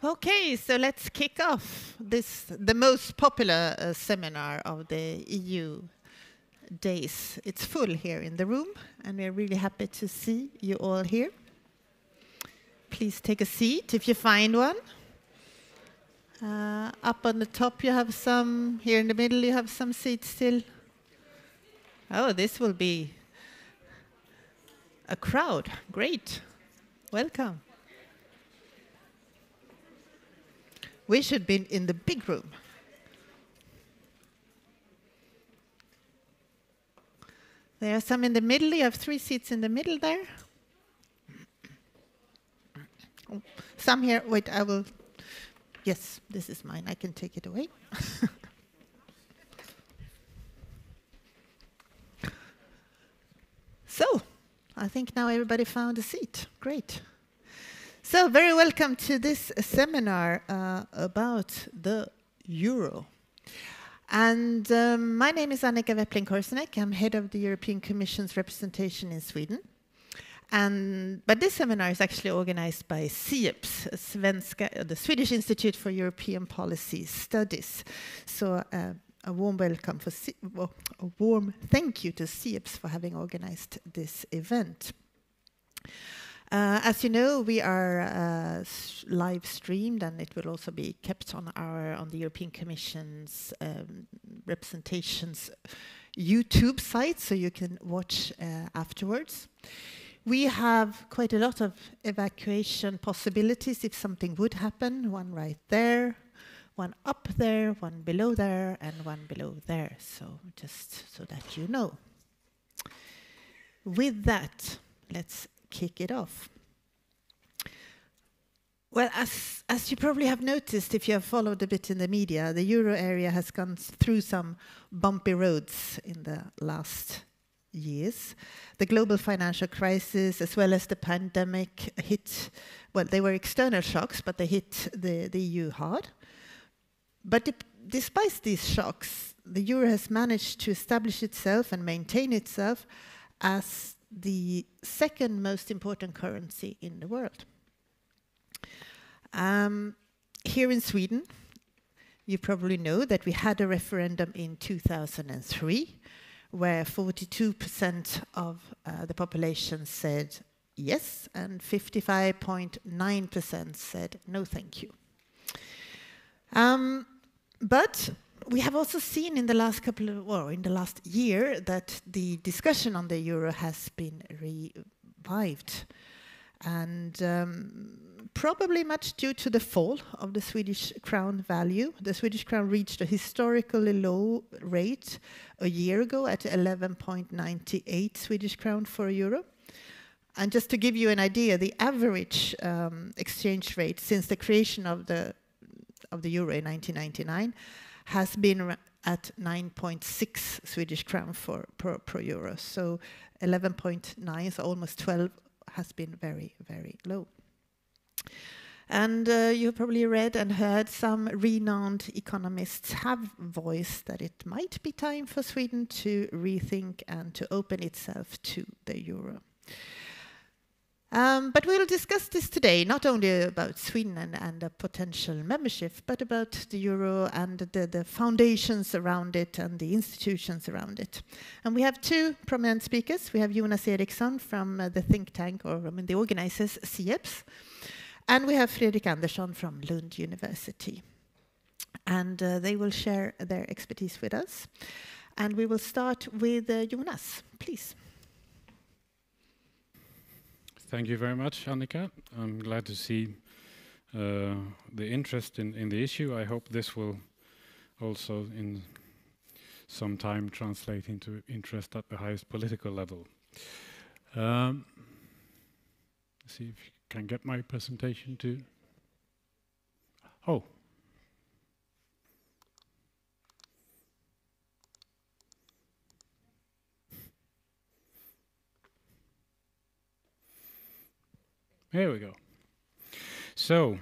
Okay, so let's kick off the most popular seminar of the EU days. It's full here in the room, and we're really happy to see you all here. Please take a seat if you find one. Up on the top you have some, here in the middle you have some seats still. Oh, this will be a crowd. Great. Welcome. We should be in the big room. There are some in the middle. You have 3 seats in the middle there. Some here. Wait, I will. Yes, this is mine. I can take it away. So, I think now everybody found a seat. Great. So, very welcome to this seminar about the euro. And my name is Annika Weppling-Korsenek. I'm head of the European Commission's representation in Sweden. But this seminar is actually organized by SIEPS, the Swedish Institute for European Policy Studies. So a warm welcome a warm thank you to SIEPS for having organized this event. As you know, we are live streamed, and it will also be kept on the European Commission's representations YouTube site, so you can watch afterwards. We have quite a lot of evacuation possibilities if something would happen. One right there, one up there, one below there, and one below there. So just so that you know. With that, let's kick it off. Well, as you probably have noticed if you have followed a bit in the media, the euro area has gone through some bumpy roads in the last years. The global financial crisis as well as the pandemic hit, well, they were external shocks, but they hit the EU hard. But despite these shocks, the euro has managed to establish itself and maintain itself as the second most important currency in the world. Here in Sweden, you probably know that we had a referendum in 2003 where 42% of the population said yes and 55.9% said no thank you. But we have also seen in the last in the last year that the discussion on the euro has been revived, and probably much due to the fall of the Swedish crown value. The Swedish crown reached a historically low rate a year ago at 11.98 Swedish crown for a euro. And just to give you an idea, the average exchange rate since the creation of the euro in 1999 has been at 9.6 Swedish crown per euro. So 11.9, so almost 12, has been very, very low. And you probably read and heard some renowned economists have voiced that it might be time for Sweden to rethink and to open itself to the euro. But we'll discuss this today, not only about Sweden and a potential membership, but about the euro and the foundations around it and the institutions around it. And we have 2 prominent speakers. We have Jonas Eriksson from the think tank, the organizers, SIEPS. And we have Fredrik Andersson from Lund University. And they will share their expertise with us. And we will start with Jonas, please. Thank you very much, Annika. I'm glad to see the interest in the issue. I hope this will also in some time translate into interest at the highest political level. See if you can get my presentation to... Oh. Here we go. So,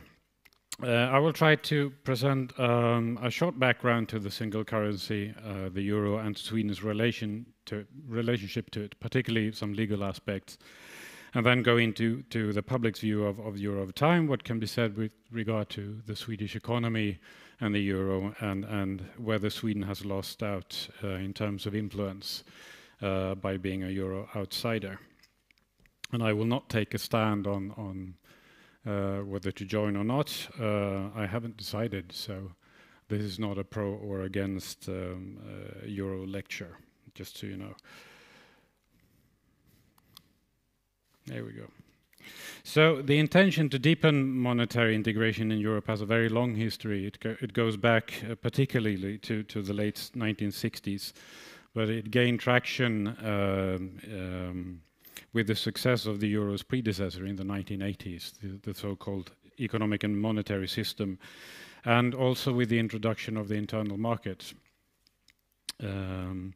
I will try to present a short background to the single currency, the euro, and Sweden's relationship to it, particularly some legal aspects. And then go into the public's view of the euro over time, what can be said with regard to the Swedish economy and the euro, and whether Sweden has lost out in terms of influence by being a euro outsider. And I will not take a stand on whether to join or not. I haven't decided, so this is not a pro or against euro lecture, just so you know. There we go. So the intention to deepen monetary integration in Europe has a very long history. It goes back particularly to the late 1960s, but it gained traction with the success of the euro's predecessor in the 1980s, the so-called economic and monetary system, and also with the introduction of the internal market from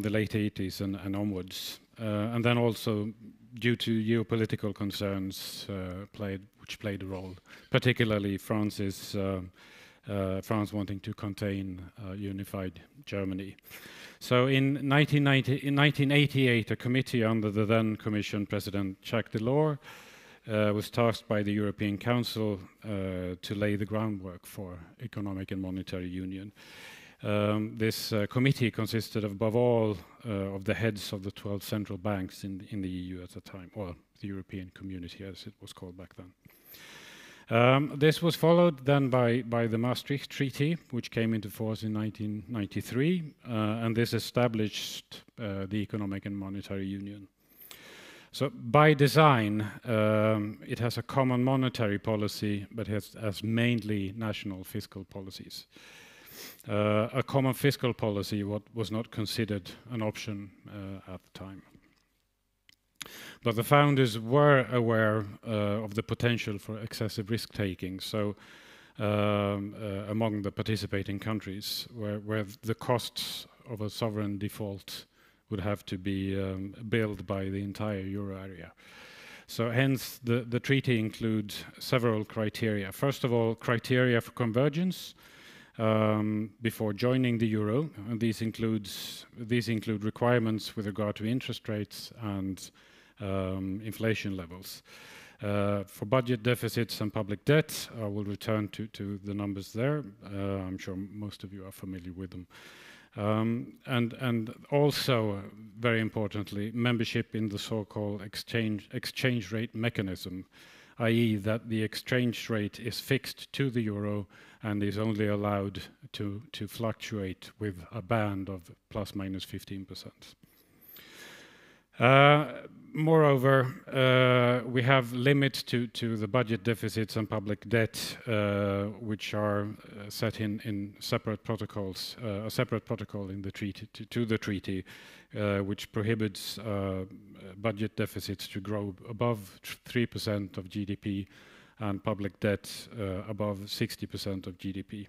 the late 80s and onwards. And then also due to geopolitical concerns which played a role, particularly France wanting to contain unified Germany. So in 1988, a committee under the then Commission President Jacques Delors was tasked by the European Council to lay the groundwork for economic and monetary union. This committee consisted of, above all, of the heads of the 12 central banks in the EU at the time, or the European Community as it was called back then. This was followed then by the Maastricht Treaty, which came into force in 1993, and this established the economic and monetary union. So by design, it has a common monetary policy, but has mainly national fiscal policies. A common fiscal policy was not considered an option at the time. But the founders were aware of the potential for excessive risk-taking, so among the participating countries, where the costs of a sovereign default would have to be billed by the entire euro area. So hence the treaty includes several criteria. First of all, criteria for convergence before joining the euro, and these include requirements with regard to interest rates and inflation levels. For budget deficits and public debt, I will return to the numbers there. I'm sure most of you are familiar with them. And also, very importantly, membership in the so-called exchange rate mechanism, i.e. that the exchange rate is fixed to the euro and is only allowed to fluctuate with a band of plus minus 15%. Moreover, we have limits to the budget deficits and public debt, which are set in separate protocols. A separate protocol in the treaty to the treaty, which prohibits budget deficits to grow above 3% of GDP and public debt above 60% of GDP.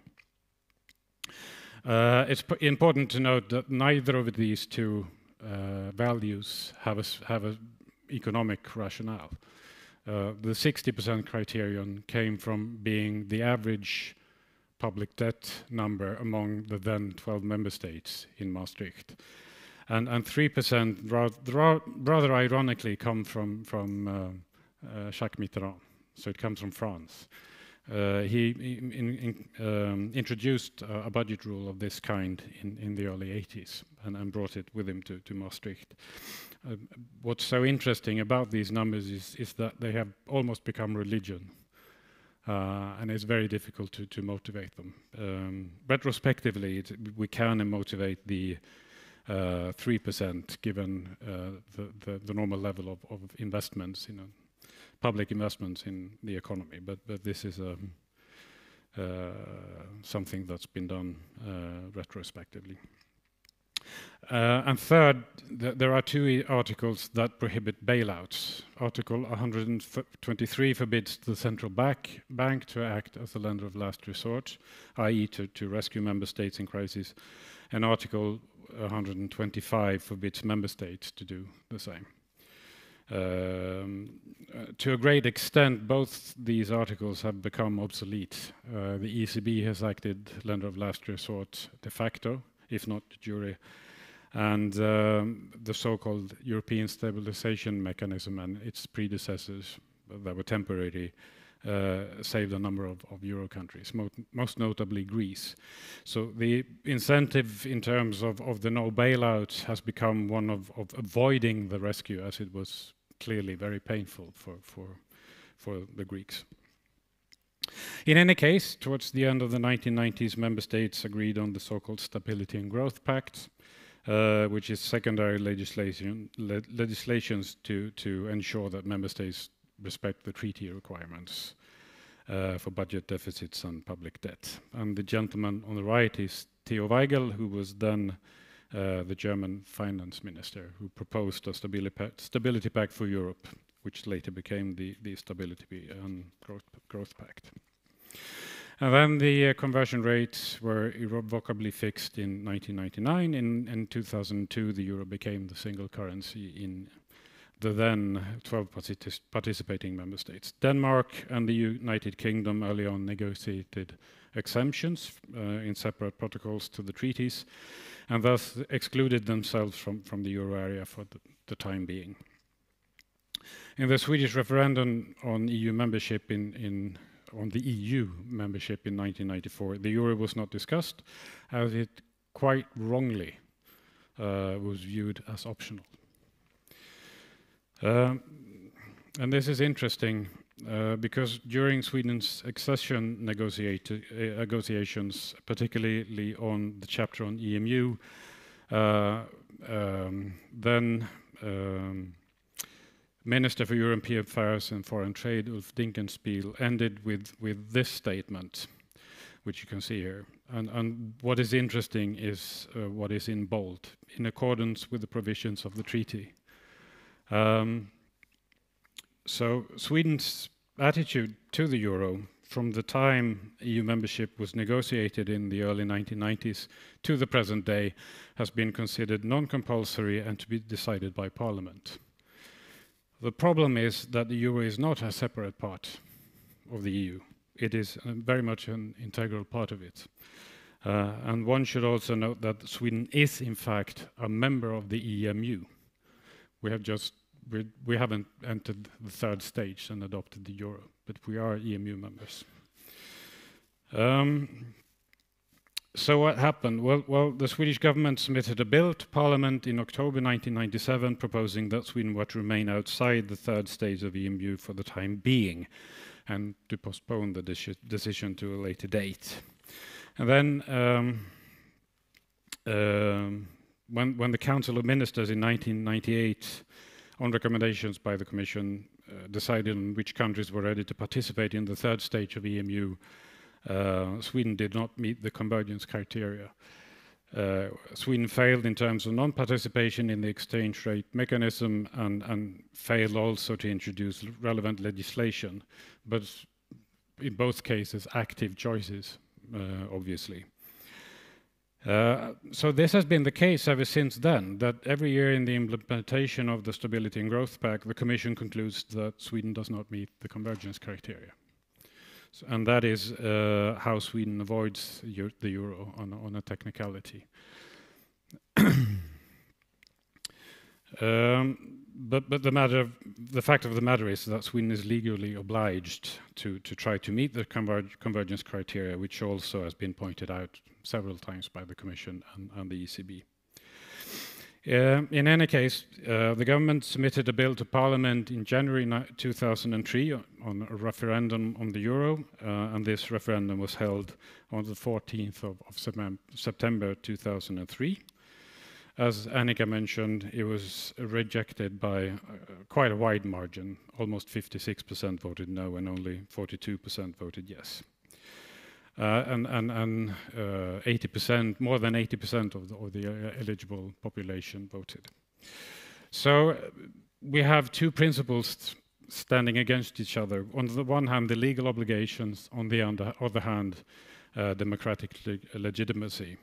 It's important to note that neither of these two values have a economic rationale. The 60% criterion came from being the average public debt number among the then 12 member states in Maastricht. And 3% rather ironically come from Jacques Mitterrand, so it comes from France. He introduced a budget rule of this kind in the early 80s and brought it with him to Maastricht. What's so interesting about these numbers is that they have almost become religion, and it's very difficult to motivate them. Retrospectively, we can motivate the 3% given the normal level of investments, public investments in the economy, but this is something that's been done retrospectively. And third, there are two articles that prohibit bailouts. Article 123 forbids the central bank to act as a lender of last resort, i.e. to rescue member states in crisis, and Article 125 forbids member states to do the same. To a great extent, both these articles have become obsolete. The ECB has acted lender of last resort de facto, if not de jure, And the so-called European Stabilization Mechanism and its predecessors that were temporary saved a number of Euro countries, most notably Greece. So the incentive in terms of the no bailout has become one of avoiding the rescue, as it was clearly very painful for the Greeks. In any case, towards the end of the 1990s, member states agreed on the so-called Stability and Growth Pact, which is secondary legislations to ensure that member states respect the treaty requirements for budget deficits and public debt. And the gentleman on the right is Theo Weigel, who was then the German finance minister, who proposed a stability pact for Europe, which later became the Stability and Growth Pact. And then the conversion rates were irrevocably fixed in 1999. In 2002, the euro became the single currency in the then 12 participating member states. Denmark and the United Kingdom early on negotiated exemptions in separate protocols to the treaties, and thus excluded themselves from the euro area for the time being. In the Swedish referendum on EU membership on the EU membership in 1994, the euro was not discussed, as it quite wrongly was viewed as optional. And this is interesting because during Sweden's accession negotiations, particularly on the chapter on EMU, then Minister for European Affairs and Foreign Trade, Ulf Dinkelspiel, ended with this statement, which you can see here. And what is interesting is what is in bold, in accordance with the provisions of the treaty. So Sweden's attitude to the euro from the time EU membership was negotiated in the early 1990s to the present day has been considered non-compulsory and to be decided by Parliament. The problem is that the euro is not a separate part of the EU. It is very much an integral part of it. And one should also note that Sweden is, in fact, a member of the EMU. We haven't entered the third stage and adopted the euro, but we are EMU members. So what happened? Well, the Swedish government submitted a bill to Parliament in October 1997 proposing that Sweden were to remain outside the third stage of EMU for the time being and to postpone the decision to a later date. And then when the Council of Ministers in 1998, on recommendations by the Commission, decided on which countries were ready to participate in the third stage of EMU, Sweden did not meet the convergence criteria. Sweden failed in terms of non-participation in the exchange rate mechanism and failed also to introduce relevant legislation, but in both cases active choices, obviously. So this has been the case ever since then, that every year in the implementation of the Stability and Growth Pact, the Commission concludes that Sweden does not meet the convergence criteria. And that is how Sweden avoids the euro on a technicality. But the fact of the matter is that Sweden is legally obliged to try to meet the convergence criteria, which also has been pointed out several times by the Commission and the ECB. In any case, the government submitted a bill to Parliament in January 2003 on a referendum on the euro, and this referendum was held on the 14th of September 2003. As Annika mentioned, it was rejected by quite a wide margin. Almost 56% voted no, and only 42% voted yes. And 80%, more than 80% of the eligible population voted. So we have two principles standing against each other. On the one hand, the legal obligations, on the other hand, democratic legitimacy.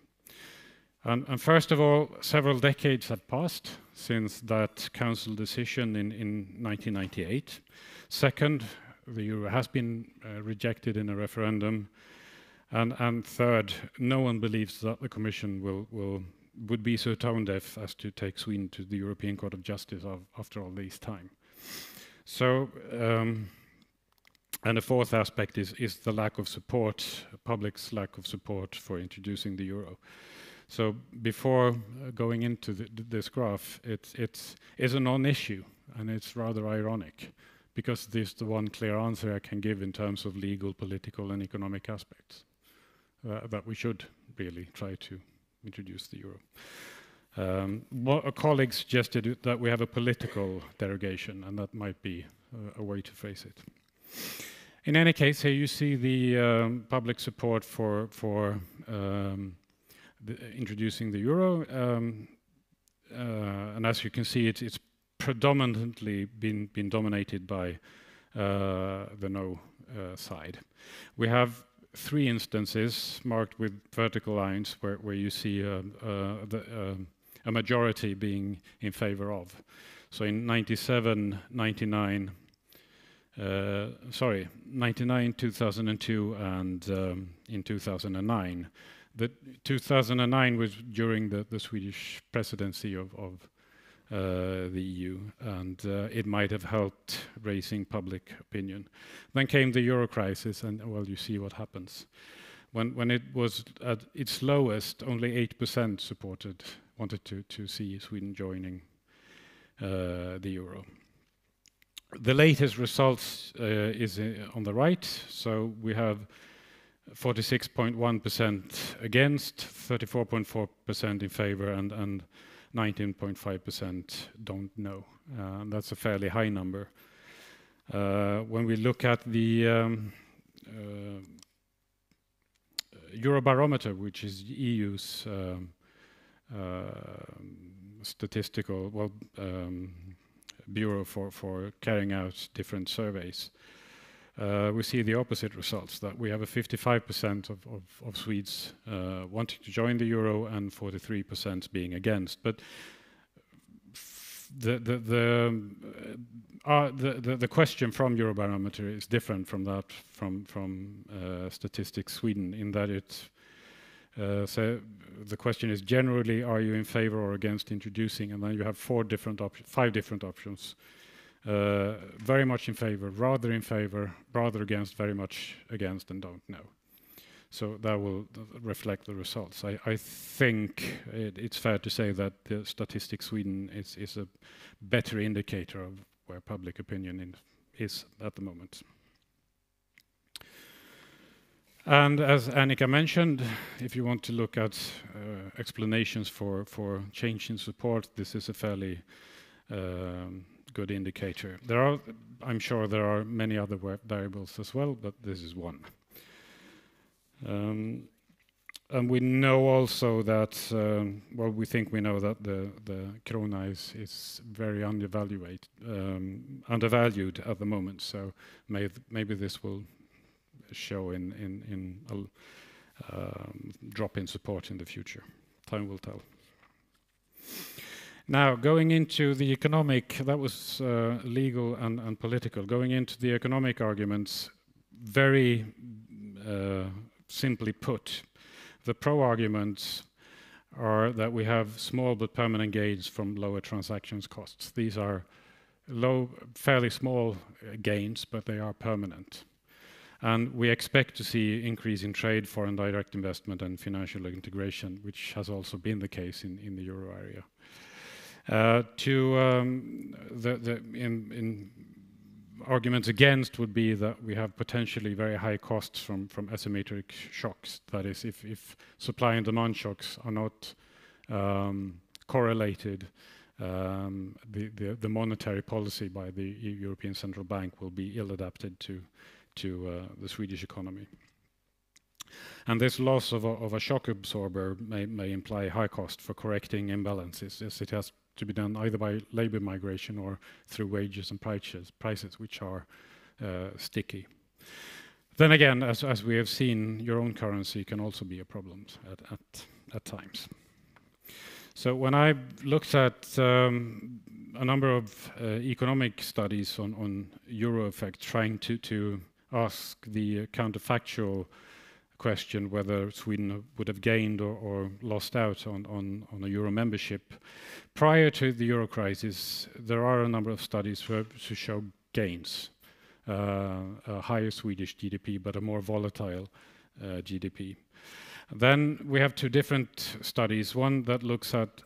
And first of all, several decades have passed since that council decision in 1998. Second, the euro has been rejected in a referendum. And third, no one believes that the Commission will would be so tone deaf as to take Sweden to the European Court of Justice after all this time. So, and the fourth aspect is the lack of support, public's lack of support for introducing the euro. So before going into this graph, it's a non-issue, and it's rather ironic, because this is the one clear answer I can give in terms of legal, political, and economic aspects, that we should really try to introduce the euro. A colleague suggested that we have a political derogation, and that might be a way to phrase it. In any case, here you see the public support for introducing the euro, and as you can see, it's predominantly been dominated by the no side. We have 3 instances marked with vertical lines where you see a majority being in favor of. So in 99, 2002, and in 2009. The 2009 was during the Swedish presidency of the EU, and it might have helped raising public opinion. Then came the euro crisis, and well, you see what happens. When it was at its lowest, only 8% wanted to see Sweden joining the euro. The latest results is on the right, so we have 46.1% against, 34.4% in favor, and 19.5% don't know. That's a fairly high number. When we look at the Eurobarometer, which is EU's statistical bureau for carrying out different surveys, we see the opposite results, that we have a 55% of Swedes wanting to join the euro and 43% being against. But the question from Eurobarometer is different from that from Statistics Sweden, in that it's so the question is generally, are you in favor or against introducing? And then you have 5 different options. Very much in favor, rather against, very much against, and don't know. So that will reflect the results. I think it's fair to say that the Statistics Sweden is a better indicator of where public opinion is at the moment. And as Annika mentioned, if you want to look at explanations for change in support, this is a fairly good indicator. I'm sure there are many other variables as well, but this is one. And we know also that, we think we know that the krona is very undervalued at the moment. So maybe this will show in a drop in support in the future. Time will tell. Now, going into the economic, that was legal and political. Going into the economic arguments, very simply put, the pro-arguments are that we have small but permanent gains from lower transactions costs. These are fairly small gains, but they are permanent. And we expect to see increase in trade, foreign direct investment, and financial integration, which has also been the case in the euro area. In arguments against would be that we have potentially very high costs from asymmetric shocks. That is, if supply and demand shocks are not correlated, the monetary policy by the European Central Bank will be ill-adapted to the Swedish economy. And this loss of a shock absorber may imply high cost for correcting imbalances, as it has to be done either by labor migration or through wages and prices which are sticky. Then again, as we have seen, your own currency can also be a problem at times. So when I looked at a number of economic studies on euro effect, trying to ask the counterfactual question whether Sweden would have gained or lost out on a euro membership. Prior to the euro crisis, there are a number of studies to show gains, a higher Swedish GDP, but a more volatile GDP. Then we have two different studies. One that looks at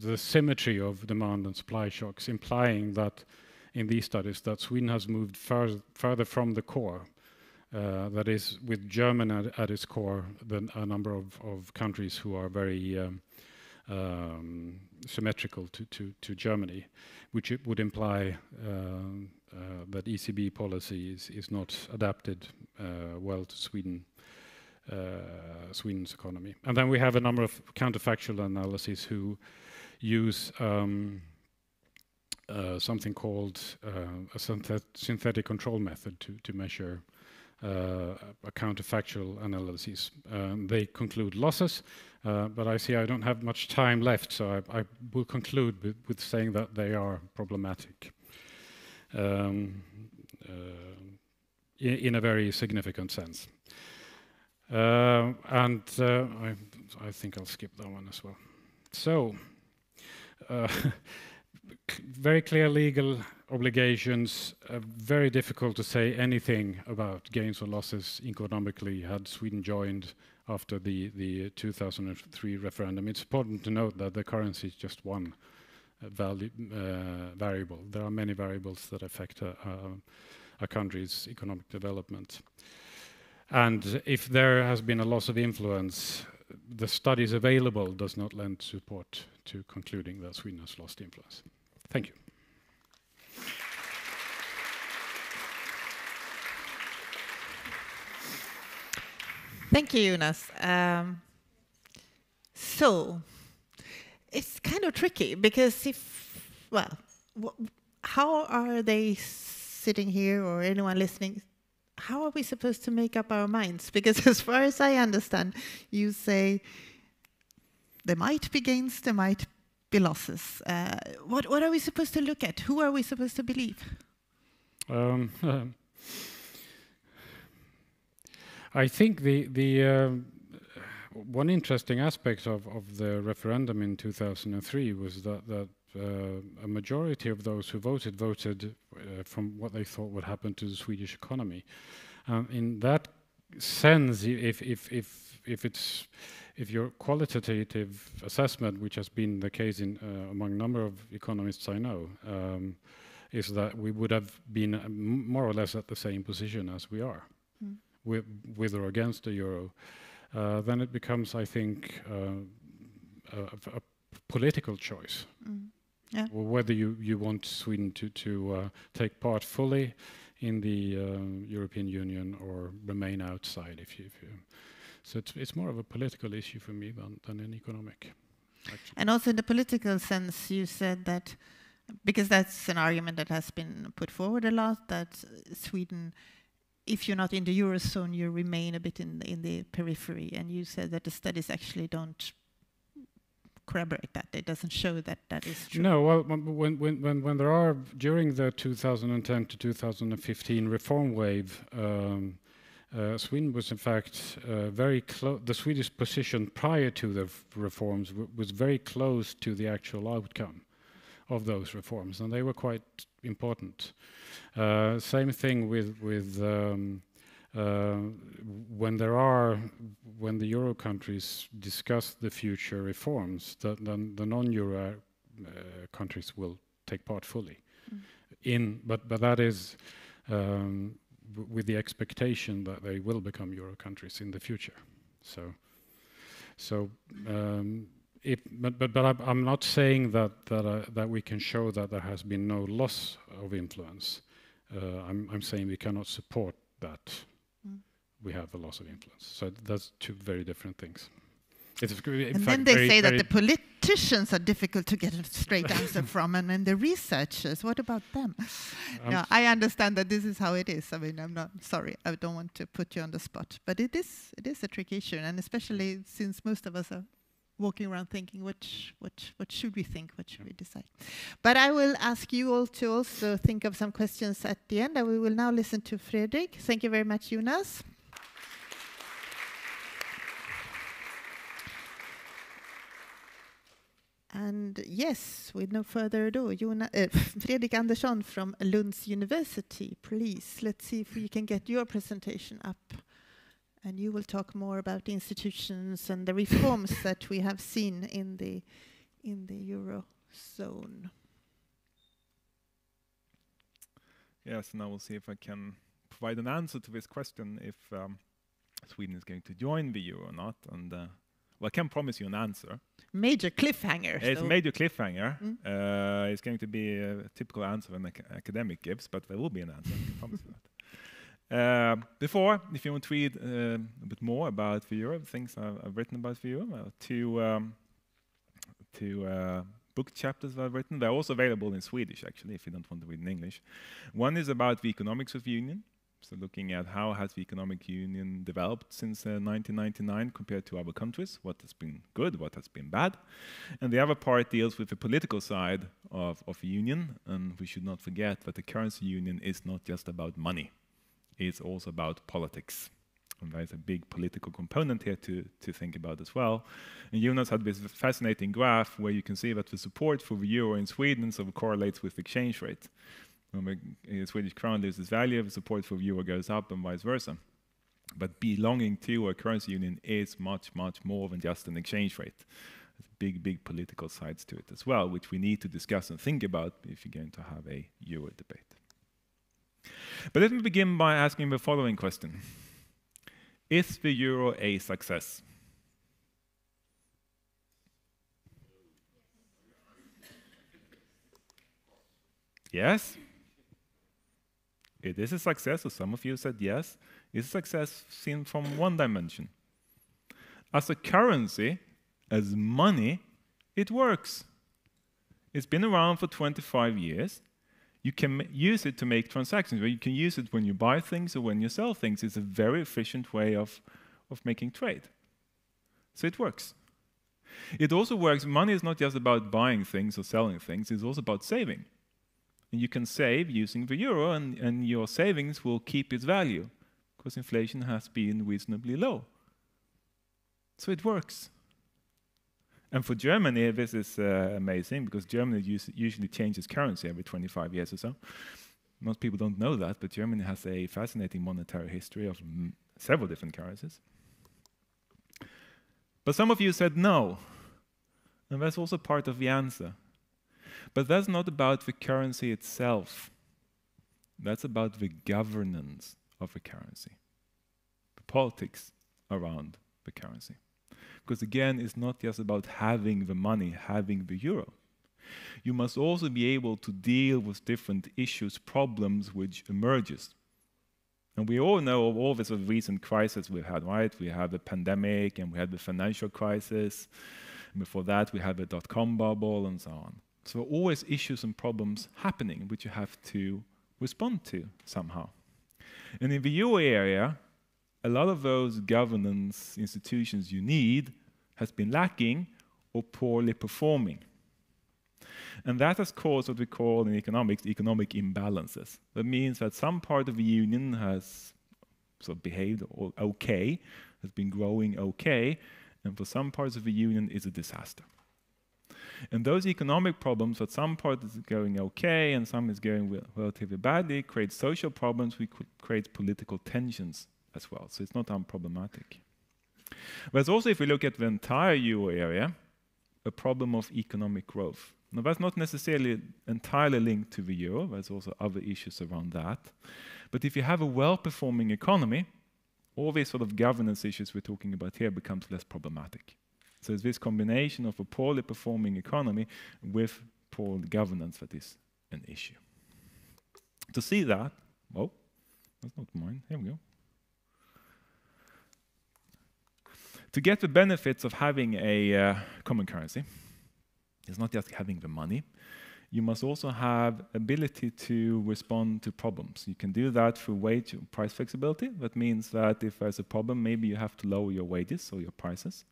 the symmetry of demand and supply shocks, implying that in these studies that Sweden has moved further from the core. That is, with Germany at its core, than a number of countries who are very symmetrical to Germany, which it would imply that ECB policy is not adapted well to Sweden's economy. And then we have a number of counterfactual analyses who use something called a synthetic control method to measure a counterfactual analysis. They conclude losses, but I see I don't have much time left, so I will conclude with saying that they are problematic in a very significant sense. I think I'll skip that one as well. So, very clear legal obligations, very difficult to say anything about gains or losses economically had Sweden joined after the 2003 referendum. It's important to note that the currency is just one variable. There are many variables that affect a country's economic development. And if there has been a loss of influence, the studies available does not lend support to concluding that Sweden has lost influence. Thank you. Thank you, Jonas. So it's kind of tricky because how are they sitting here or anyone listening? How are we supposed to make up our minds? Because as far as I understand, you say there might be gains, there might be losses. What are we supposed to look at? Who are we supposed to believe? I think the one interesting aspect of the referendum in 2003 was that a majority of those who voted from what they thought would happen to the Swedish economy. In that sense, if your qualitative assessment, which has been the case among a number of economists I know, is that we would have been more or less at the same position as we are, with or against the euro, then it becomes, I think, a political choice. Yeah. Or whether you want Sweden to take part fully in the European Union or remain outside. So it's more of a political issue for me than an economic. Actually. And also in the political sense, you said that, because that's an argument that has been put forward a lot, that Sweden, if you're not in the Eurozone, you remain a bit in the periphery. And you said that the studies actually don't corroborate that. It doesn't show that that is true. No, well, when there are, during the 2010 to 2015 reform wave, Sweden was in fact very close. The Swedish position prior to the reforms was very close to the actual outcome of those reforms, and they were quite important. Same thing with when the Euro countries discuss the future reforms, then the non-Euro countries will take part fully. But that is with the expectation that they will become Euro countries in the future. But I'm not saying that we can show that there has been no loss of influence. I'm saying we cannot support that we have a loss of influence. So that's two very different things. Then they say that the politicians are difficult to get a straight answer from, and then the researchers, what about them? No, I understand that this is how it is. I mean, I'm not sorry. I don't want to put you on the spot, but it is a tricky issue, and especially since most of us are walking around thinking, what should we think? What should we decide? But I will ask you all to also think of some questions at the end, and we will now listen to Fredrik. Thank you very much, Jonas. And yes, with no further ado, Fredrik Andersson from Lund's University, please. Let's see if we can get your presentation up. And you will talk more about the institutions and the reforms that we have seen in the Eurozone. Yes, and I will see if I can provide an answer to this question if Sweden is going to join the Euro or not. And well, I can promise you an answer. Major cliffhanger. It's a major cliffhanger. It's going to be a typical answer an academic gives, but there will be an answer. I can promise you that. Before, if you want to read a bit more about the Euro, the things I've written about the Euro, two book chapters that I've written. They're also available in Swedish, actually, if you don't want to read in English. One is about the economics of the Union. So looking at how has the economic union developed since 1999 compared to other countries, what has been good, what has been bad. And the other part deals with the political side of the union. And we should not forget that the currency union is not just about money. It's also about politics. And there's a big political component here to think about as well. And Jonas had this fascinating graph where you can see that the support for the euro in Sweden sort of correlates with the exchange rate. When the Swedish crown loses value, the support for the euro goes up and vice versa. But belonging to a currency union is much, much more than just an exchange rate. There's big, big political sides to it as well, which we need to discuss and think about if you're going to have a euro debate. But let me begin by asking the following question. Is the euro a success? Yes? It is a success, so some of you said yes. It's a success seen from one dimension. As a currency, as money, it works. It's been around for 25 years. You can use it to make transactions, or you can use it when you buy things or when you sell things. It's a very efficient way of making trade. So it works. It also works. Money is not just about buying things or selling things. It's also about saving. And you can save using the euro, and your savings will keep its value because inflation has been reasonably low. So it works. And for Germany, this is amazing because Germany usually changes currency every 25 years or so. Most people don't know that, but Germany has a fascinating monetary history of several different currencies. But some of you said no, and that's also part of the answer. But that's not about the currency itself. That's about the governance of the currency, the politics around the currency. Because again, it's not just about having the money, having the euro. You must also be able to deal with different issues, problems which emerges. And we all know of all this recent crises we've had, right? We have the pandemic and we had the financial crisis. And before that, we had the dot-com bubble and so on. So always issues and problems happening which you have to respond to somehow. And in the euro area, a lot of those governance institutions you need has been lacking or poorly performing. And that has caused what we call in economics economic imbalances. That means that some part of the union has sort of behaved okay, has been growing okay, and for some parts of the union is a disaster. And those economic problems, that some part is going okay and some is going relatively badly, create social problems, we create political tensions as well. So it's not unproblematic. There's also, if we look at the entire euro area, a problem of economic growth. Now that's not necessarily entirely linked to the euro, there's also other issues around that. But if you have a well-performing economy, all these sort of governance issues we're talking about here becomes less problematic. So it's this combination of a poorly performing economy with poor governance that is an issue. To see that, oh, that's not mine, here we go. To get the benefits of having a common currency, it's not just having the money. You must also have ability to respond to problems. You can do that through wage or price flexibility. That means that if there's a problem, maybe you have to lower your wages or your prices.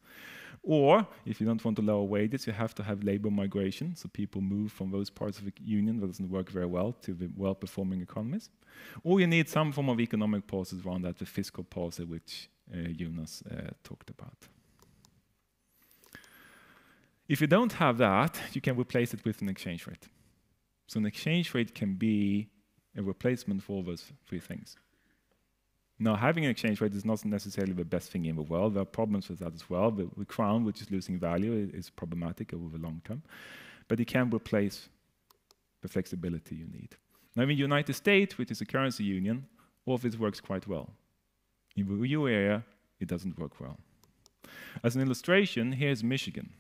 Or if you don't want to lower wages, you have to have labor migration, so people move from those parts of the union that doesn't work very well to the well-performing economies. Or you need some form of economic policies around that, the fiscal policy, which Jonas talked about. If you don't have that, you can replace it with an exchange rate. So an exchange rate can be a replacement for those three things. Now, having an exchange rate is not necessarily the best thing in the world. There are problems with that as well. The crown, which is losing value, is problematic over the long term. But it can replace the flexibility you need. Now, in the United States, which is a currency union, all of this works quite well. In the EU area, it doesn't work well. As an illustration, here's Michigan.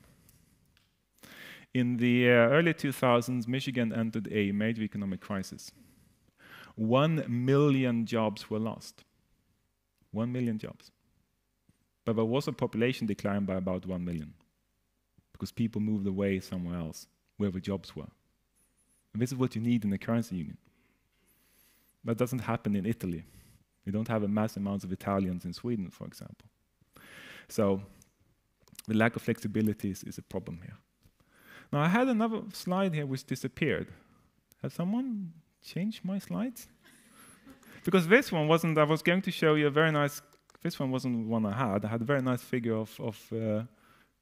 In the early 2000s, Michigan entered a major economic crisis. 1 million jobs were lost. 1 million jobs. But there was a population decline by about 1 million because people moved away somewhere else where the jobs were. And this is what you need in a currency union. That doesn't happen in Italy. You don't have a mass amounts of Italians in Sweden, for example. So the lack of flexibility is a problem here. Now, I had another slide here which disappeared. Has someone changed my slides? Because this one wasn't, I was going to show you a very nice, this one wasn't one I had. I had a very nice figure of the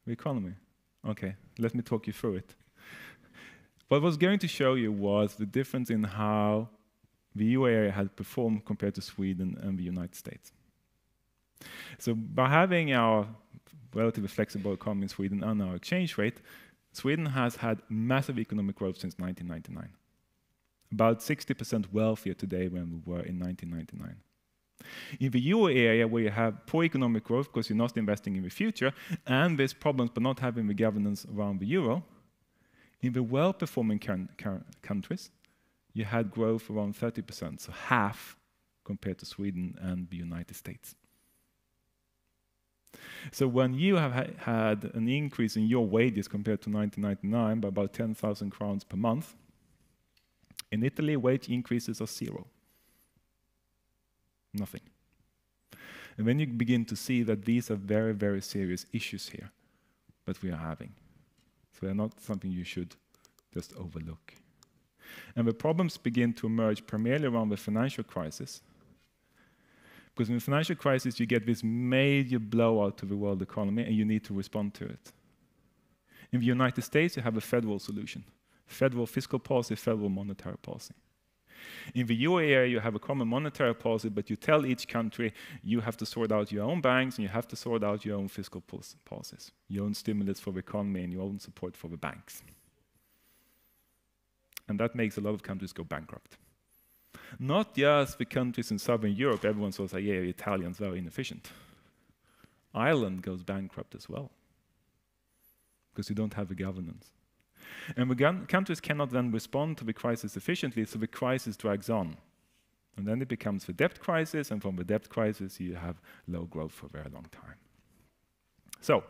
economy. Okay, let me talk you through it. What I was going to show you was the difference in how the EU area had performed compared to Sweden and the United States. So by having our relatively flexible economy in Sweden and our exchange rate, Sweden has had massive economic growth since 1999. About 60% wealthier today than we were in 1999. In the euro area, where you have poor economic growth because you're not investing in the future, and there's problems by not having the governance around the euro, in the well-performing countries, you had growth around 30%, so half compared to Sweden and the United States. So when you have had an increase in your wages compared to 1999 by about 10,000 crowns per month, in Italy, wage increases are 0. Nothing. And then you begin to see that these are very, very serious issues here that we are having. So they're not something you should just overlook. And the problems begin to emerge primarily around the financial crisis. Because in the financial crisis, you get this major blowout to the world economy, and you need to respond to it. In the United States, you have a federal solution. Federal fiscal policy, federal monetary policy. In the euro area, you have a common monetary policy, but you tell each country you have to sort out your own banks and you have to sort out your own fiscal policies, your own stimulus for the economy and your own support for the banks. And that makes a lot of countries go bankrupt. Not just the countries in Southern Europe, everyone says, yeah, Italians are inefficient. Ireland goes bankrupt as well because you don't have the governance. And the countries cannot then respond to the crisis efficiently, so the crisis drags on. And then it becomes the debt crisis, and from the debt crisis you have low growth for a very long time. So,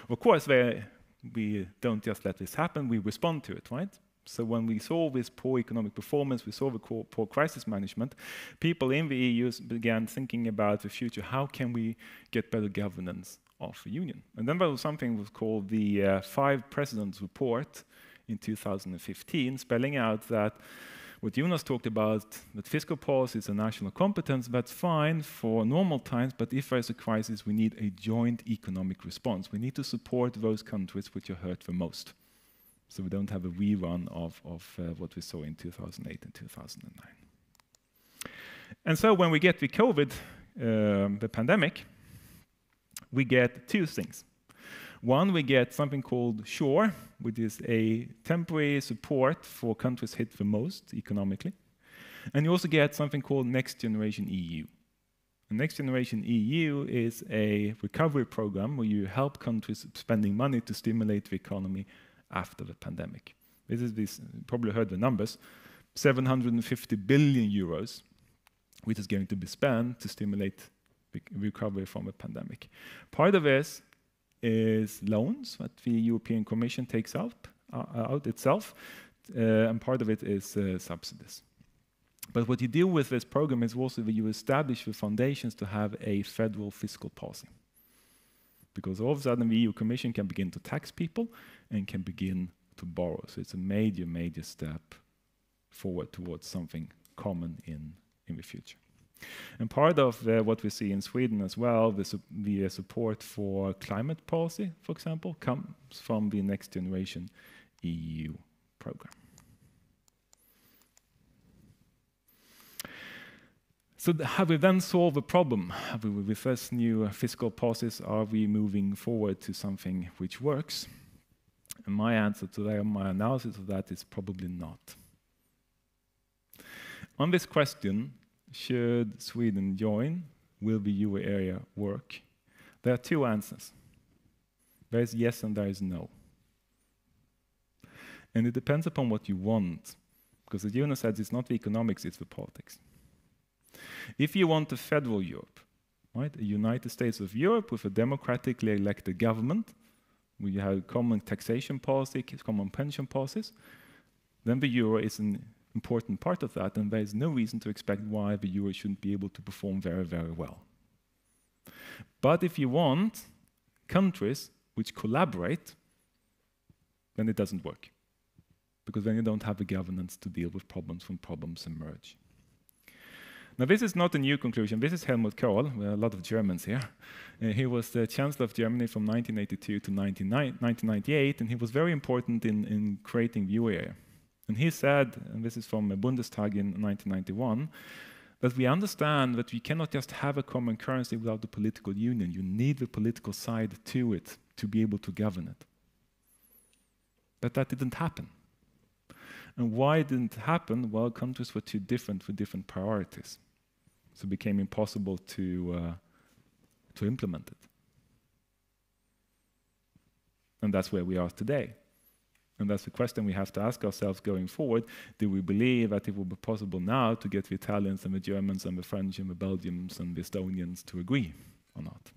of course, we don't just let this happen, we respond to it, right? So when we saw this poor economic performance, we saw the poor crisis management, people in the EU began thinking about the future. How can we get better governance of the union? And then there was something that was called the 5 Presidents Report in 2015, spelling out that what Jonas talked about, that fiscal policy is a national competence, that's fine for normal times, but if there's a crisis, we need a joint economic response. We need to support those countries which are hurt the most. So we don't have a rerun of what we saw in 2008 and 2009. And so when we get the COVID, the pandemic, we get 2 things. One, we get something called SURE, which is a temporary support for countries hit the most economically. And you also get something called Next Generation EU. The Next Generation EU is a recovery program where you help countries spending money to stimulate the economy after the pandemic. This is you probably heard the numbers, 750 billion euros, which is going to be spent to stimulate recovery from a pandemic. Part of this is loans that the European Commission takes out itself, and part of it is subsidies. But what you do with this program is also that you establish the foundations to have a federal fiscal policy. Because all of a sudden the EU Commission can begin to tax people and can begin to borrow. So it's a major, major step forward towards something common in the future. And part of what we see in Sweden as well, the support for climate policy, for example, comes from the Next Generation EU program. So how we then solve the problem? With this new fiscal policies, are we moving forward to something which works? And my answer to that, my analysis of that is probably not. On this question, should Sweden join? Will the euro area work? There are two answers. There is yes and there is no. And it depends upon what you want. Because as Jonas said, it's not the economics, it's the politics. If you want a federal Europe, right, a United States of Europe with a democratically elected government, where you have common taxation policy, common pension policies, then the euro is an important part of that, and there is no reason to expect why the euro shouldn't be able to perform very, very well. But if you want countries which collaborate, then it doesn't work. Because then you don't have the governance to deal with problems when problems emerge. Now, this is not a new conclusion. This is Helmut Kohl. We have a lot of Germans here. He was the Chancellor of Germany from 1982 to 1998, and he was very important in creating the euro area. And he said, and this is from a Bundestag in 1991, that we understand that we cannot just have a common currency without the political union. You need the political side to it to be able to govern it. But that didn't happen. And why didn't it happen? Well, countries were too different for different priorities. So it became impossible to implement it. And that's where we are today. And that's the question we have to ask ourselves going forward. Do we believe that it will be possible now to get the Italians and the Germans and the French and the Belgians and the Estonians to agree or not?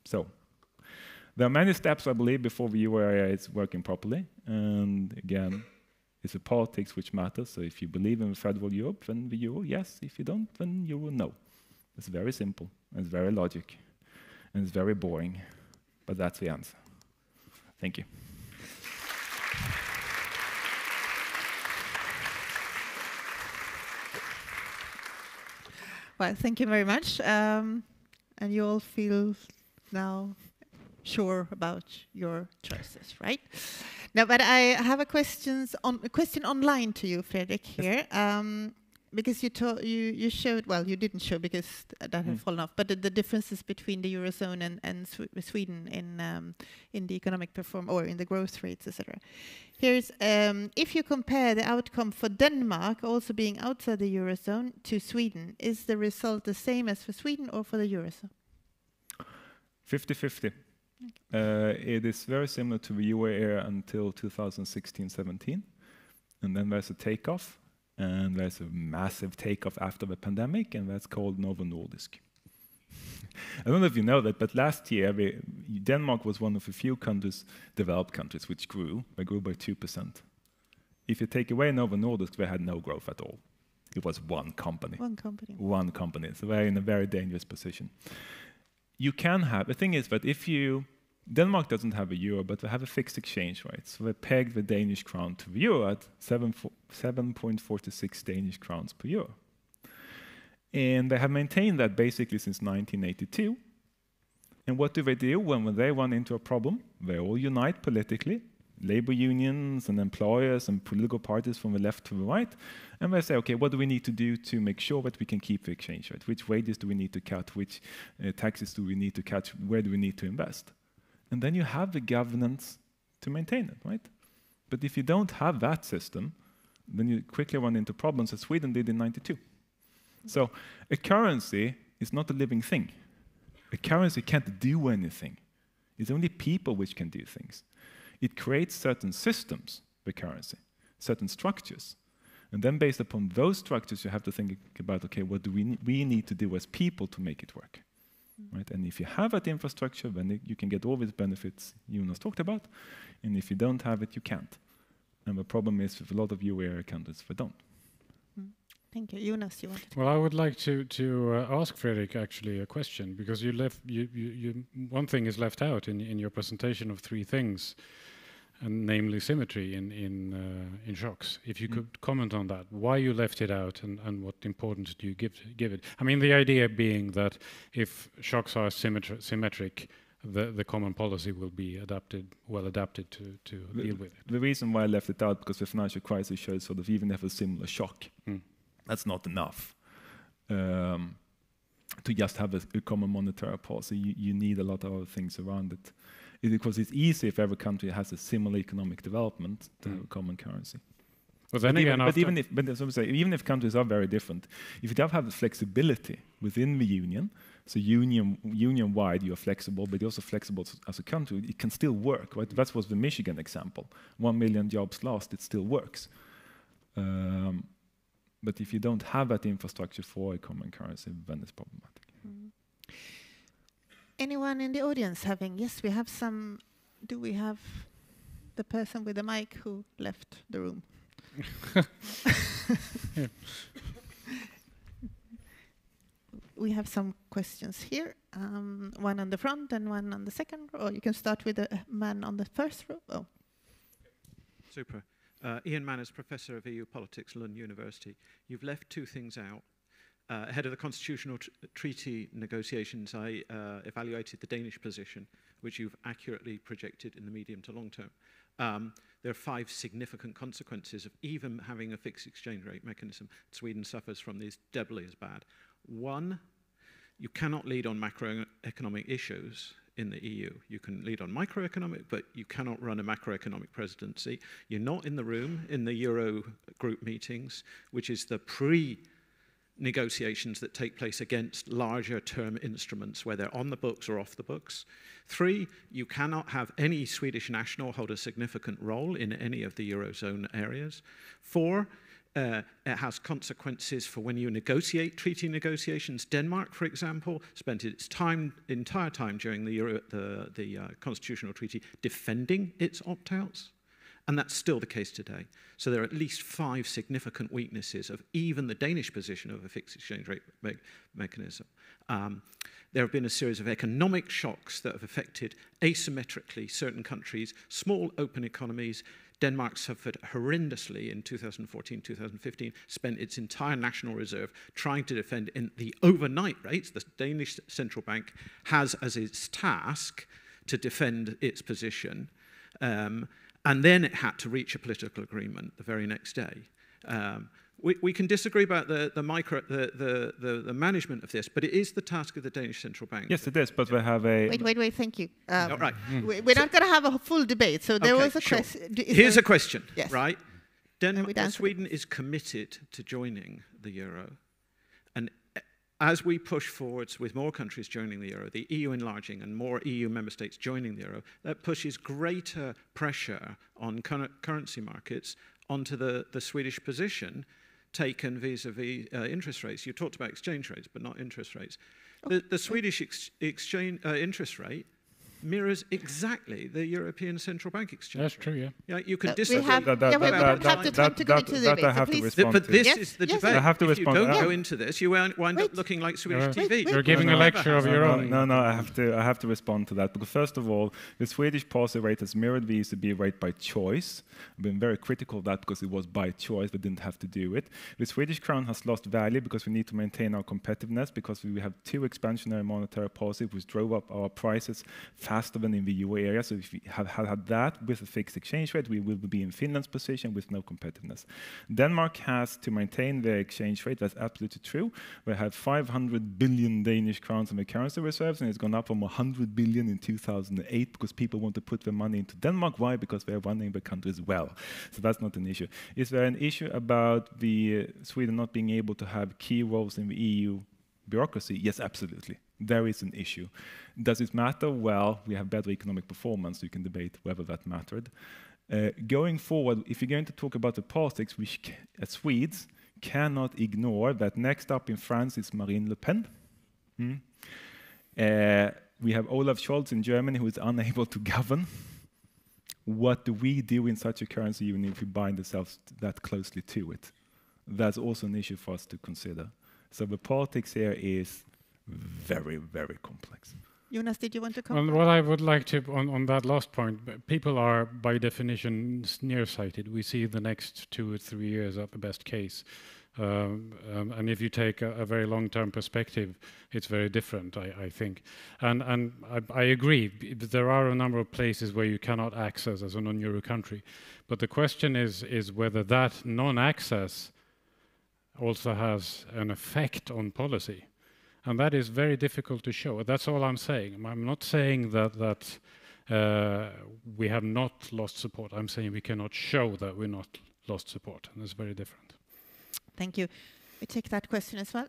So, there are many steps, I believe, before the euro area is working properly. And again, it's the politics which matters. So if you believe in federal Europe, then the euro, yes. If you don't, then euro, no. It's very simple. It's very logic. And it's very boring. But that's the answer. Thank you. Well, thank you very much. And you all feel now sure about your choices, right? No, but I have a question online to you, Fredrik, here. Because you showed, well, you didn't show because that had fallen off, but the differences between the Eurozone and Sweden in the economic performance or in the growth rates, etc. Here's, if you compare the outcome for Denmark, also being outside the Eurozone, to Sweden, is the result the same as for Sweden or for the Eurozone? 50-50. It is very similar to the euro area until 2016-17, and then there's a takeoff, and there's a massive takeoff after the pandemic, and that's called Novo Nordisk. I don't know if you know that, but last year Denmark was one of the few countries, developed countries, which grew. They grew by 2%. If you take away Novo Nordisk, they had no growth at all. It was one company. One company. One company. So they're in a very dangerous position. You can have, the thing is that if you, Denmark doesn't have a euro, but they have a fixed exchange rate. So they peg the Danish crown to the euro at 7.46 Danish crowns per euro. And they have maintained that basically since 1982. And what do? When they run into a problem? They all unite politically, labor unions and employers and political parties from the left to the right, and they say, okay, what do we need to do to make sure that we can keep the exchange rate? Which wages do we need to cut? Which taxes do we need to cut? Where do we need to invest? And then you have the governance to maintain it, right? But if you don't have that system, then you quickly run into problems as Sweden did in '92. So a currency is not a living thing. A currency can't do anything. It's only people which can do things. It creates certain systems, the currency, certain structures. And then based upon those structures, you have to think about, okay, what do we need to do as people to make it work? Right? And if you have that infrastructure, then you can get all these benefits Jonas talked about. And if you don't have it, you can't. And the problem is with a lot of euro area countries, they don't. Thank you. Jonas, you wanted to... Well, I would like to ask Fredrik actually a question, because one thing is left out in your presentation of three things. and namely symmetry in shocks. If you could comment on that, why you left it out, and what importance do you give it? I mean, the idea being that if shocks are symmetric, the common policy will be well adapted to deal with it. The reason why I left it out, because the financial crisis showed sort of even if a similar shock, that's not enough. To just have a common monetary policy, you need a lot of other things around it. Because it's easy if every country has a similar economic development to have a common currency. But then again, even if countries are very different, if you don't have the flexibility within the union, so union-wide you're flexible, but you're also flexible as a country, it can still work. Right? That was the Michigan example. 1 million jobs lost, it still works. But if you don't have that infrastructure for a common currency, then it's problematic. Anyone in the audience having? Yes, we have some. Do we have the person with the mic who left the room? We have some questions here. One on the front and one on the second row. Or you can start with the man on the first row. Oh. Super. Ian Manners, Professor of EU Politics, Lund University. You've left two things out. Ahead of the constitutional treaty negotiations, I evaluated the Danish position, which you've accurately projected in the medium to long term. There are 5 significant consequences of even having a fixed exchange rate mechanism. Sweden suffers from these doubly as bad. 1, you cannot lead on macroeconomic issues in the EU. You can lead on microeconomic, but you cannot run a macroeconomic presidency. You're not in the room in the Euro group meetings, which is the negotiations that take place against larger term instruments, whether on the books or off the books. 3, you cannot have any Swedish national hold a significant role in any of the Eurozone areas. 4, it has consequences for when you negotiate treaty negotiations. Denmark, for example, spent its entire time during the constitutional treaty defending its opt-outs. And that's still the case today. So there are at least 5 significant weaknesses of even the Danish position of a fixed exchange rate mechanism. There have been a series of economic shocks that have affected asymmetrically certain countries, small open economies. Denmark suffered horrendously in 2014, 2015, spent its entire national reserve trying to defend in the overnight rates. The Danish central bank has as its task to defend its position. And then it had to reach a political agreement the very next day. We can disagree about the management of this, but it is the task of the Danish central bank. Yes, it is, but we have a... Wait, thank you. All right. We're not going to have a full debate, so there was a question. Here's a question, yes. Right? Sweden is committed to joining the Euro. And as we push forwards with more countries joining the Euro, the EU enlarging and more EU member states joining the Euro, that pushes greater pressure on currency markets onto the Swedish position taken vis-a-vis interest rates. You talked about exchange rates, but not interest rates. The Swedish exchange interest rate mirrors exactly the European Central Bank exchange rate. That's true, yeah. Yeah, you could disagree. We don't have the time to go into the debate. I have to respond but this to. is the Yes, debate. I have to if respond. you don't go into this, you wind up looking like Swedish TV. You're giving a lecture of your own. No, I have to respond to that, because first of all, the Swedish policy rate has mirrored the ECB rate by choice. I've been very critical of that because it was by choice. We didn't have to do it. The Swedish crown has lost value because we need to maintain our competitiveness, because we have 2 expansionary monetary policies which drove up our prices faster than in the EU area. So if we have had that with a fixed exchange rate, we will be in Finland's position with no competitiveness. Denmark has to maintain their exchange rate. That's absolutely true. We had 500 billion Danish crowns in the currency reserves, and it's gone up from 100 billion in 2008 because people want to put their money into Denmark. Why? Because they're running the country as well. So that's not an issue. Is there an issue about the Sweden not being able to have key roles in the EU bureaucracy? Yes, absolutely. There is an issue. Does it matter? Well, we have better economic performance. You can debate whether that mattered. Going forward, if you're going to talk about the politics, we as Swedes cannot ignore that next up in France is Marine Le Pen. We have Olaf Scholz in Germany, who is unable to govern. What do we do in such a currency union if we bind ourselves that closely to it? That's also an issue for us to consider. So the politics here is very, very complex. Jonas, did you want to comment? Well, what I would like to, on that last point, people are by definition nearsighted. We see the next 2 or 3 years at the best case. And if you take a very long-term perspective, it's very different, I think. And I agree, there are a number of places where you cannot access as a non-Euro country. But the question is whether that non-access also has an effect on policy. And that is very difficult to show. That's all I'm saying. I'm not saying that we have not lost support. I'm saying we cannot show that we're not lost support. And it's very different. Thank you. We take that question as well.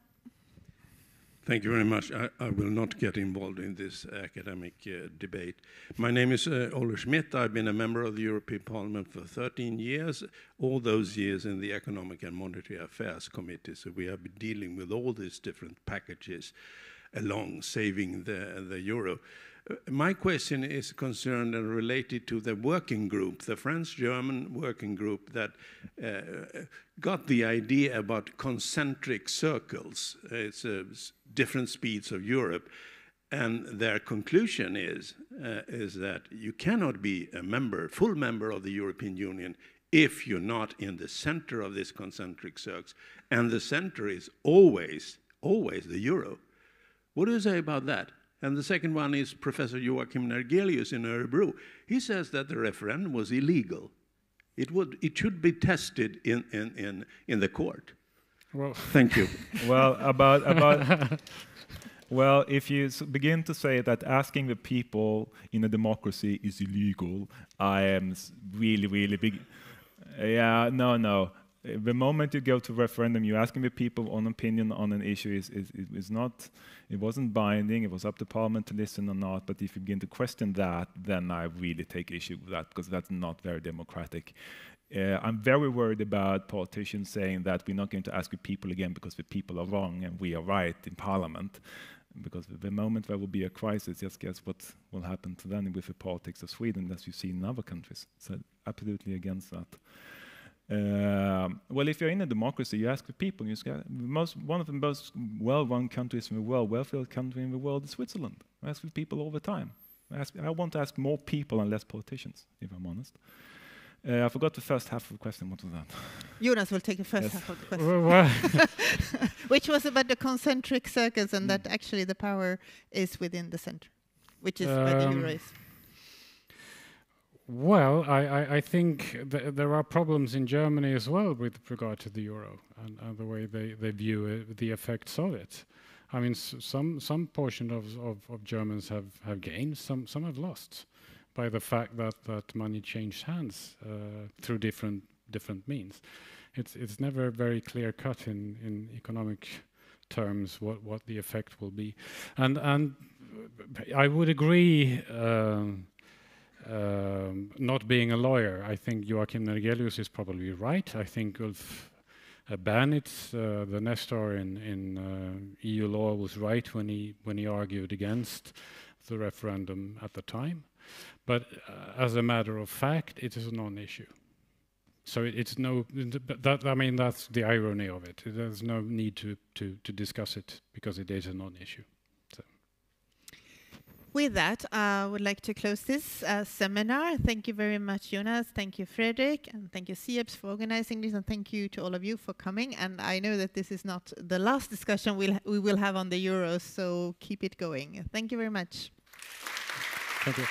Thank you very much. I will not get involved in this academic debate. My name is Olle Schmidt. I've been a member of the European Parliament for 13 years, all those years in the Economic and Monetary Affairs Committee. So we have been dealing with all these different packages along saving the euro. My question is concerned and related to the working group, the French-German working group that got the idea about concentric circles. It's different speeds of Europe. And their conclusion is that you cannot be a member, full member of the European Union if you're not in the center of this concentric circles. And the center is always the euro. What do you say about that? And the second one is Professor Joachim Nergelius in Örebro. He says that the referendum was illegal. It should be tested in the court. Well, thank you. Well, well, if you begin to say that asking the people in a democracy is illegal, I am really big. Yeah, no. The moment you go to referendum, you're asking the people an opinion on an issue is not, it wasn't binding, it was up to Parliament to listen or not, but if you begin to question that, then I really take issue with that, because that's not very democratic. I'm very worried about politicians saying that we're not going to ask the people again because the people are wrong and we are right in Parliament. Because the moment there will be a crisis, just guess what will happen to them with the politics of Sweden, as you see in other countries. So absolutely against that. Well, if you're in a democracy, you ask the people. One of the most well-run countries in the world, well-filled country in the world, is Switzerland. I ask the people all the time. I want to ask more people and less politicians, if I'm honest. I forgot the first half of the question. What was that? Jonas will take the first half of the question. Which was about the concentric circles and that actually the power is within the center, which is where the euro is. Well, I think there are problems in Germany as well with regard to the euro and the way they view the effects of it. I mean, some portion of Germans have gained, some have lost by the fact that money changed hands through different means. It's never very clear cut in economic terms what the effect will be, and I would agree. Not being a lawyer, I think Joachim Nergelius is probably right. I think Ulf Bernitz, the Nestor in EU law, was right when he argued against the referendum at the time. But as a matter of fact, it is a non-issue. So it's no. I mean, that's the irony of it. There's no need to discuss it because it is a non-issue. With that, I would like to close this seminar. Thank you very much, Jonas. Thank you, Fredrik. And thank you, CEPS, for organizing this. And thank you to all of you for coming. And I know that this is not the last discussion we will have on the euro, so keep it going. Thank you very much. Thank you.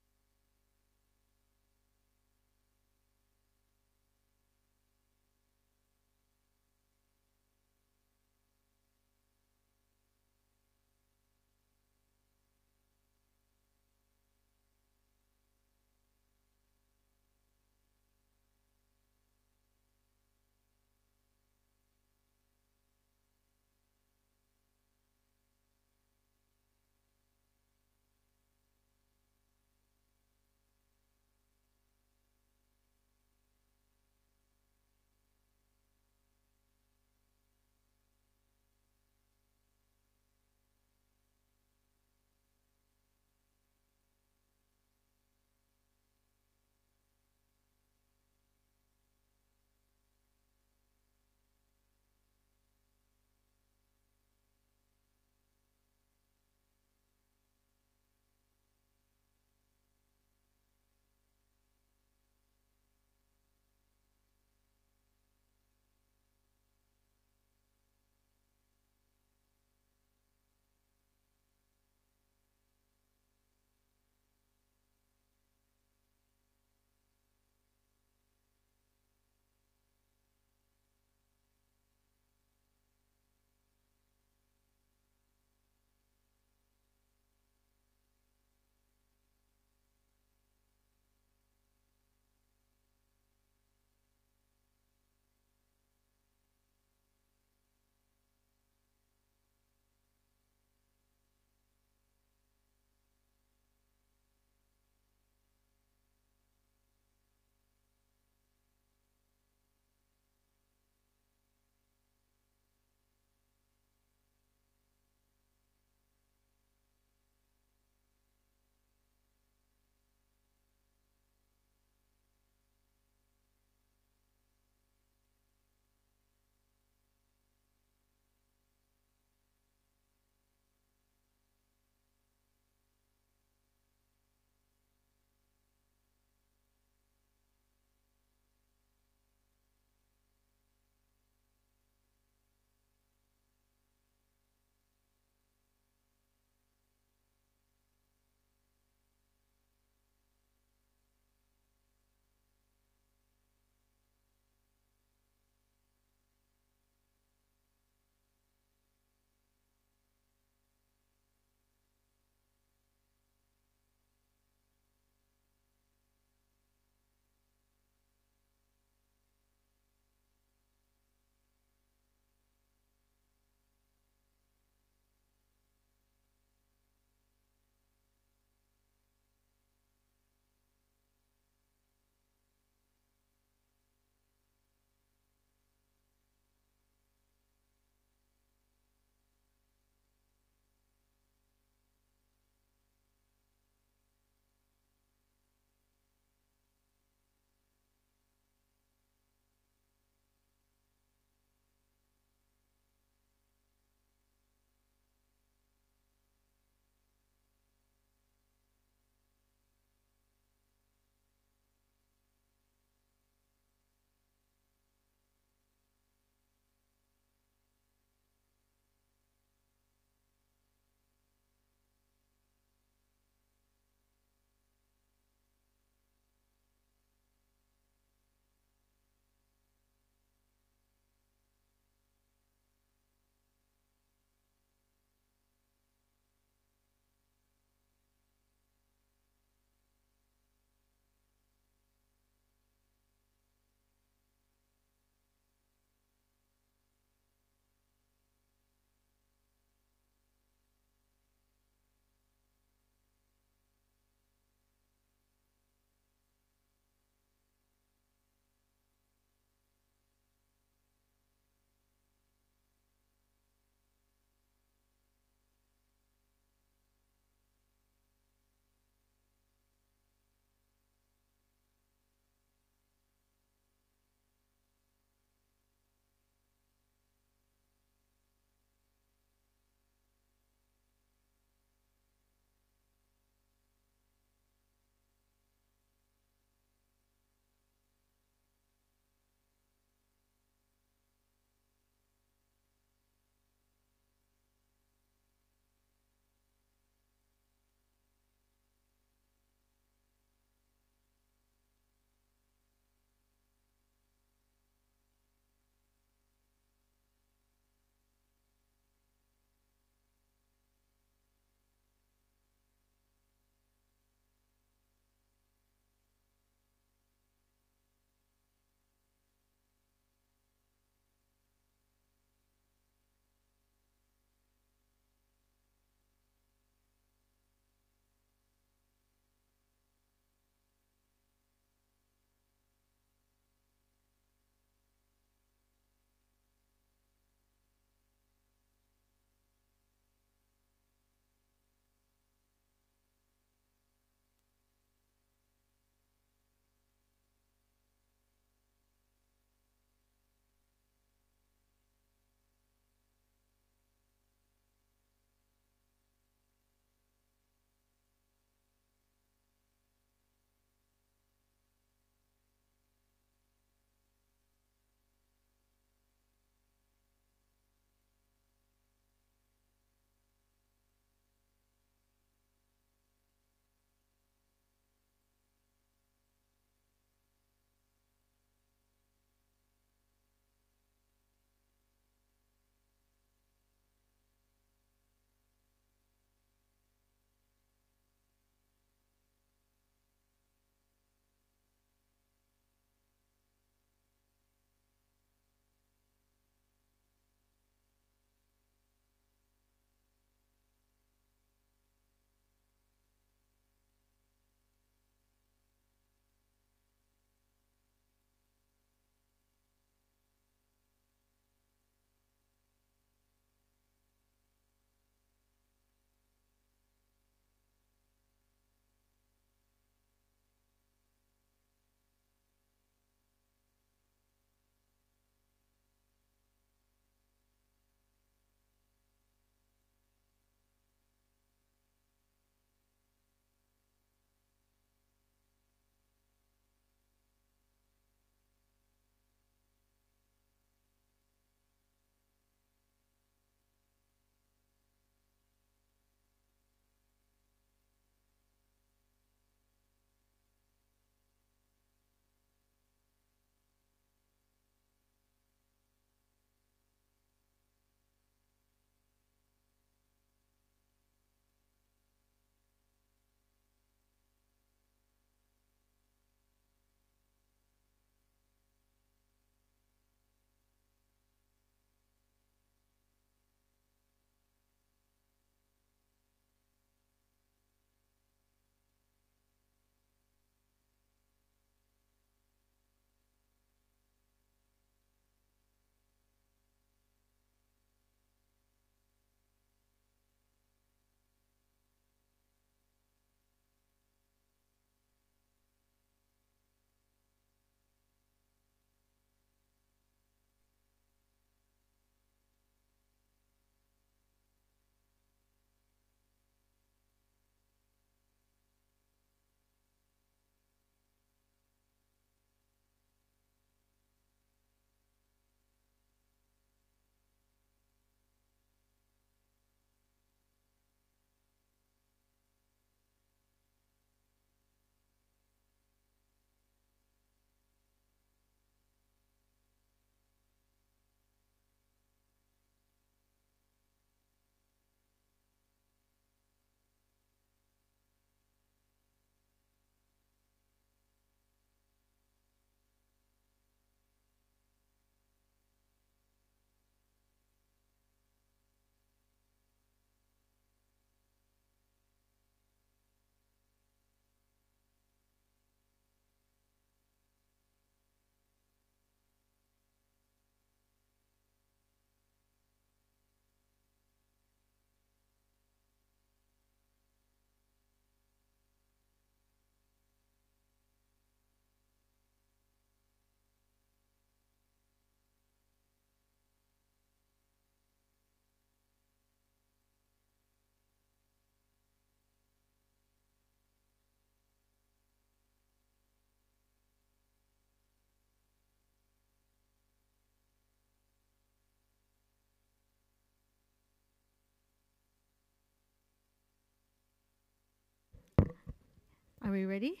we ready?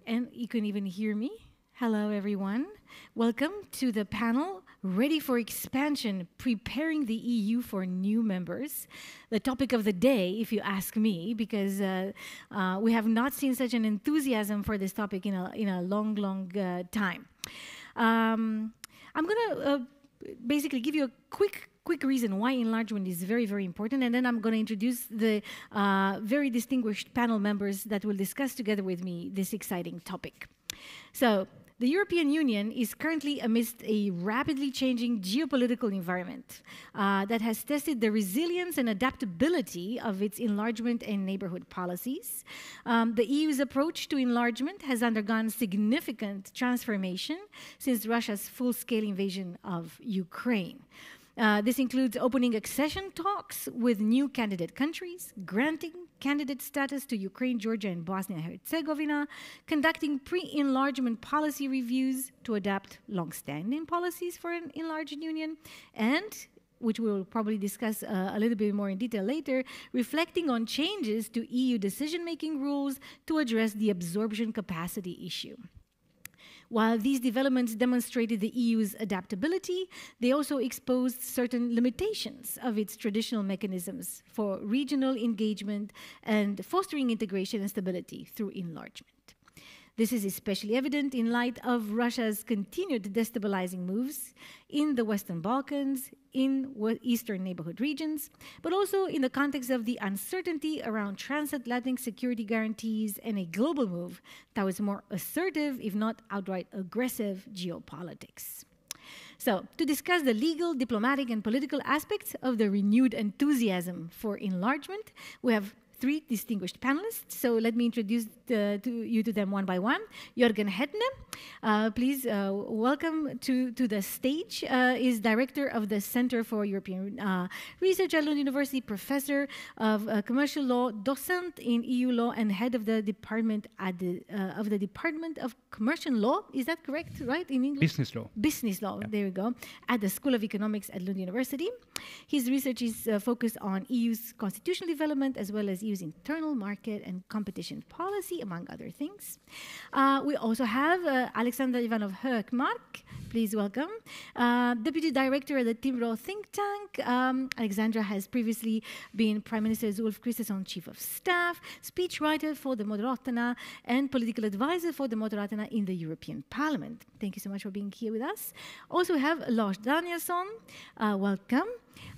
And you can even hear me. Hello, everyone. Welcome to the panel, Ready for Expansion, Preparing the EU for New Members. The topic of the day, if you ask me, because we have not seen such an enthusiasm for this topic in a long, long time. I'm going to basically give you a quick reason why enlargement is very, very important, and then I'm going to introduce the very distinguished panel members that will discuss together with me this exciting topic. So, the European Union is currently amidst a rapidly changing geopolitical environment that has tested the resilience and adaptability of its enlargement and neighborhood policies. The EU's approach to enlargement has undergone significant transformation since Russia's full-scale invasion of Ukraine. This includes opening accession talks with new candidate countries, granting candidate status to Ukraine, Georgia, and Bosnia and Herzegovina, conducting pre-enlargement policy reviews to adapt long-standing policies for an enlarged union, and, which we'll probably discuss a little bit more in detail later, reflecting on changes to EU decision-making rules to address the absorption capacity issue. While these developments demonstrated the EU's adaptability, they also exposed certain limitations of its traditional mechanisms for regional engagement and fostering integration and stability through enlargement. This is especially evident in light of Russia's continued destabilizing moves in the Western Balkans, in Eastern neighborhood regions, but also in the context of the uncertainty around transatlantic security guarantees and a global move towards more assertive, if not outright aggressive, geopolitics. So, to discuss the legal, diplomatic, and political aspects of the renewed enthusiasm for enlargement, we have three distinguished panelists. So let me introduce you to them one by one. Jörgen Hedne, please welcome to the stage, is director of the Center for European Research at Lund University, professor of commercial law, docent in EU law, and head of the department at the Department of Commercial Law. Is that correct, right, in English? Business law. Business law, yeah. There we go. At the School of Economics at Lund University. His research is focused on EU's constitutional development as well as EU's internal market and competition policy, among other things. We also have Alexandra Ivanov-Hökmark. Please welcome. Deputy Director at the Timrå think tank. Alexandra has previously been Prime Minister Ulf Kristersson's Chief of Staff, speechwriter for the Moderaterna, and political advisor for the Moderaterna in the European Parliament. Thank you so much for being here with us. Also we have Lars Danielsson. Welcome.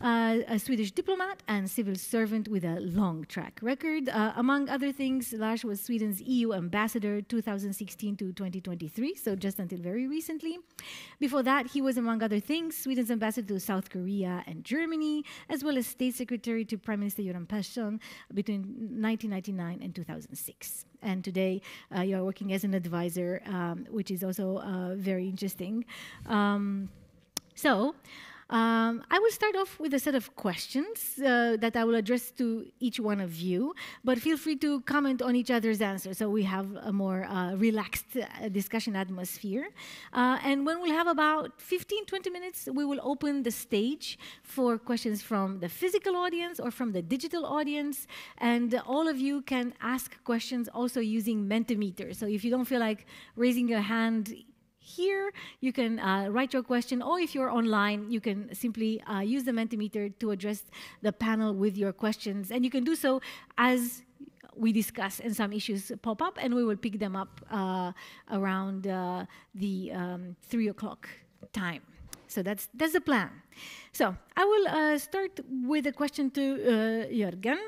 A Swedish diplomat and civil servant with a long track record. Among other things, Lars was Sweden's EU ambassador 2016 to 2023, so just until very recently. Before that, he was, among other things, Sweden's ambassador to South Korea and Germany, as well as state secretary to Prime Minister Johansson between 1999 and 2006. And today, you are working as an advisor, which is also very interesting. I will start off with a set of questions that I will address to each one of you, but feel free to comment on each other's answers so we have a more relaxed discussion atmosphere. And when we'll have about 15-20 minutes, we will open the stage for questions from the physical audience or from the digital audience, and all of you can ask questions also using Mentimeter. So if you don't feel like raising your hand here, you can write your question, or if you're online, you can simply use the Mentimeter to address the panel with your questions. And you can do so as we discuss and some issues pop up, and we will pick them up around the 3 o'clock time. So that's the plan. So I will start with a question to Jörgen.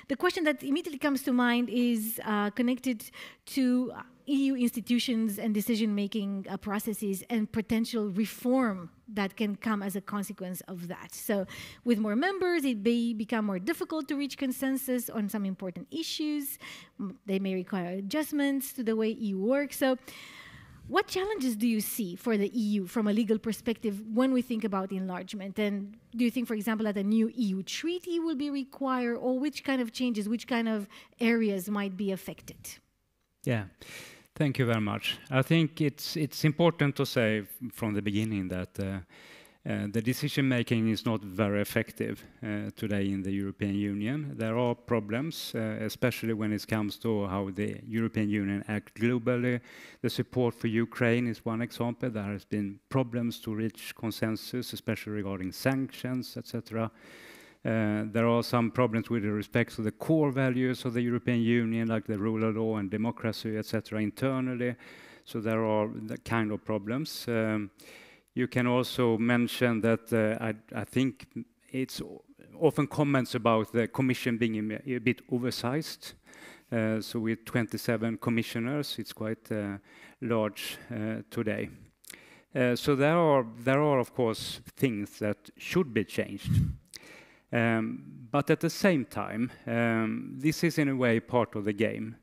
The question that immediately comes to mind is connected to EU institutions and decision-making processes and potential reform that can come as a consequence of that. So with more members, it may become more difficult to reach consensus on some important issues. They may require adjustments to the way EU works. So what challenges do you see for the EU from a legal perspective when we think about enlargement? And do you think, for example, that a new EU treaty will be required, or which kind of changes, which kind of areas might be affected? Yeah, thank you very much. I think it's important to say from the beginning that The decision-making is not very effective today in the European Union. There are problems, especially when it comes to how the European Union acts globally. The support for Ukraine is one example. There has been problems to reach consensus, especially regarding sanctions, etc. There are some problems with respect to the core values of the European Union, like the rule of law and democracy, etc., internally. So there are the kind of problems. You can also mention that I think it's often comments about the Commission being a bit oversized. So with 27 commissioners, it's quite large today. So there are of course things that should be changed. But at the same time, this is in a way part of the game.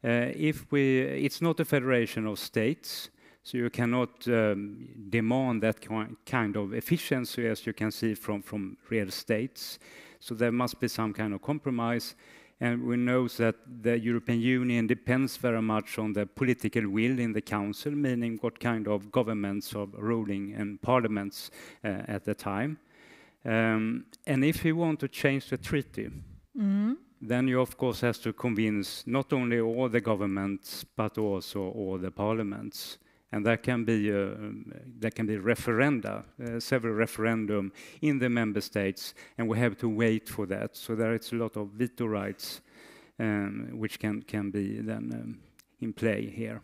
It's not a federation of states. So you cannot demand that kind of efficiency as you can see from real states. So there must be some kind of compromise. And we know that the European Union depends very much on the political will in the Council, meaning what kind of governments are ruling and parliaments at the time. And if you want to change the treaty, then you of course have to convince not only all the governments, but also all the parliaments. And there can be referenda, several referendum in the member states, and we have to wait for that. So there is a lot of veto rights which can be then in play here.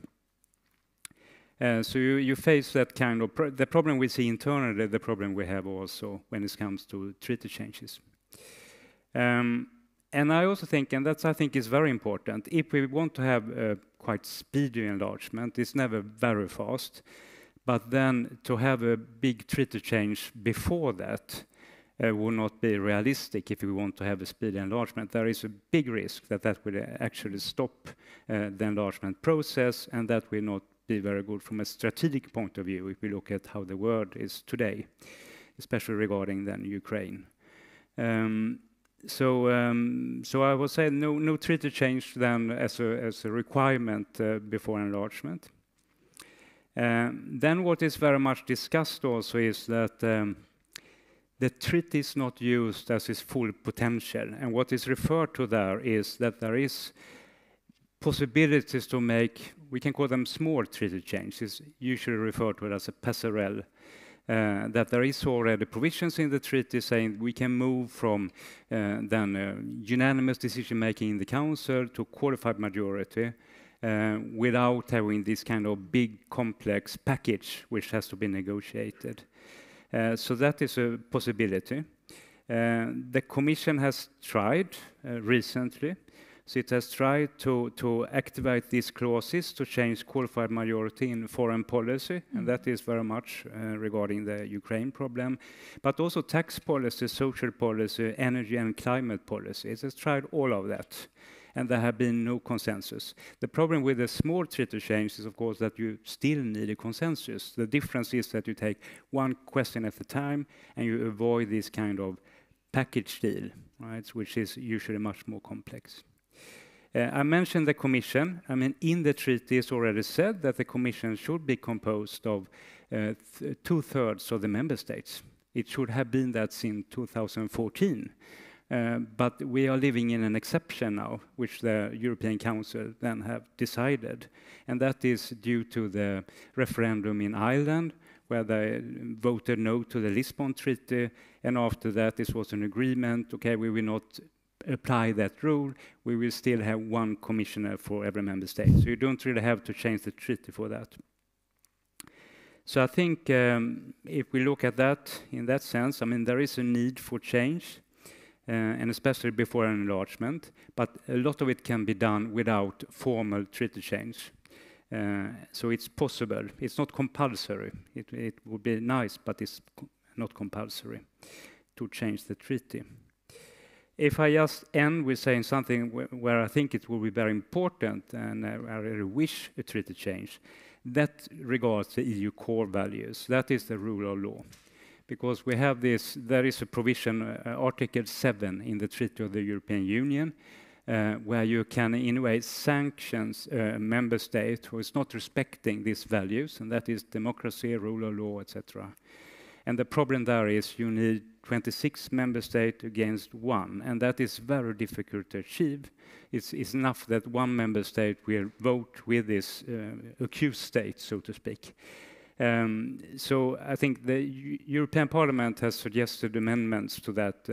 So you face that kind of the problem we see internally, the problem we have also when it comes to treaty changes. And I also think, and that's I think is very important, if we want to have a quite speedy enlargement, it's never very fast, but then to have a big treaty change before that will not be realistic if we want to have a speedy enlargement. There is a big risk that that will actually stop the enlargement process, and that will not be very good from a strategic point of view if we look at how the world is today, especially regarding then Ukraine. So I would say no treaty change then as a requirement before enlargement. Then what is very much discussed also is that the treaty is not used as its full potential, and what is referred to there is that there is possibilities to make, we can call them small treaty changes, usually referred to as a passerelle. That there is already provisions in the treaty saying we can move from unanimous decision-making in the Council to qualified majority without having this kind of big, complex package which has to be negotiated. So that is a possibility. The Commission has tried recently. So it has tried to activate these clauses to change qualified majority in foreign policy, and that is very much regarding the Ukraine problem, but also tax policy, social policy, energy and climate policy. It has tried all of that, and there have been no consensus. The problem with the small treaty change is, of course, that you still need a consensus. The difference is that you take one question at a time, and you avoid this kind of package deal, right, which is usually much more complex. I mentioned the Commission. I mean, in the treaty it's already said that the Commission should be composed of 2/3 of the member states. It should have been that since 2014. But we are living in an exception now, which the European Council then have decided. And that is due to the referendum in Ireland, where they voted no to the Lisbon Treaty. And after that, this was an agreement, okay, we will not apply that rule, we will still have one commissioner for every member state. So you don't really have to change the treaty for that. So I think if we look at that in that sense, I mean, there is a need for change, and especially before an enlargement, but a lot of it can be done without formal treaty change. So it's possible. It's not compulsory. It would be nice, but it's not compulsory to change the treaty. If I just end with saying something where I think it will be very important, and I really wish a treaty change, that regards the EU core values. That is the rule of law. Because we have this, there is a provision, Article 7 in the Treaty of the European Union, where you can in a way sanction a member state who is not respecting these values, and that is democracy, rule of law, etc. And the problem there is you need 26 member states against one, and that is very difficult to achieve. It's enough that one member state will vote with this accused state, so to speak. So I think the European Parliament has suggested amendments to that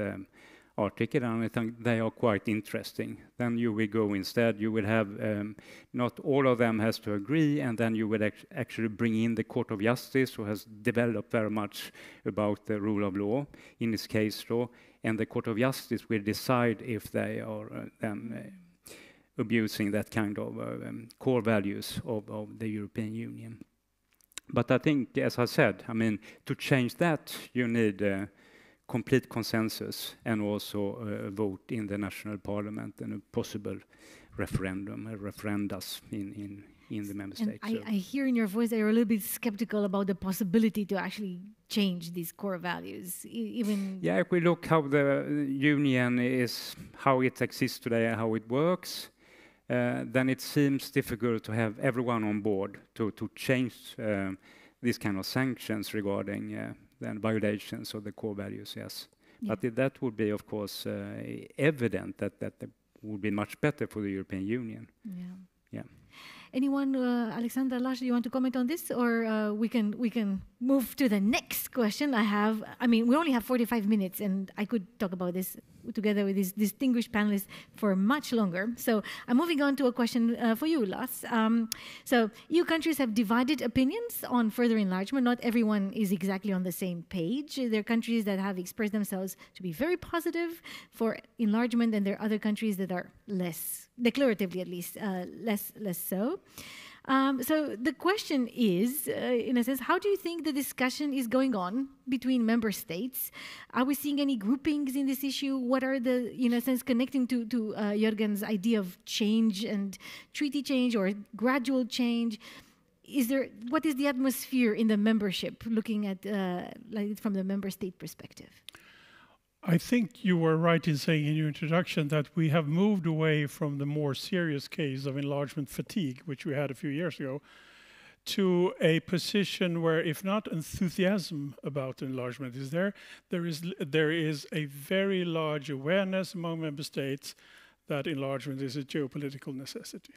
article, and I think they are quite interesting. Then you will go instead, you will have, not all of them has to agree, and then you would actually bring in the Court of Justice, who has developed very much about the rule of law, in this case law, and the Court of Justice will decide if they are abusing that kind of core values of the European Union. But I think, as I said, I mean, to change that, you need complete consensus and also a vote in the national parliament and a possible referendum, referendums in the member states. And I hear in your voice that you're a little bit skeptical about the possibility to actually change these core values, even... Yeah, if we look how the union is, how it exists today and how it works, then it seems difficult to have everyone on board to change these kind of sanctions regarding then violations of the core values, yes. Yeah. But that would be, of course, evident that would be much better for the European Union. Yeah. Yeah. Anyone, Alexander, Lars, do you want to comment on this, or we can move to the next question? I mean, we only have 45 minutes, and I could talk about this together with these distinguished panelists for much longer. So I'm moving on to a question for you, Lars. So EU countries have divided opinions on further enlargement. Not everyone is exactly on the same page. There are countries that have expressed themselves to be very positive for enlargement, and there are other countries that are less, declaratively at least, less so. So the question is, in a sense, how do you think the discussion is going on between member states? Are we seeing any groupings in this issue? What are the, in a sense, connecting to Jörgen's idea of change and treaty change or gradual change? What is the atmosphere in the membership, looking at like from the member state perspective? I think you were right in saying in your introduction that we have moved away from the more serious case of enlargement fatigue, which we had a few years ago, to a position where, if not enthusiasm about enlargement is there is a very large awareness among member states that enlargement is a geopolitical necessity,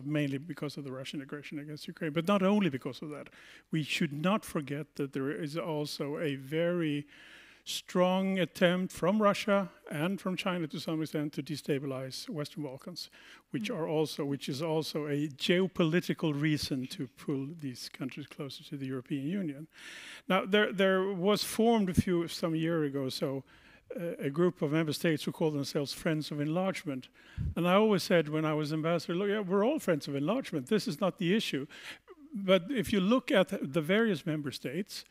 mainly because of the Russian aggression against Ukraine. But not only because of that. We should not forget that there is also a very strong attempt from Russia and from China to some extent to destabilize Western Balkans, which is also a geopolitical reason to pull these countries closer to the European Union. Now, there was formed some year ago, a group of member states who call themselves Friends of Enlargement. And I always said when I was ambassador, look, yeah, we're all friends of enlargement. This is not the issue. But if you look at the various member states,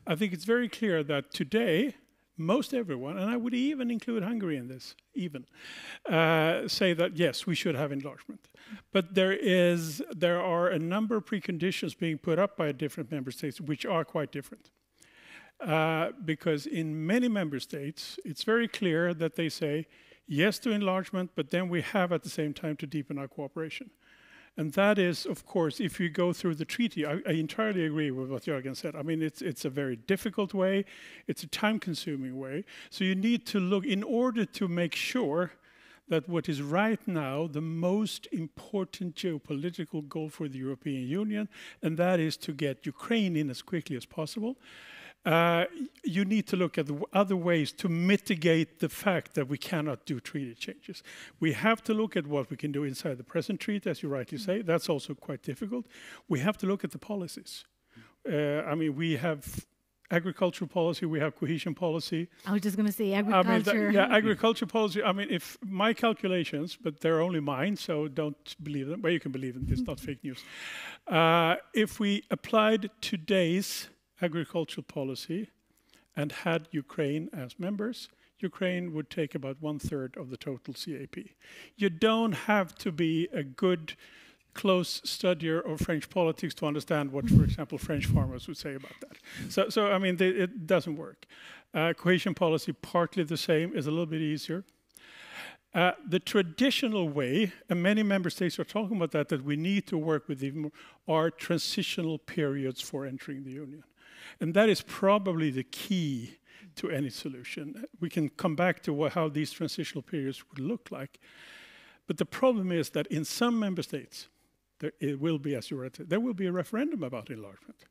I think it's very clear that today, most everyone, and I would even include Hungary in this, say that yes, we should have enlargement. But there are a number of preconditions being put up by different member states which are quite different. Because in many member states, it's very clear that they say yes to enlargement, but then we have at the same time to deepen our cooperation. And that is, of course, if you go through the treaty, I entirely agree with what Jörgen said. I mean, it's a very difficult way. It's a time-consuming way. So you need to look, in order to make sure that what is right now the most important geopolitical goal for the European Union, and that is to get Ukraine in as quickly as possible, you need to look at the other ways to mitigate the fact that we cannot do treaty changes. We have to look at what we can do inside the present treaty, as you rightly say. That's also quite difficult. We have to look at the policies. I mean, we have agricultural policy, we have cohesion policy. I was just going to say agriculture. Agriculture policy. I mean, if my calculations, but they're only mine, so don't believe them. Well, you can believe them. It's not fake news. If we applied today's agricultural policy and had Ukraine as members, Ukraine would take about 1/3 of the total CAP. You don't have to be a good, close studier of French politics to understand what, for example, French farmers would say about that. So I mean, it doesn't work. Cohesion policy, partly the same, is a little bit easier. The traditional way, and many member states are talking about that we need to work with even more, are transitional periods for entering the Union. And that is probably the key to any solution. We can come back to how these transitional periods would look like. But the problem is that in some member states, it will be, as you read, there will be a referendum about enlargement.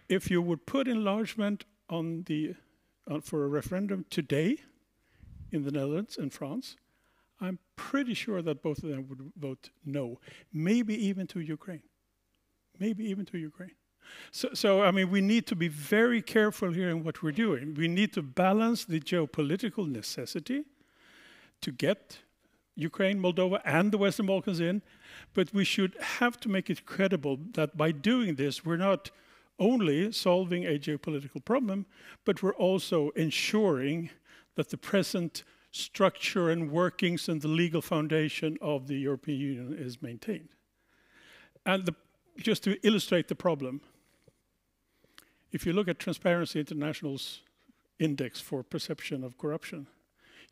If you would put enlargement on for a referendum today in the Netherlands and France, I'm pretty sure that both of them would vote no, maybe even to Ukraine. Maybe even to Ukraine. So I mean, we need to be very careful here in what we're doing. We need to balance the geopolitical necessity to get Ukraine, Moldova, and the Western Balkans in, but we should have to make it credible that by doing this, we're not only solving a geopolitical problem, but we're also ensuring that the present structure and workings and the legal foundation of the European Union is maintained. And just to illustrate the problem, if you look at Transparency International's index for perception of corruption,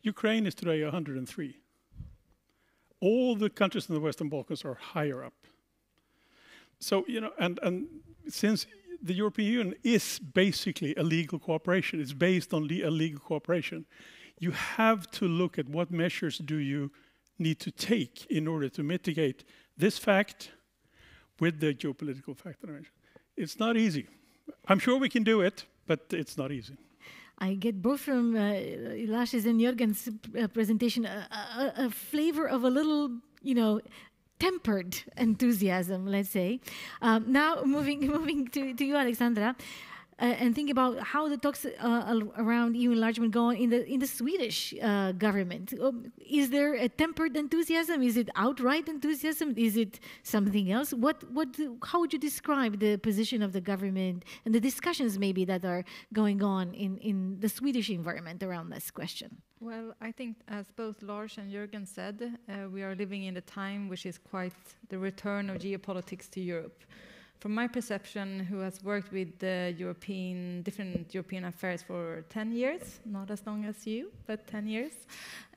Ukraine is today 103. All the countries in the Western Balkans are higher up. So, you know, and since the European Union is basically a legal cooperation, it's based on a legal cooperation, you have to look at what measures do you need to take in order to mitigate this fact with the geopolitical fact that I mentioned. It's not easy. I'm sure we can do it, but it's not easy. I get both from Lash's and Jörgen's presentation a flavor of a little, you know, tempered enthusiasm, let's say. Now moving to you, Alexandra, and think about how the talks around EU enlargement go on in the Swedish government. Is there a tempered enthusiasm? Is it outright enthusiasm? Is it something else? How would you describe the position of the government and the discussions maybe that are going on in the Swedish environment around this question? Well, I think as both Lars and Jörgen said, we are living in a time which is quite the return of geopolitics to Europe. From my perception, who has worked with different European affairs for 10 years, not as long as you, but 10 years,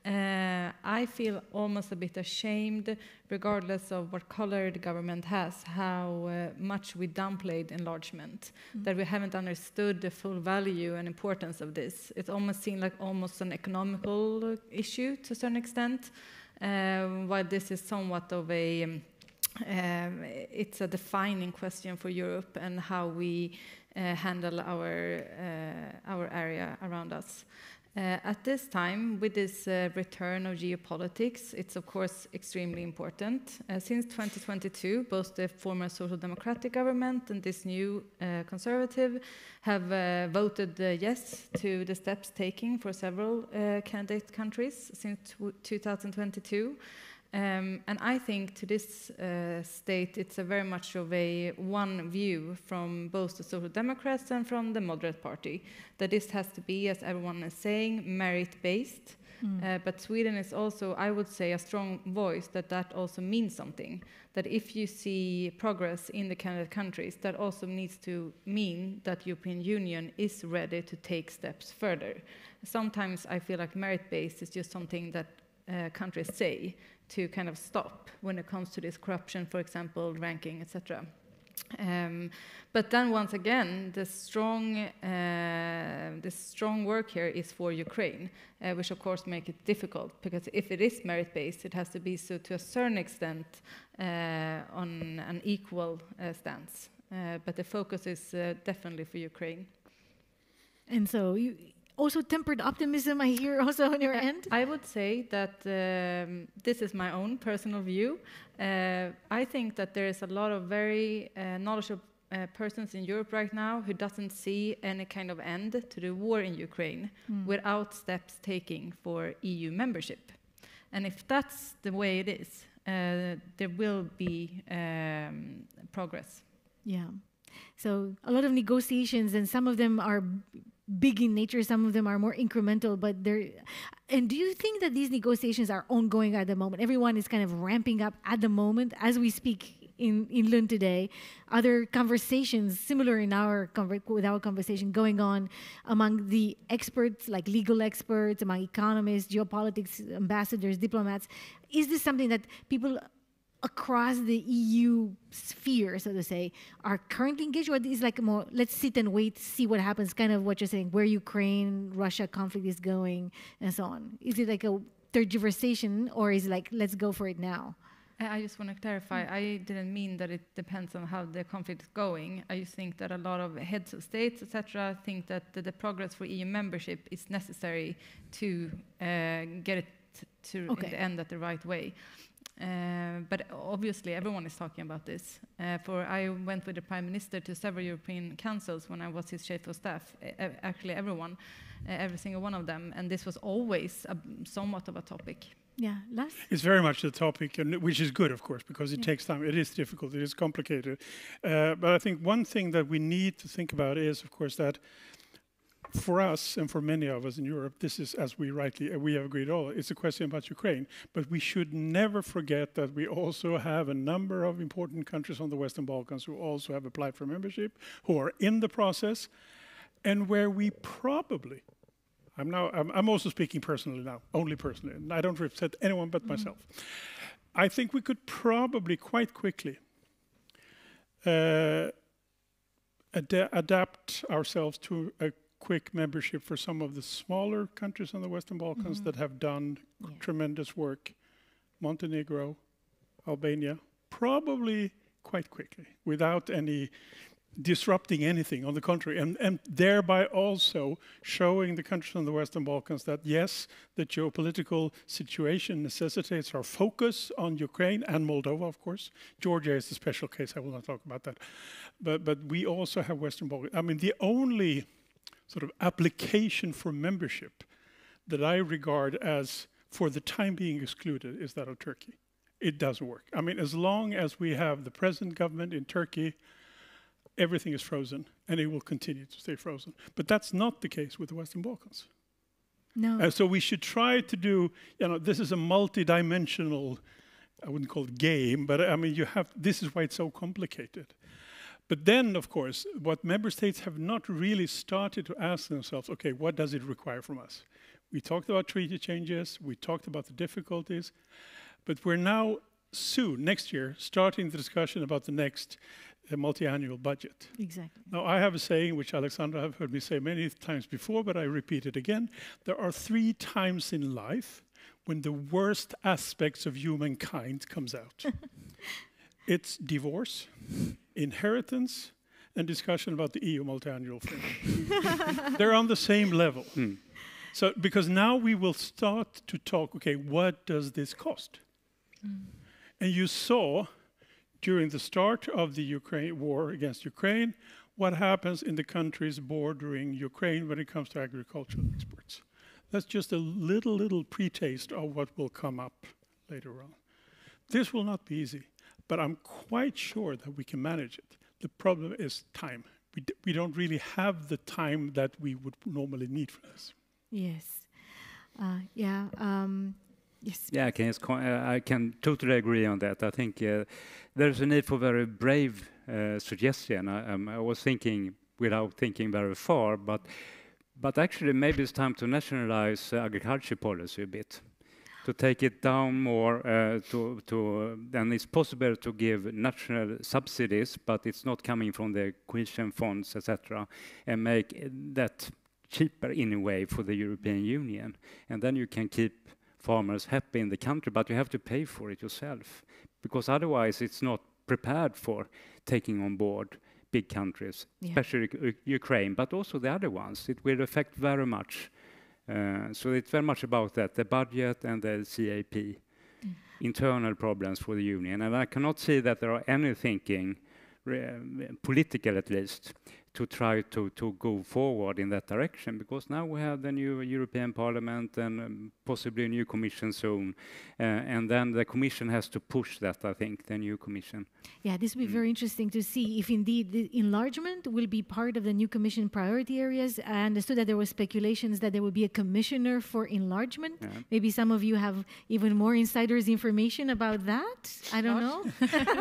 I feel almost a bit ashamed, regardless of what color the government has, how much we downplayed enlargement, that we haven't understood the full value and importance of this. It almost seemed like almost an economical issue to a certain extent, while this is somewhat of a it's a defining question for Europe and how we handle our area around us. At this time, with this return of geopolitics, it's of course extremely important. Since 2022, both the former Social Democratic government and this new Conservative have voted yes to the steps taken for several candidate countries since 2022. And I think to this state, it's a very much of a one view from both the Social Democrats and from the Moderate Party, that this has to be, as everyone is saying, merit-based. But Sweden is also, I would say, a strong voice that also means something. That if you see progress in the candidate countries, that also needs to mean that European Union is ready to take steps further. Sometimes I feel like merit-based is just something that countries say to kind of stop when it comes to this corruption, for example, ranking, etc. But then once again, the strong work here is for Ukraine, which of course make it difficult, because if it is merit-based, it has to be so to a certain extent on an equal stance. But the focus is definitely for Ukraine. And so you also tempered optimism, I hear also on your end? I would say that this is my own personal view. I think that there is a lot of very knowledgeable persons in Europe right now who doesn't see any kind of end to the war in Ukraine without steps taken for EU membership. And if that's the way it is, there will be progress. Yeah. So a lot of negotiations, and some of them are big in nature, some of them are more incremental, but they're... And do you think that these negotiations are ongoing at the moment? Everyone is kind of ramping up at the moment as we speak in Lund today. Other conversations similar in with our conversation going on among the experts, like legal experts, among economists, geopolitics, ambassadors, diplomats. Is this something that people across the EU sphere, so to say, are currently engaged, or is like more, let's sit and wait, see what happens, kind of what you're saying, where Ukraine-Russia conflict is going, and so on? Is it like a tergiversation, or is it like, let's go for it now? I just want to clarify, I didn't mean that it depends on how the conflict is going. I just think that a lot of heads of states, etc., think that the progress for EU membership is necessary to get it to in the end at the right way. But obviously everyone is talking about this. I went with the Prime Minister to several European councils when I was his chief of staff, actually everyone, every single one of them, and this was always somewhat of a topic. Yeah, Lars? It's very much the topic, and which is good, of course, because it takes time. It is difficult. It is complicated. But I think one thing that we need to think about is, of course, that for us and for many of us in Europe, this is, as we have agreed all, it's a question about Ukraine. But we should never forget that we also have a number of important countries on the Western Balkans who also have applied for membership, who are in the process, and where we probably, I'm also speaking personally now, only personally, and I don't represent anyone but myself. I think we could probably quite quickly adapt ourselves to a quick membership for some of the smaller countries on the Western Balkans that have done tremendous work. Montenegro, Albania, probably quite quickly, without any disrupting anything, on the contrary, and thereby also showing the countries on the Western Balkans that yes, the geopolitical situation necessitates our focus on Ukraine and Moldova, of course. Georgia is a special case, I will not talk about that. But we also have Western Balkans. I mean, the only sort of application for membership that I regard as, for the time being, excluded is that of Turkey. It doesn't work. I mean, as long as we have the present government in Turkey, everything is frozen, and it will continue to stay frozen. But that's not the case with the Western Balkans. No. So we should try to do, this is a multi-dimensional, I wouldn't call it game, but I mean, this is why it's so complicated. But then, of course, what member states have not really started to ask themselves, okay, what does it require from us? We talked about treaty changes, we talked about the difficulties, but we're now soon, next year, starting the discussion about the next multi-annual budget. Exactly. Now, I have a saying, which Alexandra have heard me say many times before, but I repeat it again. There are 3 times in life when the worst aspects of humankind comes out. It's divorce, inheritance, and discussion about the EU multi-annual framework. They're on the same level. So, because now we will start to talk, okay, what does this cost? And you saw, during the start of the Ukraine war against Ukraine, what happens in the countries bordering Ukraine when it comes to agricultural exports. That's just a little pre-taste of what will come up later on. This will not be easy, but I'm quite sure that we can manage it. The problem is time. We don't really have the time that we would normally need for this. Yes. Yes. Yeah, I can totally agree on that. I think there's a need for very brave suggestion. I was thinking, without thinking very far, but actually maybe it's time to nationalize agriculture policy a bit, to take it down more. Then it's possible to give national subsidies, but it's not coming from the cohesion funds, etc., and make that cheaper in a way for the European Union, and then you can keep farmers happy in the country, but you have to pay for it yourself, because otherwise it's not prepared for taking on board big countries, especially Ukraine, but also the other ones. It will affect very much. So it's very much about that, the budget and the CAP, internal problems for the Union. And I cannot see that there are any thinking, political at least, to try to go forward in that direction, because now we have the new European Parliament and possibly a new Commission soon, and then the Commission has to push that, I think, the new Commission. Yeah, this will be very interesting to see if indeed the enlargement will be part of the new Commission priority areas. I understood that there were speculations that there would be a commissioner for enlargement. Yeah. Maybe some of you have even more insiders information about that. I don't know.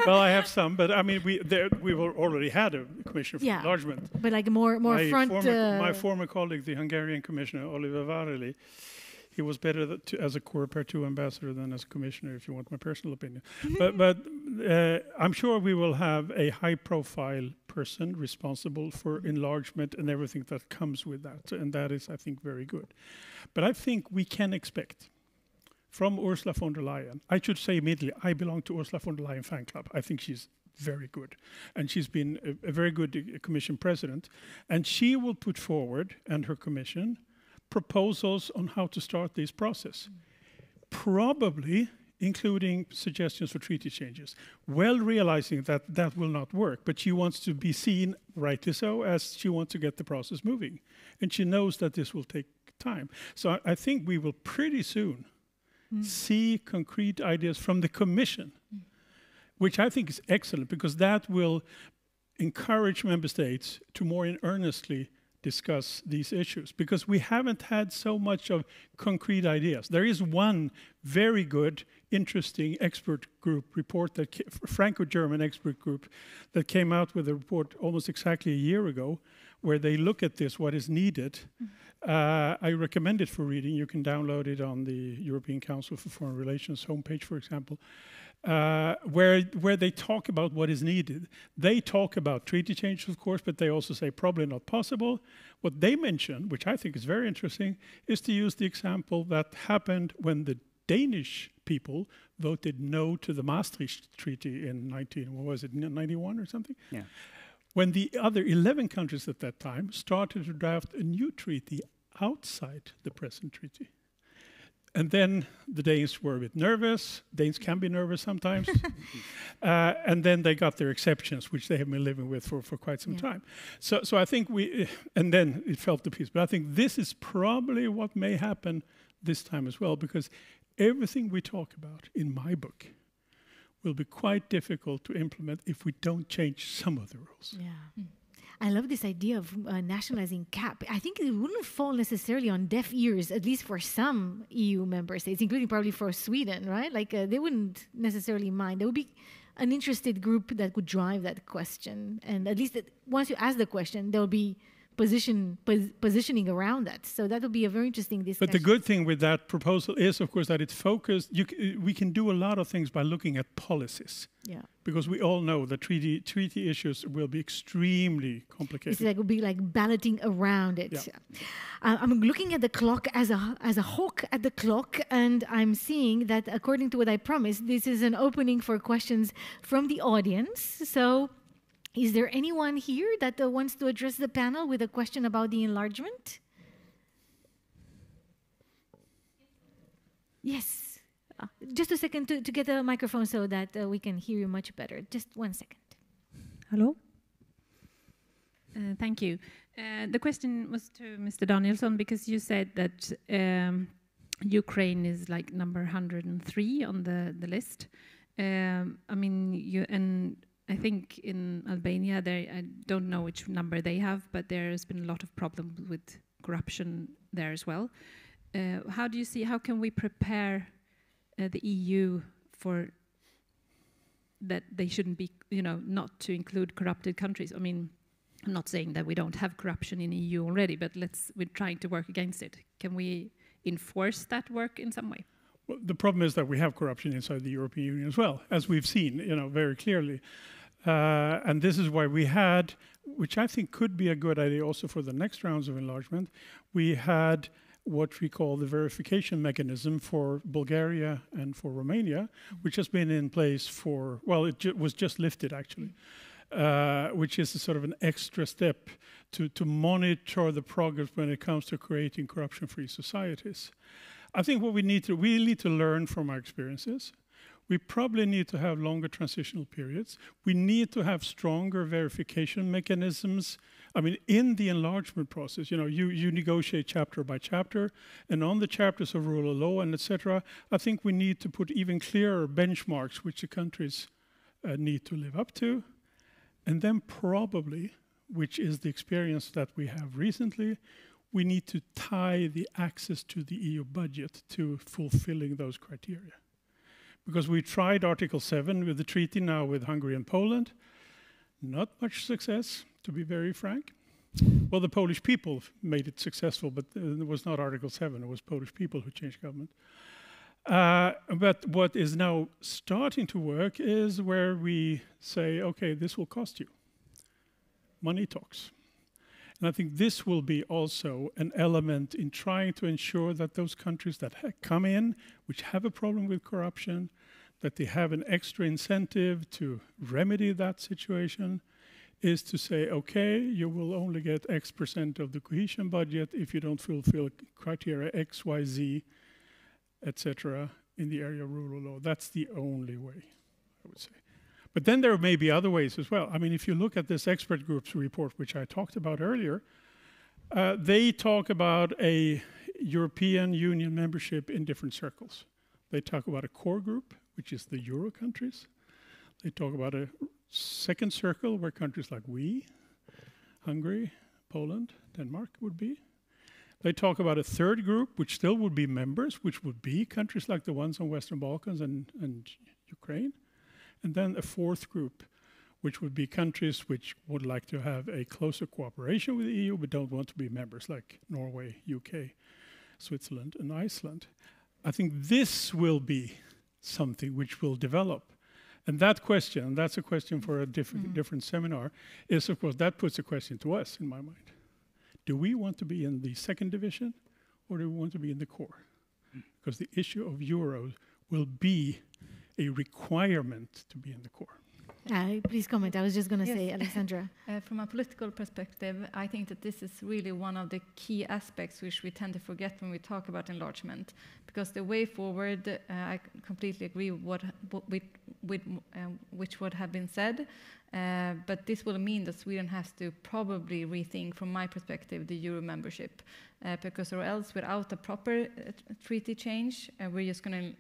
Well, I have some, but I mean, we've already had a commissioner for enlargement. But like more my former colleague, the Hungarian commissioner, Ylva, he was better as a Coreper 2 ambassador than as a commissioner, if you want my personal opinion. but I'm sure we will have a high-profile person responsible for enlargement and everything that comes with that, and that is, I think, very good. But I think we can expect from Ursula von der Leyen, I should say immediately, I belong to Ursula von der Leyen fan club. I think she's very good. And she's been a very good commission president. And she will put forward, and her commission, proposals on how to start this process. Probably including suggestions for treaty changes, well realizing that that will not work. But she wants to be seen, rightly so, as she wants to get the process moving. And she knows that this will take time. So I think we will pretty soon see concrete ideas from the Commission, which I think is excellent, because that will encourage member states to more earnestly discuss these issues, because we haven't had so much of concrete ideas. There is one very good, interesting expert group report, that Franco-German expert group, that came out with a report almost exactly a year ago, where they look at this, what is needed. I recommend it for reading. You can download it on the European Council for Foreign Relations homepage, for example, where they talk about what is needed. They talk about treaty changes, of course, but they also say probably not possible. What they mention, which I think is very interesting, is to use the example that happened when the Danish people voted no to the Maastricht Treaty in 91 or something? Yeah. When the other 11 countries at that time started to draft a new treaty outside the present treaty. And then the Danes were a bit nervous. Danes can be nervous sometimes. And then they got their exceptions, which they have been living with for quite some time. So I think and then it fell to peace. But I think this is probably what may happen this time as well, because everything we talk about in my book will be quite difficult to implement if we don't change some of the rules. Yeah. I love this idea of nationalizing CAP. I think it wouldn't fall necessarily on deaf ears, at least for some EU member states, including probably for Sweden, right? Like they wouldn't necessarily mind. There would be an interested group that would drive that question. And at least once you ask the question, there will be positioning around that. So that will be a very interesting discussion. But the good thing with that proposal is, of course, that it's focused. We can do a lot of things by looking at policies. Yeah. Because we all know that treaty issues will be extremely complicated. It's like, it will be like balloting around it. Yeah. I'm looking at the clock as a hawk at the clock, and I'm seeing that, according to what I promised, this is an opening for questions from the audience. So, is there anyone here that wants to address the panel with a question about the enlargement? Yes. Just a second to get a microphone so that we can hear you much better. Just 1 second. Hello? Thank you. The question was to Mr. Danielsson, because you said that Ukraine is like number 103 on the list. I mean, I think in Albania, I don't know which number they have, but there's been a lot of problems with corruption there as well. How can we prepare the EU for that they shouldn't be, not to include corrupted countries? I mean, I'm not saying that we don't have corruption in the EU already, but we're trying to work against it. Can we enforce that work in some way? Well, the problem is that we have corruption inside the European Union as well, as we've seen, very clearly. And this is why we had, which I think could be a good idea also for the next rounds of enlargement, we had what we call the verification mechanism for Bulgaria and for Romania, which has been in place for, well, it was just lifted actually, which is a sort of an extra step to monitor the progress when it comes to creating corruption-free societies. I think what we need to learn from our experiences. We probably need to have longer transitional periods. We need to have stronger verification mechanisms. I mean, in the enlargement process, you negotiate chapter by chapter, and on the chapters of rule of law and etc., I think we need to put even clearer benchmarks which the countries need to live up to. And then probably, which is the experience that we have recently, we need to tie the access to the EU budget to fulfilling those criteria. Because we tried Article 7 with the treaty now with Hungary and Poland. Not much success, to be very frank. Well, the Polish people made it successful, but it was not Article 7. It was Polish people who changed government. But what is now starting to work is where we say, okay, this will cost you. Money talks. And I think this will be also an element in trying to ensure that those countries that come in, which have a problem with corruption, that they have an extra incentive to remedy that situation, is to say, okay, you will only get X% of the cohesion budget if you don't fulfill criteria X, Y, Z, etc. in the area of rule of law. That's the only way, I would say. But then there may be other ways as well. I mean, if you look at this expert group's report, which I talked about earlier, they talk about a European Union membership in different circles. They talk about a core group, which is the Euro countries. They talk about a second circle where countries like Hungary, Poland, Denmark would be. They talk about a third group, which still would be members, which would be countries like the ones on Western Balkans and Ukraine. And then a fourth group, which would be countries which would like to have a closer cooperation with the EU, but don't want to be members, like Norway, UK, Switzerland, and Iceland. I think this will be something which will develop. And that question, and that's a question for a different seminar, is, of course, that puts a question to us, in my mind. Do we want to be in the second division, or do we want to be in the core? Because the issue of euros will be a requirement to be in the core. Please comment. I was just going to say, Alexandra. From a political perspective, I think that this is really one of the key aspects which we tend to forget when we talk about enlargement, because the way forward, I completely agree with which would have been said, but this will mean that Sweden has to probably rethink, from my perspective, the Euro membership, because or else without a proper treaty change, we're just going to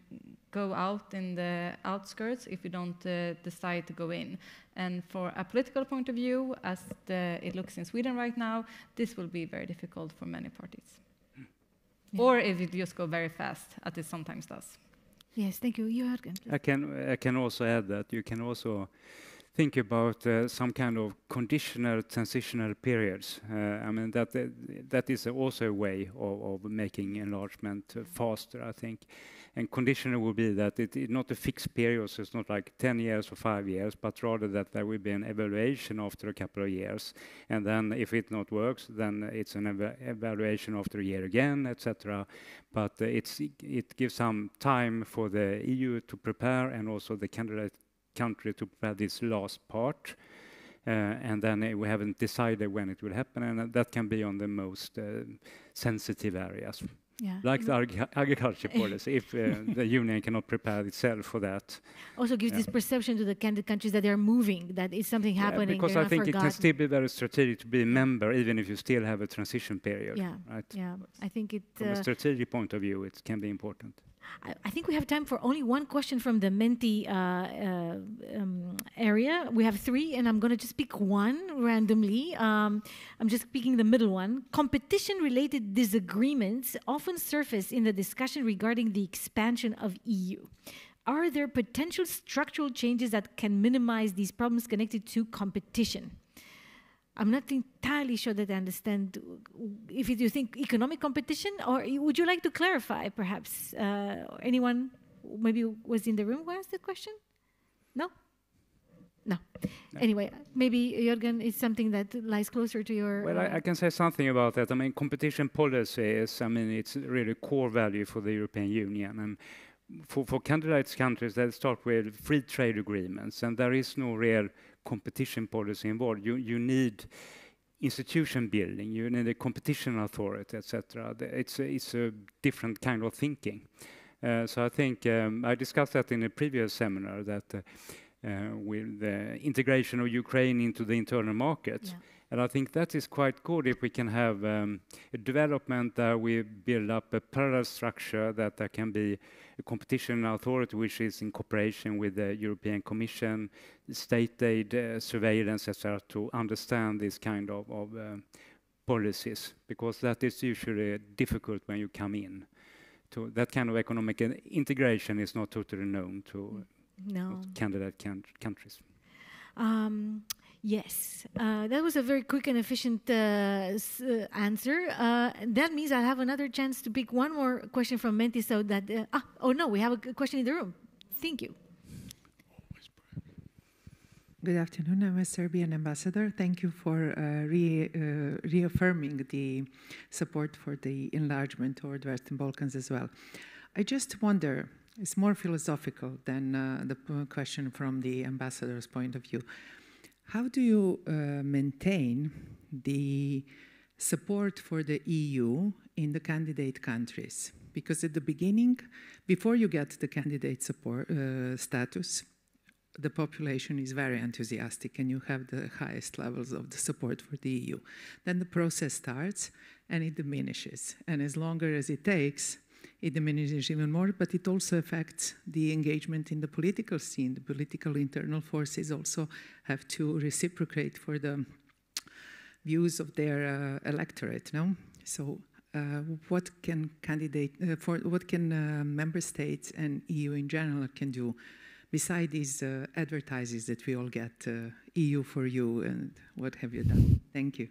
go out in the outskirts if we don't decide to go in. And for a political point of view, as it looks in Sweden right now, this will be very difficult for many parties. Yeah. Or if it just go very fast, as it sometimes does. Yes, thank you. Jörgen. I can also add that you can also think about some kind of conditional transitional periods. I mean, that is also a way of making enlargement faster, I think. And conditional will be that it's not a fixed period, so it's not like 10 years or 5 years, but rather that there will be an evaluation after a couple of years. And then if it not works, then it's an evaluation after a year again, etc. But it gives some time for the EU to prepare, and also the candidate country to prepare this last part. And then we haven't decided when it will happen, and that can be on the most sensitive areas. Yeah. Like the agriculture policy, if the union cannot prepare itself for that. Also gives this perception to the candidate countries that they are moving, that is something happening. Because I think it can still be very strategic to be a member, even if you still have a transition period. Yeah, right? Yeah. I think it. From a strategic point of view, it can be important. I think we have time for only one question from the Menti area. We have 3, and I'm going to just pick one randomly. I'm just picking the middle one. Competition-related disagreements often surface in the discussion regarding the expansion of EU. Are there potential structural changes that can minimize these problems connected to competition? I'm not entirely sure that I understand if you think economic competition, or would you like to clarify, perhaps? Anyone maybe was in the room who asked the question? No? No. Anyway, maybe, Jörgen, it's something that lies closer to your... Well, I can say something about that. I mean, competition policy is, I mean, it's really a core value for the European Union. And for candidate countries, they start with free trade agreements, and there is no real competition policy involved. You need institution building, you need a competition authority, etc. It's a different kind of thinking. So I think I discussed that in a previous seminar, that with the integration of Ukraine into the internal market. Yeah. And I think that is quite good if we can have a development that we build up a parallel structure, that there can be a competition authority which is in cooperation with the European Commission, state aid, surveillance, etc., to understand this kind of policies, because that is usually difficult when you come in. To that kind of economic integration is not totally known to candidate countries. Yes, that was a very quick and efficient answer. That means I have another chance to pick one more question from Menti. So that oh no, we have a question in the room. Thank you. Good afternoon. I'm a Serbian ambassador. Thank you for reaffirming the support for the enlargement toward Western Balkans as well. I just wonder, it's more philosophical than the question from the ambassador's point of view. How do you maintain the support for the EU in the candidate countries? Because at the beginning, before you get the candidate support status, the population is very enthusiastic and you have the highest levels of the support for the EU. Then the process starts and it diminishes. And as longer as it takes, it diminishes even more, but it also affects the engagement in the political scene. The political internal forces also have to reciprocate for the views of their electorate, no? So what can member states and EU in general can do beside these advertises that we all get, EU for you, and what have you done? Thank you.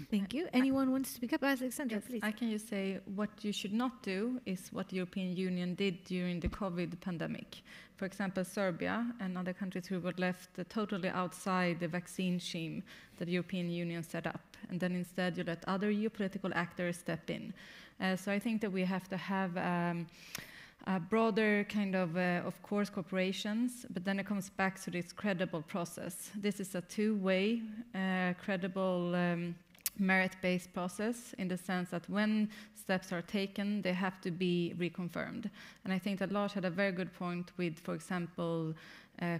Thank you. Anyone wants to speak up? Alexandra, yes, please. I can just say what you should not do is what the European Union did during the COVID pandemic. For example, Serbia and other countries who were left totally outside the vaccine scheme that the European Union set up. And then instead you let other geopolitical actors step in. So I think that we have to have a broader kind of course, corporations, but then it comes back to this credible process. This is a two-way, credible, merit-based process in the sense that when steps are taken, they have to be reconfirmed. And I think that Lars had a very good point with, for example,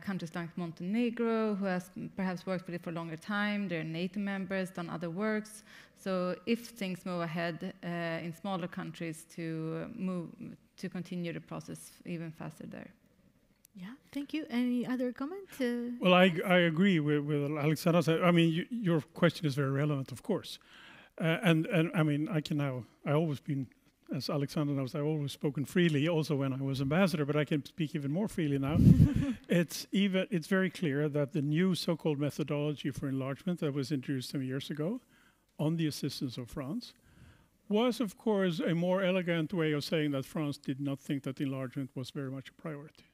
countries like Montenegro, who has perhaps worked with it for a longer time. They're NATO members, done other works. So if things move ahead in smaller countries to continue the process even faster there. Yeah, thank you. Any other comments? Well, I agree with Alexandra. I mean, your question is very relevant, of course. And I mean, I always been, as Alexandra knows, I've always spoken freely, also when I was ambassador, but I can speak even more freely now. It's very clear that the new so-called methodology for enlargement that was introduced some years ago on the assistance of France was, of course, a more elegant way of saying that France did not think that enlargement was very much a priority,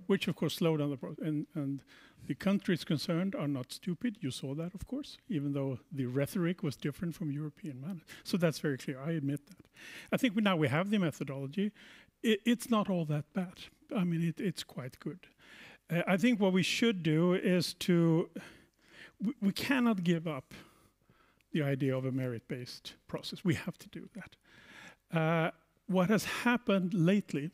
which, of course, slowed down the process. And the countries concerned are not stupid. You saw that, of course, even though the rhetoric was different from European manner. So that's very clear. I admit that. I think now we have the methodology. It's not all that bad. I mean, it's quite good. I think what we should do is we cannot give up the idea of a merit-based process. We have to do that. What has happened lately,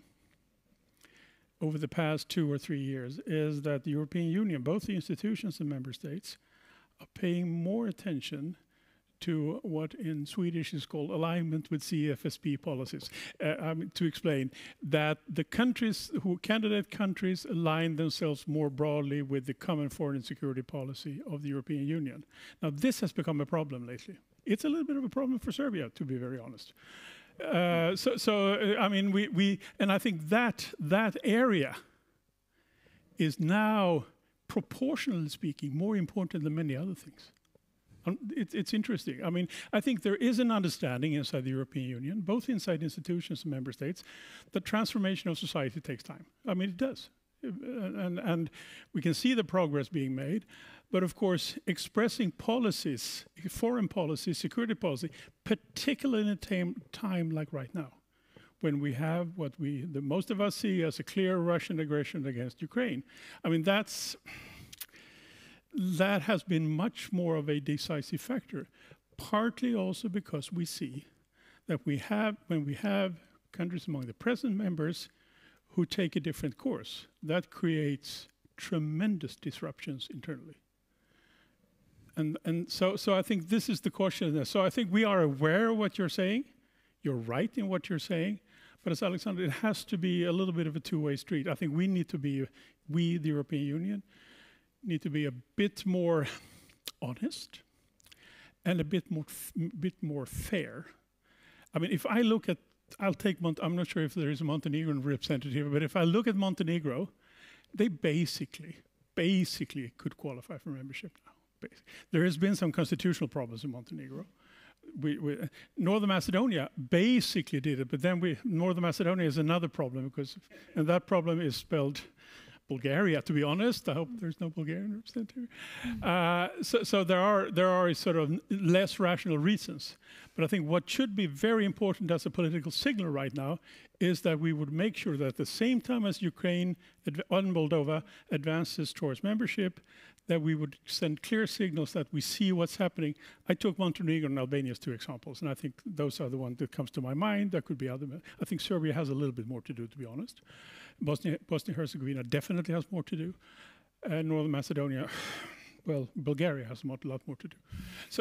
over the past 2 or 3 years, is that the European Union, both the institutions and member states, are paying more attention to what in Swedish is called alignment with CFSP policies. To explain that the candidate countries align themselves more broadly with the common foreign and security policy of the European Union. Now, this has become a problem lately. It's a little bit of a problem for Serbia, to be very honest. I mean, and I think that area is now, proportionally speaking, more important than many other things. It's interesting. I mean, I think there is an understanding inside the European Union, both inside institutions and member states, that transformation of society takes time. I mean, it does. And we can see the progress being made. But of course, expressing policies, foreign policy, security policy, particularly in a time like right now, when we have what most of us see as a clear Russian aggression against Ukraine. I mean, that has been much more of a decisive factor, partly also because we see that when we have countries among the present members who take a different course, that creates tremendous disruptions internally. And so I think this is the question. So I think we are aware of what you're saying. You're right in what you're saying. But as Alexander, it has to be a little bit of a two-way street. I think the European Union, need to be a bit more honest and a bit more fair. I mean, if I look at, I'm not sure if there is a Montenegrin representative, but if I look at Montenegro, they basically could qualify for membership now. There has been some constitutional problems in Montenegro. Northern Macedonia basically did it, but then Northern Macedonia is another problem and that problem is spelled Bulgaria. To be honest, I hope there's no Bulgarian representative. So there are sort of less rational reasons. But I think what should be very important as a political signal right now is that we would make sure that at the same time as Ukraine and Moldova advances towards membership, that we would send clear signals that we see what's happening. I took Montenegro and Albania as 2 examples, and I think those are the ones that comes to my mind. There could be other. I think Serbia has a little bit more to do, to be honest. Bosnia-Herzegovina definitely has more to do. Northern Macedonia, well, Bulgaria has a lot more to do.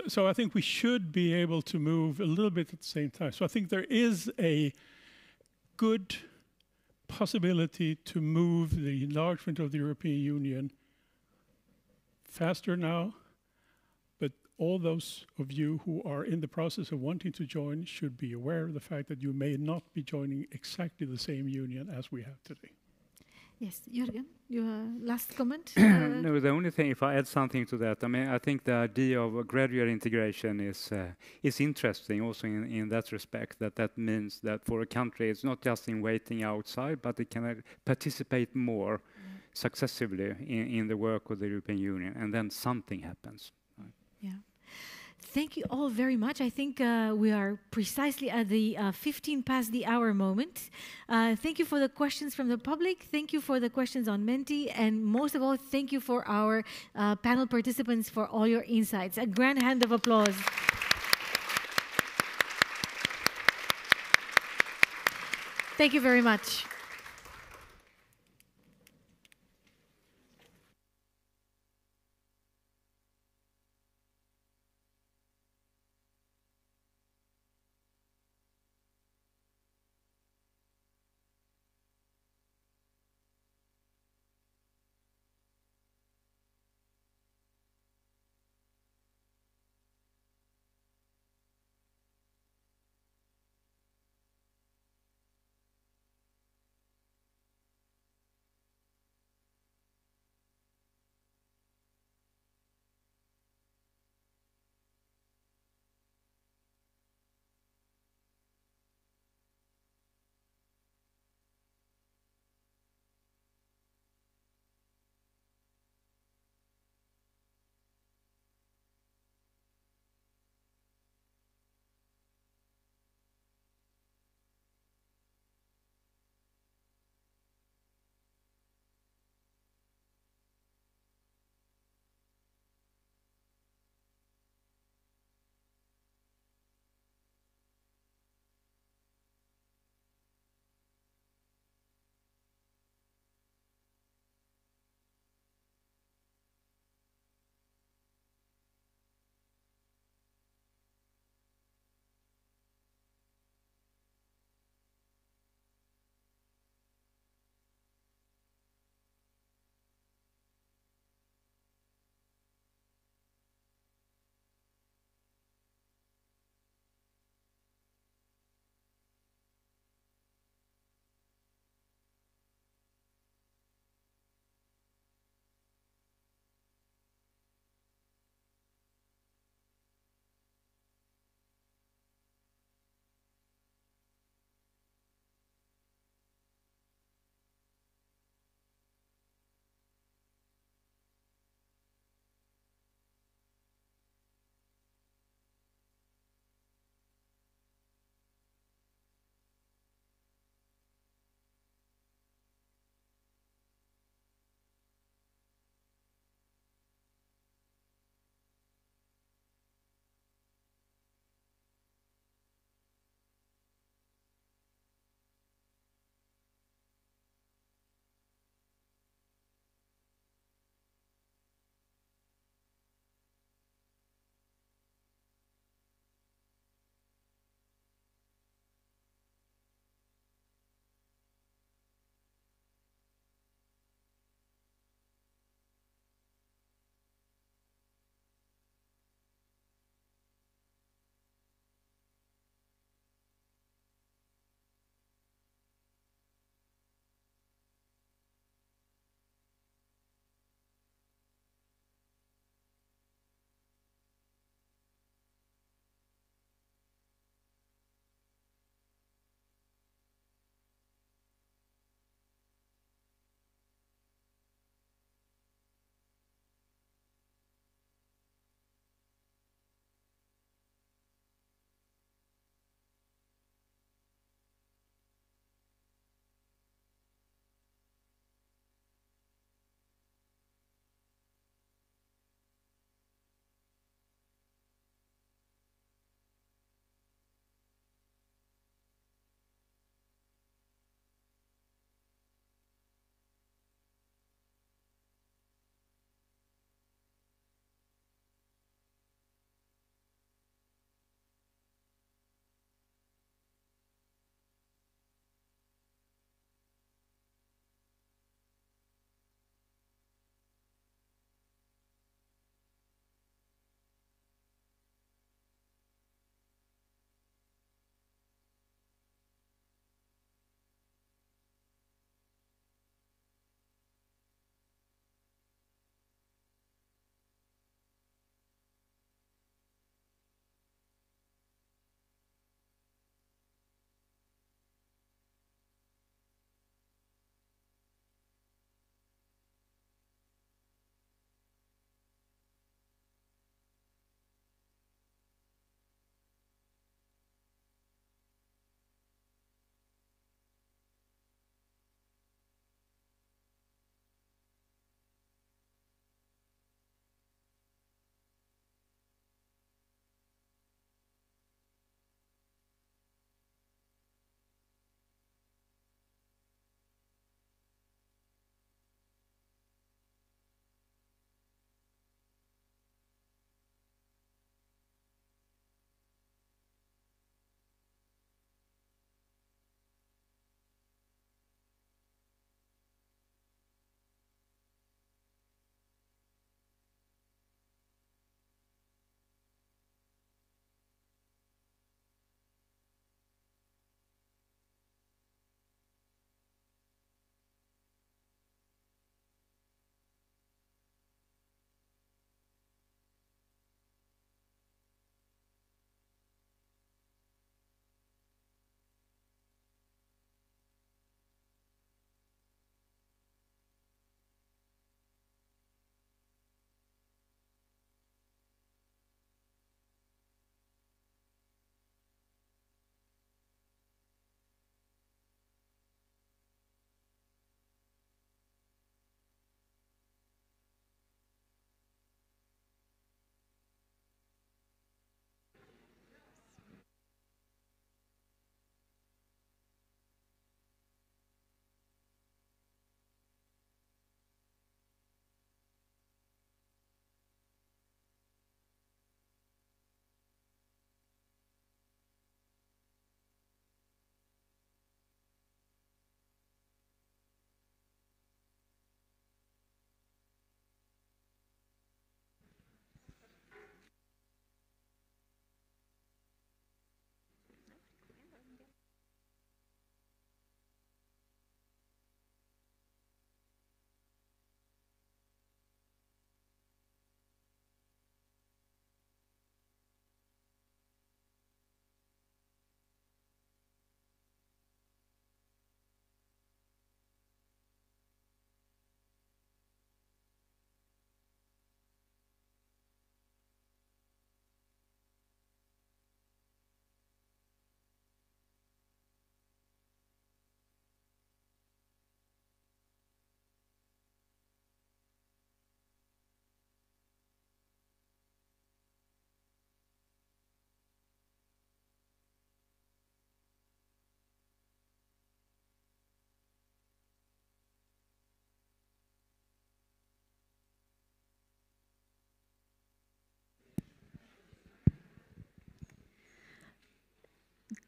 So I think we should be able to move a little bit at the same time. So I think there is a good possibility to move the enlargement of the European Union faster now, but all those of you who are in the process of wanting to join should be aware of the fact that you may not be joining exactly the same union as we have today. Yes, Jürgen, your last comment? No, the only thing, if I add something to that, I mean, I think the idea of a gradual integration is interesting also in that respect, that means that for a country, it's not just in waiting outside, but it can participate more successively in the work of the European Union, and then something happens. Yeah. Thank you all very much. I think we are precisely at the 15 past the hour moment. Thank you for the questions from the public. Thank you for the questions on Menti. And most of all, thank you for our panel participants for all your insights. A grand hand of applause. Thank you very much.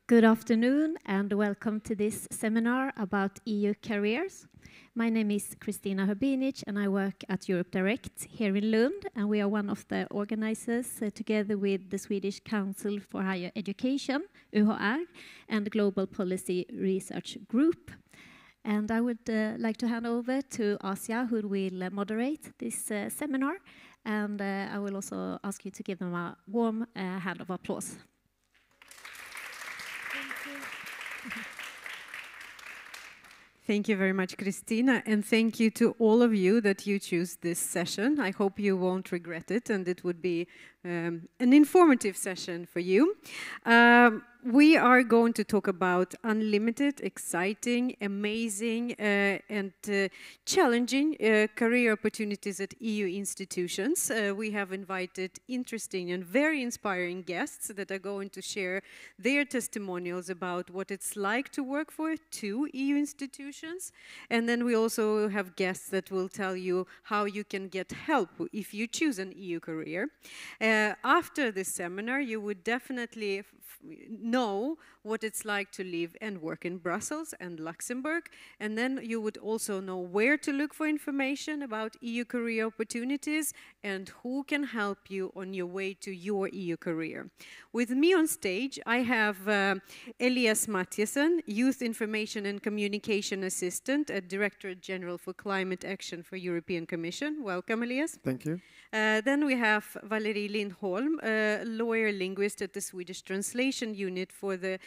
Good afternoon and welcome to this seminar about EU careers. My name is Kristina Hrbinic and I work at Europe Direct here in Lund, and we are one of the organizers together with the Swedish Council for Higher Education, UHR, and Global Policy Research Group. And I would like to hand over to Asia, who will moderate this seminar, and I will also ask you to give them a warm hand of applause. Thank you very much, Kristina, and thank you to all of you that you choose this session. I hope you won't regret it, and it would be an informative session for you. We are going to talk about unlimited, exciting, amazing, and challenging career opportunities at EU institutions. We have invited interesting and very inspiring guests that are going to share their testimonials about what it's like to work for 2 EU institutions. And then we also have guests that will tell you how you can get help if you choose an EU career. After this seminar, you would definitely know what it's like to live and work in Brussels and Luxembourg, and then you would also know where to look for information about EU career opportunities and who can help you on your way to your EU career. With me on stage, I have Elias Mathiesen, Youth Information and Communication Assistant at Directorate General for Climate Action for European Commission. Welcome, Elias. Thank you. Then we have Valerie Lindholm, lawyer linguist at the Swedish Translation Unit for the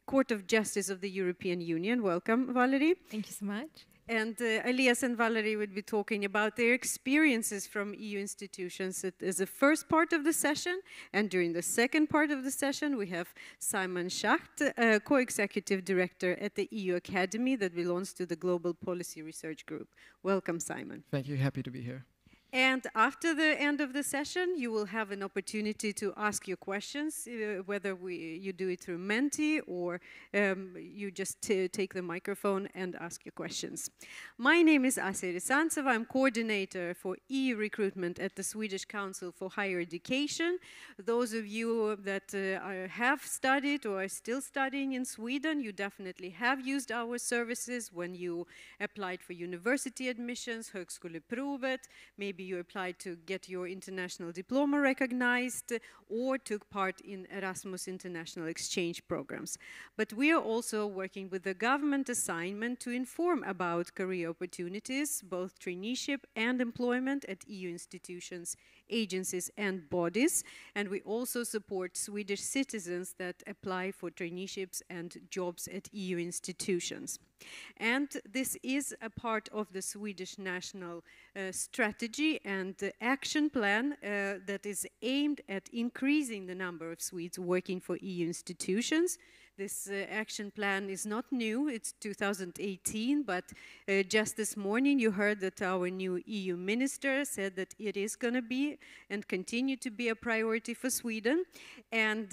Court of Justice of the European Union. Welcome, Valerie. Thank you so much. And Elias and Valerie would be talking about their experiences from EU institutions as the first part of the session. And during the second part of the session, we have Simon Schacht, co-executive director at the EU Academy that belongs to the Global Policy Research Group. Welcome, Simon. Thank you. Happy to be here. And after the end of the session, you will have an opportunity to ask your questions, whether you do it through Menti or you just take the microphone and ask your questions. My name is Asa Rysantseva. I'm coordinator for EU recruitment at the Swedish Council for Higher Education. Those of you that have studied or are still studying in Sweden, you definitely have used our services when you applied for university admissions, högskoleprovet, maybe you applied to get your international diploma recognized or took part in Erasmus international exchange programs. But we are also working with the government assignment to inform about career opportunities, both traineeship and employment at EU institutions, agencies and bodies. And we also support Swedish citizens that apply for traineeships and jobs at EU institutions. And this is a part of the Swedish national strategy and action plan that is aimed at increasing the number of Swedes working for EU institutions. This action plan is not new, it's 2018, but just this morning you heard that our new EU minister said that it is going to be and continue to be a priority for Sweden. And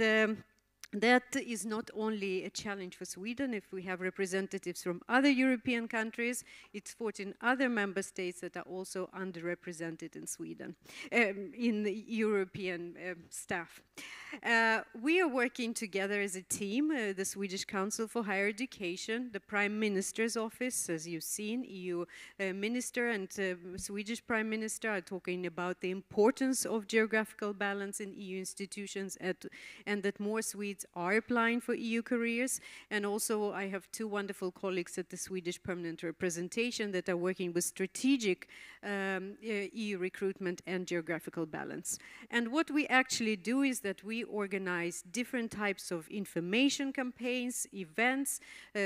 that is not only a challenge for Sweden. If we have representatives from other European countries, it's 14 other member states that are also underrepresented in Sweden, in the European staff. We are working together as a team, the Swedish Council for Higher Education, the Prime Minister's Office, as you've seen, EU Minister and Swedish Prime Minister are talking about the importance of geographical balance in EU institutions and that more Swedes are applying for EU careers. And also I have 2 wonderful colleagues at the Swedish Permanent Representation that are working with strategic EU recruitment and geographical balance. And what we actually do is that we organize different types of information campaigns, events,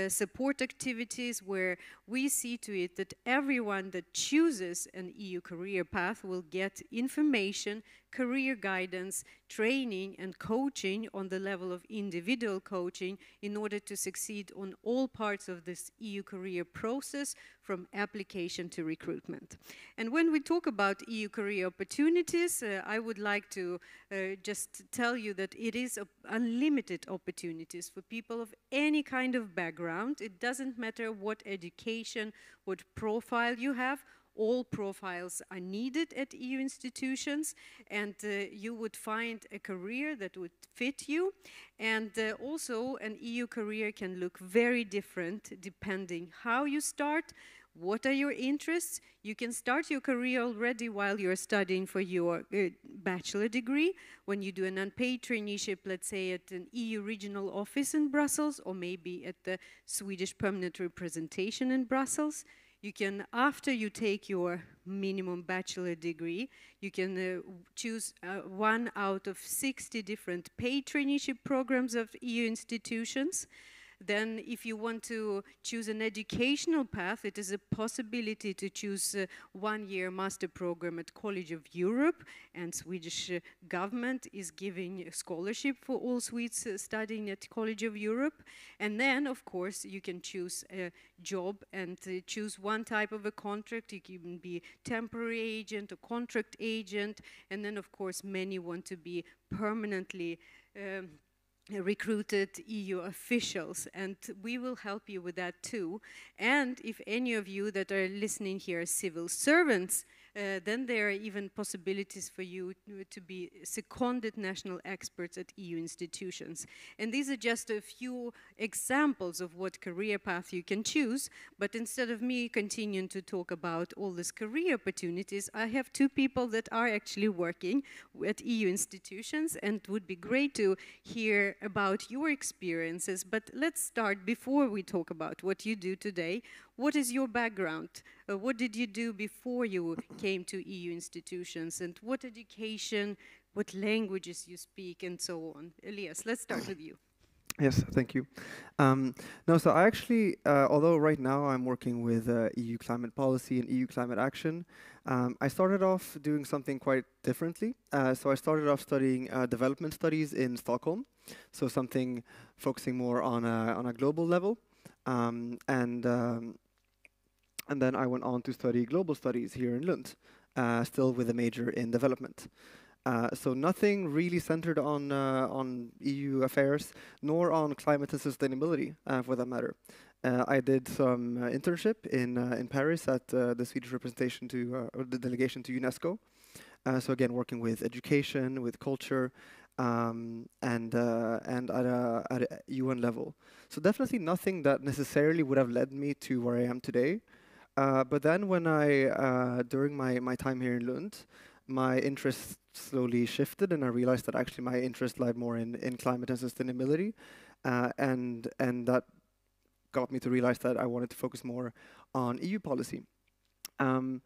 support activities where we see to it that everyone that chooses an EU career path will get information, career guidance, training and coaching on the level of individual coaching in order to succeed on all parts of this EU career process from application to recruitment. And when we talk about EU career opportunities, I would like to just tell you that it is unlimited opportunities for people of any kind of background. It doesn't matter what education, what profile you have. all profiles are needed at EU institutions, and you would find a career that would fit you. And also an EU career can look very different depending how you start. What are your interests? You can start your career already while you're studying for your bachelor degree, when you do an unpaid traineeship, let's say at an EU regional office in Brussels, or maybe at the Swedish permanent representation in Brussels. You can, after you take your minimum bachelor degree, you can choose one out of 60 different paid traineeship programs of EU institutions. Then if you want to choose an educational path, it is a possibility to choose a one-year master program at College of Europe, and Swedish government is giving a scholarship for all Swedes studying at College of Europe. And then, of course, you can choose a job and choose one type of a contract. You can be temporary agent or contract agent, and then, of course, many want to be permanently recruited EU officials, and we will help you with that too. And if any of you that are listening here are civil servants, then there are even possibilities for you to be seconded national experts at EU institutions. And these are just a few examples of what career path you can choose. But instead of me continuing to talk about all these career opportunities, I have two people that are actually working at EU institutions, and it would be great to hear about your experiences. But let's start, before we talk about what you do today. What is your background? What did you do before you came to EU institutions? And what education, what languages you speak, and so on? Elias, let's start with you. Yes, thank you. No, so I actually, although right now I'm working with EU climate policy and EU climate action, I started off doing something quite differently. So I started off studying development studies in Stockholm, so something focusing more on a global level. And then I went on to study global studies here in Lund, still with a major in development. So nothing really centered on EU affairs, nor on climate and sustainability, for that matter. I did some internship in Paris at the Swedish representation to, or the delegation to UNESCO. So again, working with education, with culture, and at a UN level. So definitely nothing that necessarily would have led me to where I am today. But then when during my time here in Lund, my interest slowly shifted, and I realized that actually my interest lied more in climate and sustainability, and that got me to realize that I wanted to focus more on EU policy. So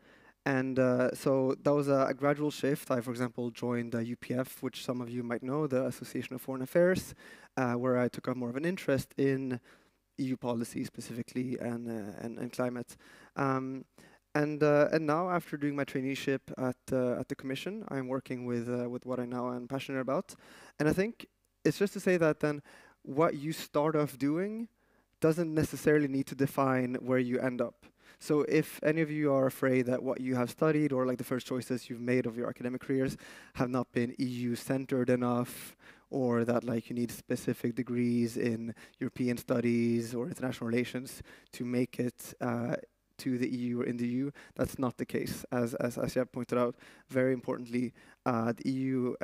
that was a gradual shift. I, for example, joined UPF, which some of you might know, the Association of Foreign Affairs, where I took on more of an interest in EU policy specifically and climate. And now, after doing my traineeship at the Commission, I'm working with what I now am passionate about. And I think it's just to say that then what you start off doing doesn't necessarily need to define where you end up. So if any of you are afraid that what you have studied or like the first choices you've made of your academic careers have not been EU-centered enough, or that like you need specific degrees in European studies or international relations to make it to the EU or in the EU, that's not the case. As Asya pointed out, very importantly, the EU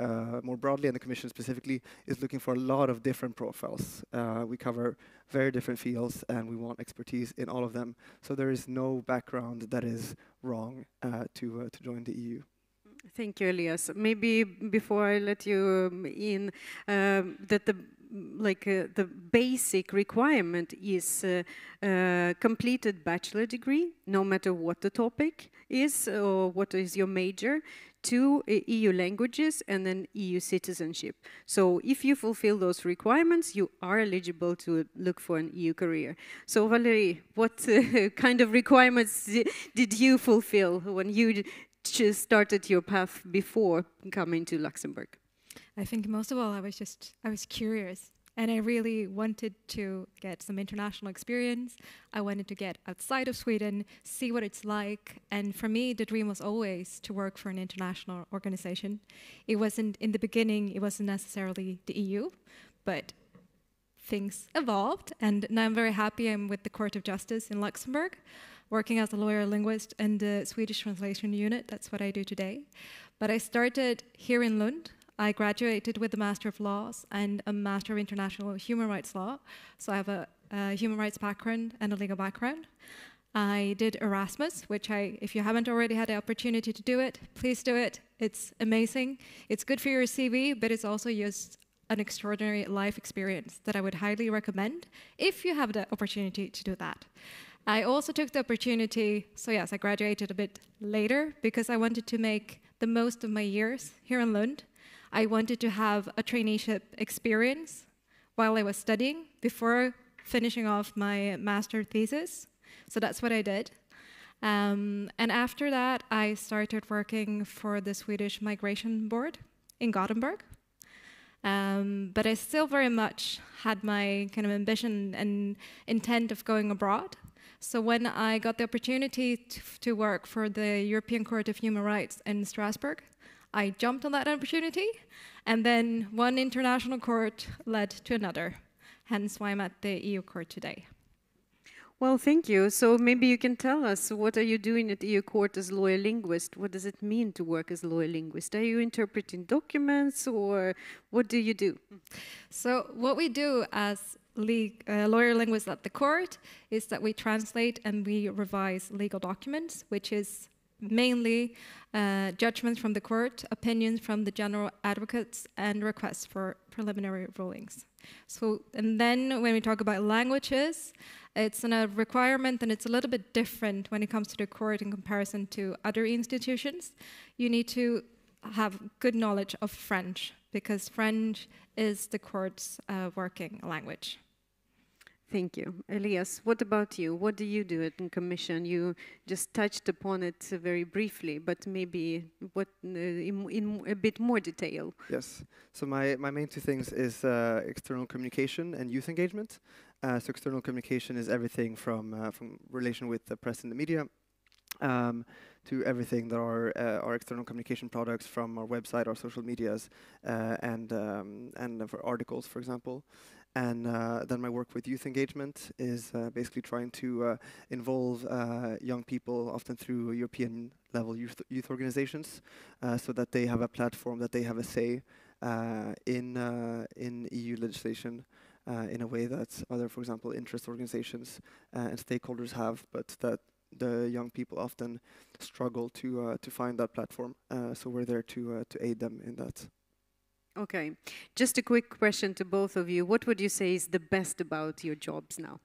more broadly and the Commission specifically is looking for a lot of different profiles. We cover very different fields and we want expertise in all of them. So there is no background that is wrong to join the EU. Thank you, Elias. Maybe before I let you in, that the basic requirement is completed bachelor degree, no matter what the topic is or what is your major, 2 EU languages, and then EU citizenship. So if you fulfill those requirements, you are eligible to look for an EU career. So Valerie, what kind of requirements did you fulfill when you started your path before coming to Luxembourg? I think most of all, I was curious, and I really wanted to get some international experience. I wanted to get outside of Sweden, see what it's like. And for me, the dream was always to work for an international organization. It wasn't, in the beginning, it wasn't necessarily the EU, but things evolved. And now I'm very happy I'm with the Court of Justice in Luxembourg. working as a lawyer linguist in the Swedish translation unit. That's what I do today. But I started here in Lund. I graduated with a Master of Laws and a Master of International Human Rights Law. So I have a human rights background and a legal background. I did Erasmus, which if you haven't already had the opportunity to do it, please do it. It's amazing. It's good for your CV, but it's also just an extraordinary life experience that I would highly recommend if you have the opportunity to do that. I also took the opportunity, so yes, I graduated a bit later because I wanted to make the most of my years here in Lund. I wanted to have a traineeship experience while I was studying before finishing off my master thesis. So that's what I did. And after that, I started working for the Swedish Migration Board in Gothenburg. But I still very much had my kind of ambition and intent of going abroad. So when I got the opportunity to work for the European Court of Human Rights in Strasbourg, I jumped on that opportunity, and then one international court led to another, hence why I'm at the EU court today. Well, thank you. So maybe you can tell us, what are you doing at EU court as lawyer linguist? What does it mean to work as lawyer linguist? Are you interpreting documents, or what do you do? So what we do as lawyer linguists at the court is that we translate and we revise legal documents, which is mainly judgments from the court, opinions from the general advocates, and requests for preliminary rulings. So, and then when we talk about languages, it's a requirement, and it's a little bit different when it comes to the court in comparison to other institutions. You need to have good knowledge of French, because French is the court's working language. Thank you. Elias, what about you? What do you do at the Commission? You just touched upon it very briefly, but maybe what in a bit more detail. Yes. So my main two things is external communication and youth engagement. So external communication is everything from relation with the press and the media to everything that are our external communication products, from our website, our social medias, and for articles, for example. And then my work with youth engagement is basically trying to involve young people, often through European level youth organizations, so that they have a platform, that they have a say in EU legislation in a way that other, for example, interest organizations and stakeholders have, but that the young people often struggle to find that platform. So we're there to aid them in that. Okay, just a quick question to both of you. What would you say is the best about your jobs now?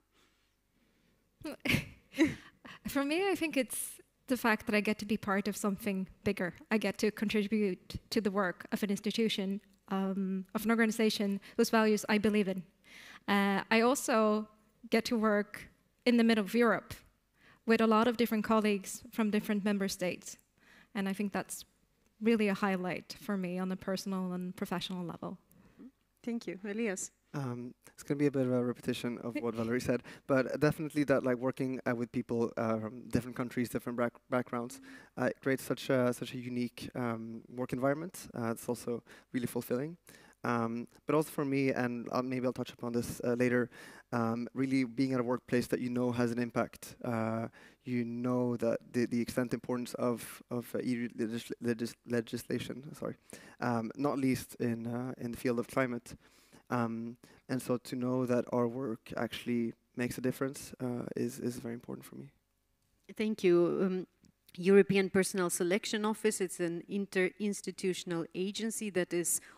For me, I think it's the fact that I get to be part of something bigger. I get to contribute to the work of an institution, of an organization whose values I believe in. I also get to work in the middle of Europe with a lot of different colleagues from different member states. And I think that's really a highlight for me on a personal and professional level. Thank you. Elias? It's going to be a bit of a repetition of what Valerie said, but definitely that, like, working with people from different countries, different backgrounds, creates such a unique work environment. It's also really fulfilling. But also for me, and maybe I'll touch upon this later, really being at a workplace that you know has an impact. You know that the extent importance of EU legislation, not least in the field of climate. And so to know that our work actually makes a difference is very important for me. Thank you. European Personnel Selection Office, it's an interinstitutional agency that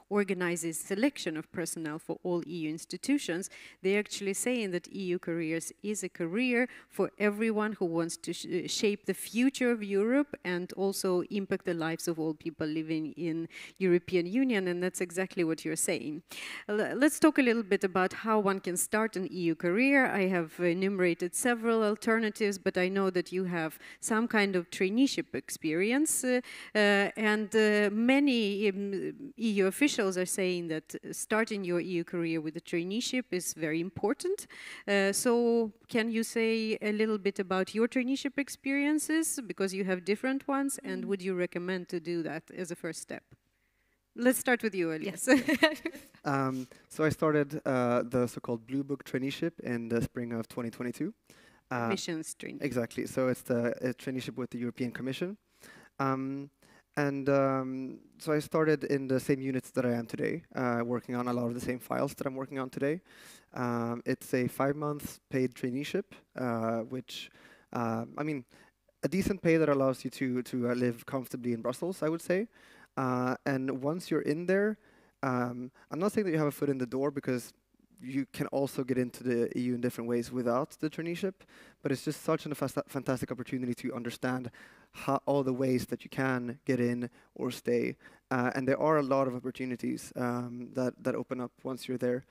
organizes selection of personnel for all EU institutions. They're actually saying that EU careers is a career for everyone who wants to shape the future of Europe and also impact the lives of all people living in European Union, and that's exactly what you're saying. Let's talk a little bit about how one can start an EU career. I have enumerated several alternatives, but I know that you have some kind of traineeship experience, and many EU officials are saying that starting your EU career with a traineeship is very important. So can you say a little bit about your traineeship experiences, because you have different ones, and would you recommend to do that as a first step? Let's start with you, Elias. Yes. So I started the so-called Blue Book traineeship in the spring of 2022. Commission's training. Exactly. So it's the traineeship with the European Commission. So I started in the same units that I am today, working on a lot of the same files that I'm working on today. It's a 5-month paid traineeship, which, I mean, a decent pay that allows you to live comfortably in Brussels, I would say. And once you're in there, I'm not saying that you have a foot in the door, because you can also get into the EU in different ways without the traineeship, but it's just such a fantastic opportunity to understand all the ways that you can get in or stay. And there are a lot of opportunities that open up once you're there.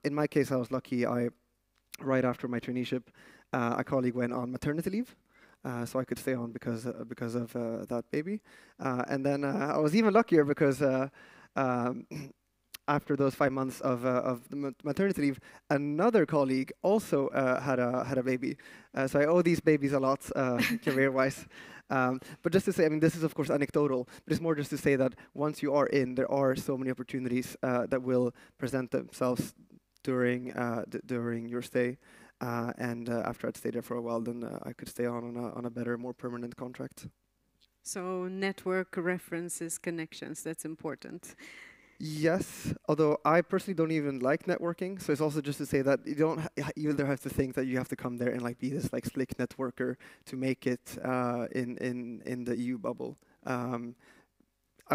In my case, I was lucky. Right after my traineeship, a colleague went on maternity leave. So I could stay on because of that baby. And then I was even luckier because after those 5 months of the maternity leave, another colleague also had a baby. So I owe these babies a lot, career-wise. But just to say, I mean, this is of course anecdotal, but it's more just to say that once you are in, there are so many opportunities that will present themselves during your stay. And after I'd stayed there for a while, then I could stay on a better, more permanent contract. So network references, connections, that's important. Yes, although I personally don't even like networking, so it's also just to say that you don't either have to think that you have to come there and like be this like slick networker to make it in the EU bubble. I'm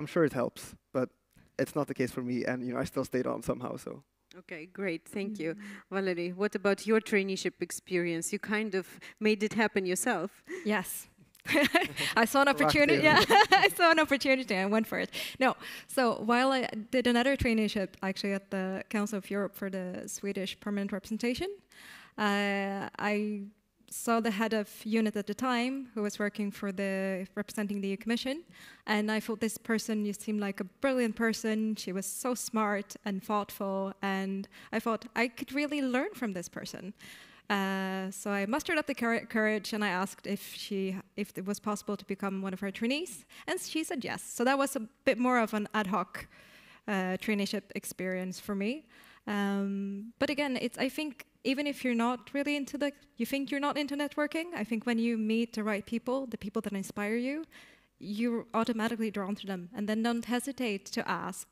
sure it helps, but it's not the case for me, and I still stayed on somehow. So. Okay, great, thank you. Valerie, what about your traineeship experience? You kind of made it happen yourself. Yes. I saw an opportunity. Yeah, I saw an opportunity and went for it. No, so while I did another traineeship actually at the Council of Europe for the Swedish permanent representation, I saw the head of unit at the time who was working for representing the EU-Commission, and I thought this person seemed like a brilliant person. She was so smart and thoughtful, and I thought I could really learn from this person. So I mustered up the courage and I asked if it was possible to become one of her trainees, and she said yes. So that was a bit more of an ad hoc traineeship experience for me. But again, I think even if you're not really you think you're not into networking, I think when you meet the right people, the people that inspire you, you're automatically drawn to them, and then don't hesitate to ask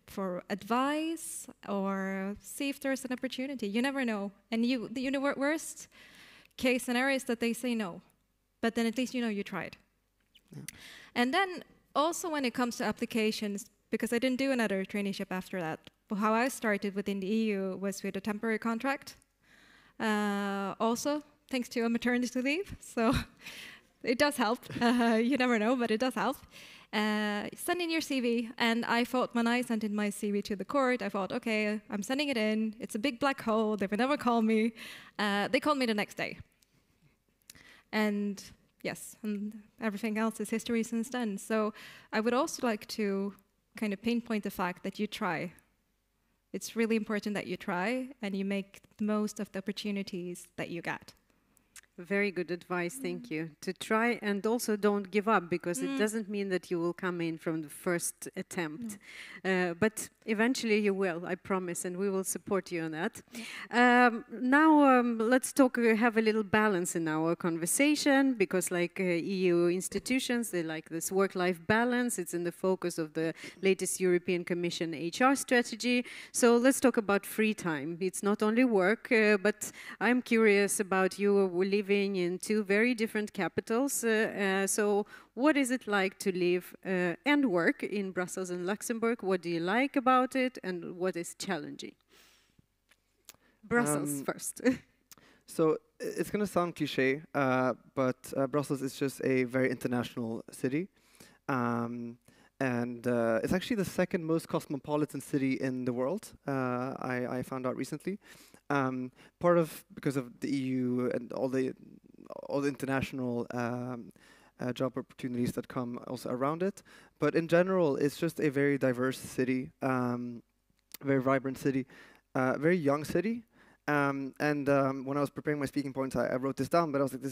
for advice or see if there's an opportunity. You never know. And the worst case scenario is that they say no, but then at least you tried. Yeah. And then also when it comes to applications, because I didn't do another traineeship after that, but how I started within the EU was with a temporary contract. Also, thanks to a maternity leave. So it does help. You never know, but it does help. Send in your CV, and I thought when I sent in my CV to the court, I thought, okay, I'm sending it in. It's a big black hole. They will never call me. They called me the next day. And yes, and everything else is history since then. So I would also like to kind of pinpoint the fact that you try. It's really important that you try and you make the most of the opportunities that you get. Very good advice, thank you. To try, and also don't give up, because it doesn't mean that you will come in from the first attempt. No. But eventually you will, I promise, and we will support you on that. Now let's have a little balance in our conversation, because like EU institutions, they like this work-life balance. It's in the focus of the latest European Commission HR strategy. So let's talk about free time. It's not only work, but I'm curious about you living in two very different capitals. So what is it like to live and work in Brussels and Luxembourg? What do you like about it, and what is challenging? Brussels first. So it's going to sound cliche, but Brussels is just a very international city. And it's actually the second most cosmopolitan city in the world, I found out recently. Because of the EU and all the international job opportunities that come also around it. But in general, it's just a very diverse city, very vibrant city, very young city. When I was preparing my speaking points, I wrote this down, but I was like,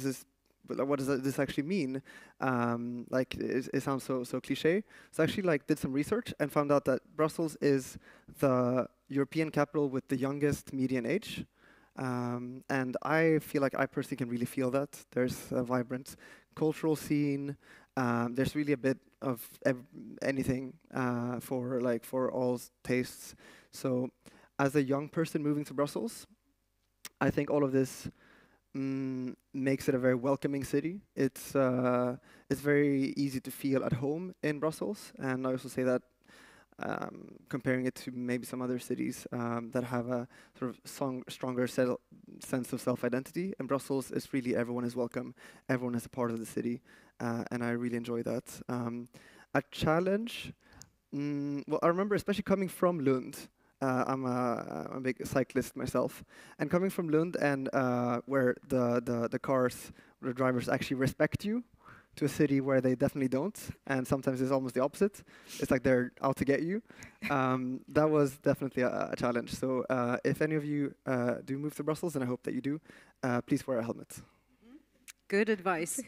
what does this actually mean? It sounds so cliche. So I actually did some research and found out that Brussels is the European capital with the youngest median age. And I feel like I personally can really feel that. There's a vibrant cultural scene. There's really a bit of anything for all tastes. So as a young person moving to Brussels, I think all of this makes it a very welcoming city. It's very easy to feel at home in Brussels, and I also say that comparing it to maybe some other cities that have a sort of stronger sense of self-identity. In Brussels, it's really everyone is welcome, everyone is a part of the city, and I really enjoy that. A challenge, well, I remember especially coming from Lund. I'm a big cyclist myself, and coming from Lund, and where the cars, the drivers actually respect you, to a city where they definitely don't, and sometimes it's almost the opposite. It's like they're out to get you. That was definitely a challenge. So if any of you do move to Brussels, and I hope that you do, please wear a helmet. Good advice.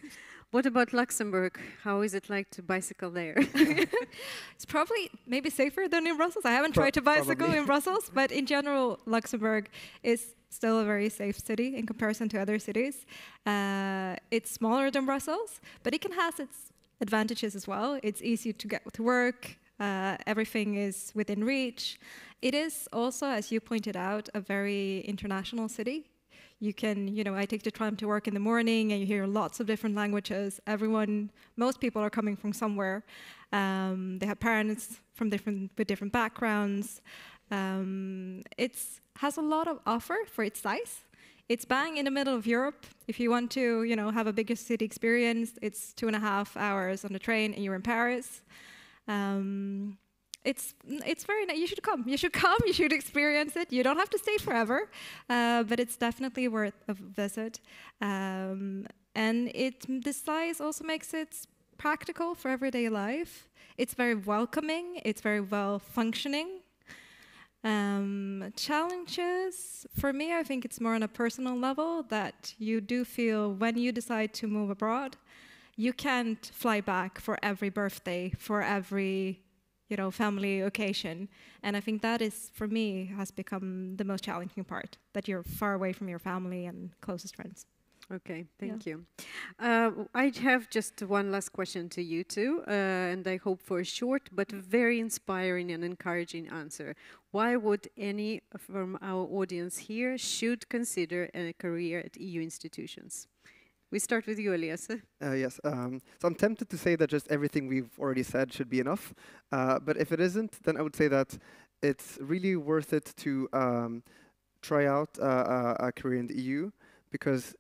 What about Luxembourg? How is it like to bicycle there? It's probably maybe safer than in Brussels. I haven't tried to bicycle in Brussels, but in general, Luxembourg is still a very safe city in comparison to other cities. It's smaller than Brussels, but it can have its advantages as well. It's easy to get to work. Everything is within reach. It is also, as you pointed out, a very international city. You can, I take the tram to work in the morning and you hear lots of different languages. Most people are coming from somewhere. They have parents from with different backgrounds. It has a lot of offer for its size. It's bang in the middle of Europe. If you want to, have a bigger city experience, it's 2.5 hours on the train and you're in Paris. It's very nice. You should come. You should experience it. You don't have to stay forever, but it's definitely worth a visit. And the size also makes it practical for everyday life. It's very welcoming. It's very well functioning. Challenges, for me, I think it's more on a personal level that you do feel when you decide to move abroad, you can't fly back for every birthday, for every family occasion. And I think that is, for me, has become the most challenging part, that you're far away from your family and closest friends. Okay, thank you. I have just one last question to you two, and I hope for a short but very inspiring and encouraging answer. Why would any from our audience here should consider a career at EU institutions? We start with you, Elias. Yes. So I'm tempted to say that just everything we've already said should be enough. But if it isn't, then I would say that it's really worth it to try out a career in the EU, because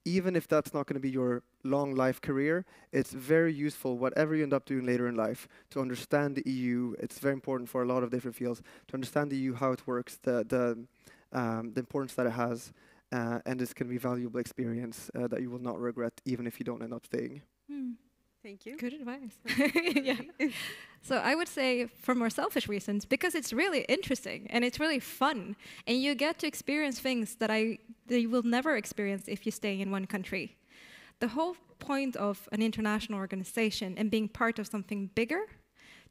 even if that's not going to be your long life career, it's very useful, whatever you end up doing later in life, to understand the EU. It's very important for a lot of different fields to understand the EU, how it works, the importance that it has. And it's going to be a valuable experience that you will not regret, even if you don't end up staying. Thank you. Good advice. Yeah. So I would say, for more selfish reasons, because it's really interesting and it's really fun, and you get to experience things that you will never experience if you stay in one country. The whole point of an international organization and being part of something bigger,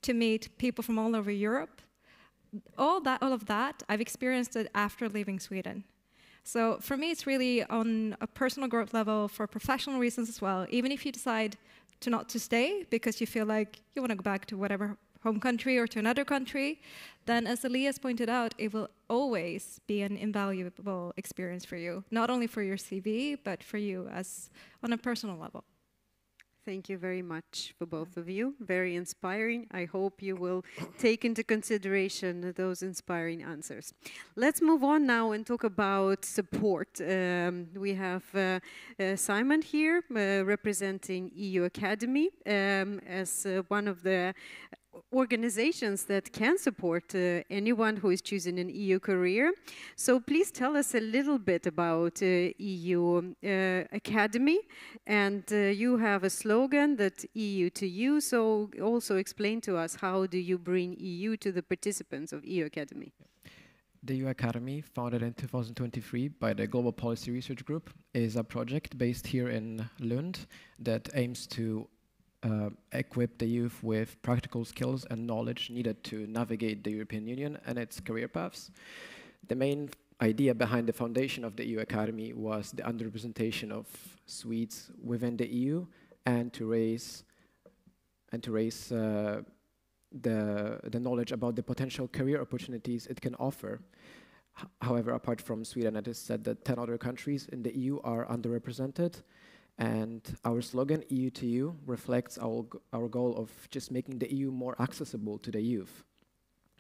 to meet people from all over Europe, all of that, I've experienced it after leaving Sweden. So for me, it's really on a personal growth level, for professional reasons as well. Even if you decide not to stay because you feel like you want to go back to whatever home country or to another country, then as Elias pointed out, it will always be an invaluable experience for you, not only for your CV, but for you as on a personal level. Thank you very much for both of you. Very inspiring. I hope you will take into consideration those inspiring answers. Let's move on now and talk about support. We have Simon here representing EU Academy as one of the organizations that can support anyone who is choosing an EU career. So please tell us a little bit about EU Academy, and you have a slogan that EU to you, so also explain to us, how do you bring EU to the participants of EU Academy? The EU Academy, founded in 2023 by the Global Policy Research Group, is a project based here in Lund that aims to equip the youth with practical skills and knowledge needed to navigate the European Union and its career paths. The main idea behind the foundation of the EU Academy was the underrepresentation of Swedes within the EU, and to raise the knowledge about the potential career opportunities it can offer. However, apart from Sweden, it is said that 10 other countries in the EU are underrepresented, and our slogan, EU to You, reflects our goal of just making the EU more accessible to the youth.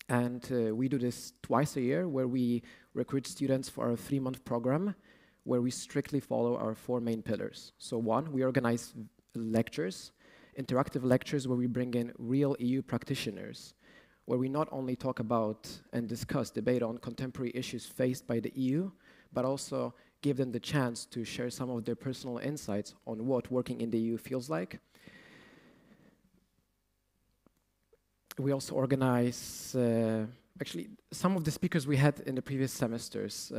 And we do this twice a year, where we recruit students for our 3-month program, where we strictly follow our 4 main pillars. So 1, we organize lectures, interactive lectures where we bring in real EU practitioners, where we not only talk about and discuss, debate on contemporary issues faced by the EU, but also give them the chance to share some of their personal insights on what working in the EU feels like. We also organize, actually, some of the speakers we had in the previous semesters.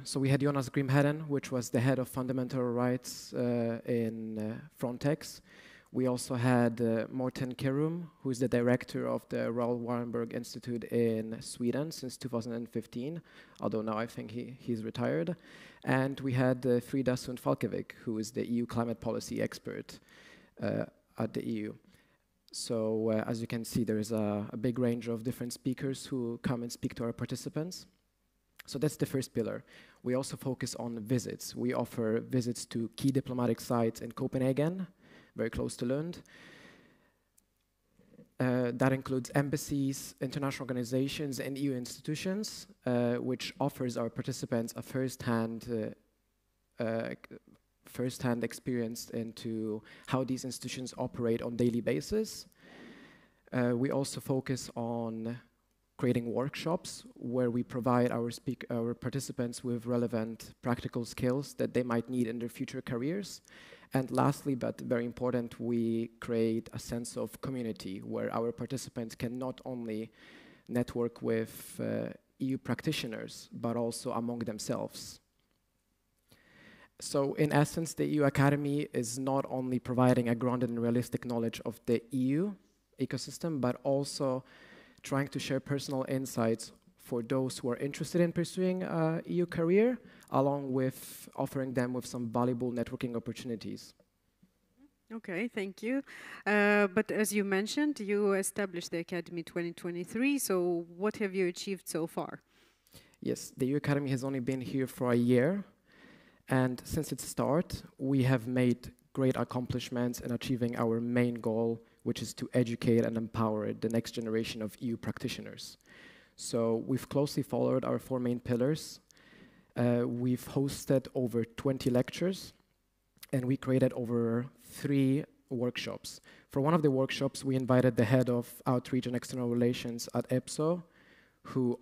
So we had Jonas Grimheden, which was the head of fundamental rights in Frontex. We also had Morten Kerum, who is the director of the Raoul Wallenberg Institute in Sweden since 2015, although now I think he's retired. And we had Frida Sund Falkevik, who is the EU climate policy expert at the EU. So as you can see, there is a big range of different speakers who come and speak to our participants. So that's the first pillar. We also focus on visits. We offer visits to key diplomatic sites in Copenhagen, very close to Lund. That includes embassies, international organizations, and EU institutions, which offers our participants a first-hand experience into how these institutions operate on a daily basis. We also focus on creating workshops where we provide our participants with relevant practical skills that they might need in their future careers. And lastly, but very important, we create a sense of community where our participants can not only network with EU practitioners, but also among themselves. So in essence, the EU Academy is not only providing a grounded and realistic knowledge of the EU ecosystem, but also trying to share personal insights for those who are interested in pursuing an EU career, along with offering them with some valuable networking opportunities. Okay, thank you. But as you mentioned, you established the Academy 2023, so what have you achieved so far? Yes, the EU Academy has only been here for a year, and since its start, we have made great accomplishments in achieving our main goal, which is to educate and empower the next generation of EU practitioners. So we've closely followed our 4 main pillars. We've hosted over 20 lectures, and we created over 3 workshops. For one of the workshops, we invited the head of outreach and external relations at EPSO, who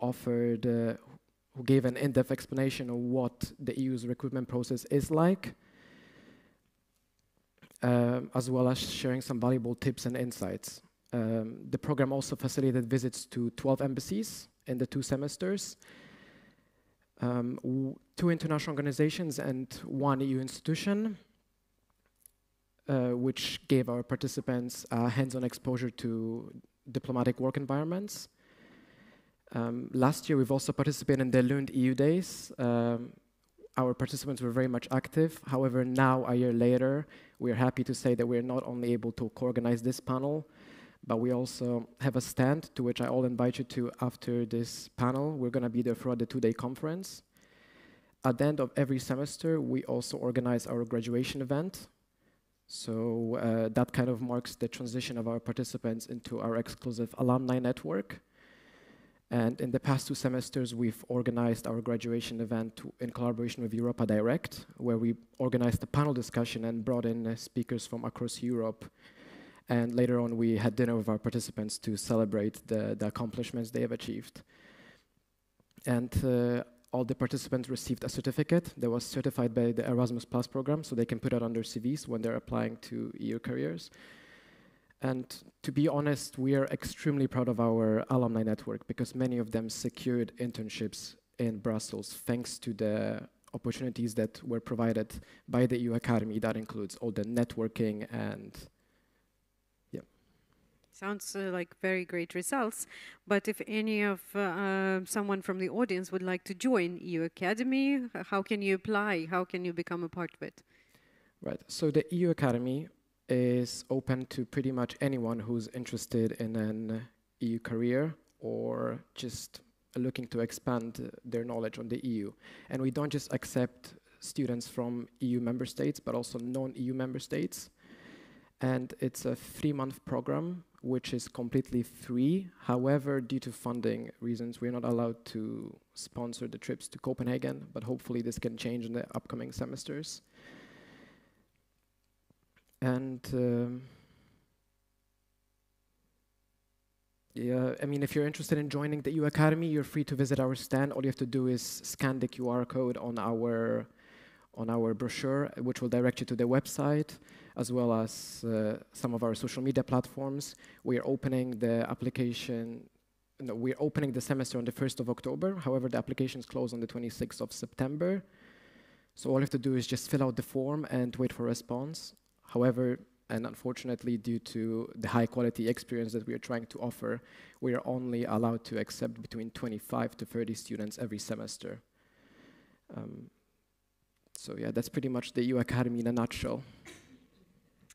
gave an in-depth explanation of what the EU's recruitment process is like, as well as sharing some valuable tips and insights. The program also facilitated visits to 12 embassies in the 2 semesters, 2 international organizations and 1 EU institution, which gave our participants hands-on exposure to diplomatic work environments. Last year, we've also participated in the Lund eudays. Our participants were very much active. However, now, a year later, we're happy to say that we're not only able to co-organize this panel, but we also have a stand to which I all invite you to after this panel. We're going to be there for the 2-day conference. At the end of every semester, we also organize our graduation event. So that kind of marks the transition of our participants into our exclusive alumni network. And in the past 2 semesters, we've organized our graduation event in collaboration with Jourová Direct, where we organized a panel discussion and brought in speakers from across Europe. And later on, we had dinner with our participants to celebrate the accomplishments they have achieved. And all the participants received a certificate that was certified by the Erasmus Plus program, so they can put it on their CVs when they're applying to EU careers. And to be honest, we are extremely proud of our alumni network because many of them secured internships in Brussels thanks to the opportunities that were provided by the EU Academy. That includes all the networking and Sounds like very great results. But if any of someone from the audience would like to join EU Academy, how can you apply? How can you become a part of it? Right. So the EU Academy is open to pretty much anyone who's interested in an EU career or just looking to expand their knowledge on the EU. And we don't just accept students from EU member states, but also non-EU member states. And it's a 3-month program, which is completely free. However, due to funding reasons, we're not allowed to sponsor the trips to Copenhagen, but hopefully this can change in the upcoming semesters. And yeah, I mean, if you're interested in joining the EU Academy, you're free to visit our stand. All you have to do is scan the QR code on our brochure, which will direct you to the website, as well as some of our social media platforms. We are opening the application. No, we're opening the semester on the 1st of October. However, the applications close on the 26th of September. So all you have to do is just fill out the form and wait for a response. However, and unfortunately, due to the high quality experience that we are trying to offer, we are only allowed to accept between 25 to 30 students every semester. So yeah, that's pretty much the EU Academy in a nutshell.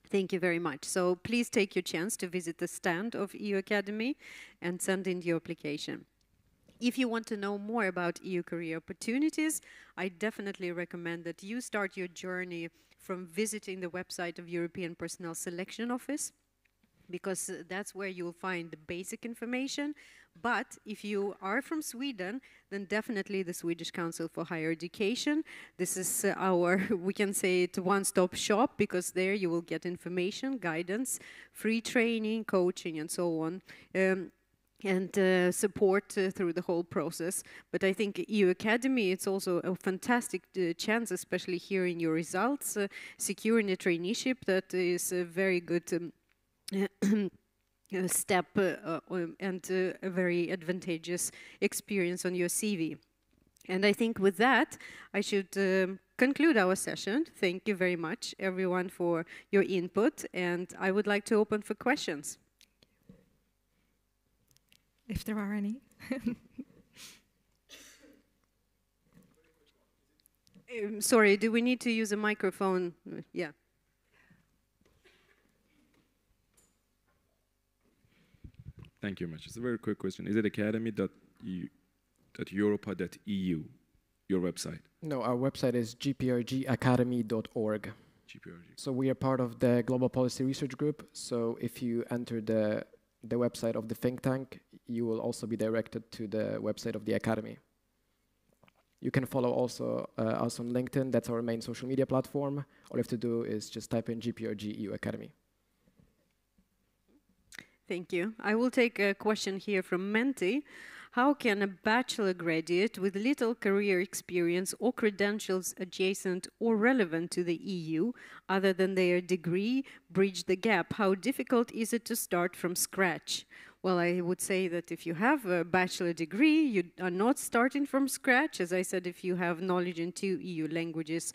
Thank you very much. So please take your chance to visit the stand of EU Academy and send in your application. If you want to know more about EU career opportunities, I definitely recommend that you start your journey from visiting the website of European Personnel Selection Office, because that's where you'll find the basic information. But if you are from Sweden, then definitely the Swedish Council for Higher Education. This is our, we can say it, one-stop shop, because there you will get information, guidance, free training, coaching, and so on. And support through the whole process. But I think EU Academy, it's also a fantastic chance, especially hearing your results, securing a traineeship. That is a very good step and a very advantageous experience on your CV. And I think with that, I should conclude our session. Thank you very much, everyone, for your input. And I would like to open for questions. If there are any. Sorry, do we need to use a microphone? Yeah. Thank you very much. It's a very quick question. Is it academy.europa.eu, your website? No, our website is gprgacademy.org. So we are part of the Global Policy Research Group. So if you enter the website of the think tank, you will also be directed to the website of the Academy. You can follow also us on LinkedIn. That's our main social media platform. All you have to do is just type in GPRG EU Academy. Thank you. I will take a question here from Menti. How can a bachelor graduate with little career experience or credentials adjacent or relevant to the EU, other than their degree, bridge the gap? How difficult is it to start from scratch? Well, I would say that if you have a bachelor degree, you are not starting from scratch. As I said, if you have knowledge in 2 EU languages,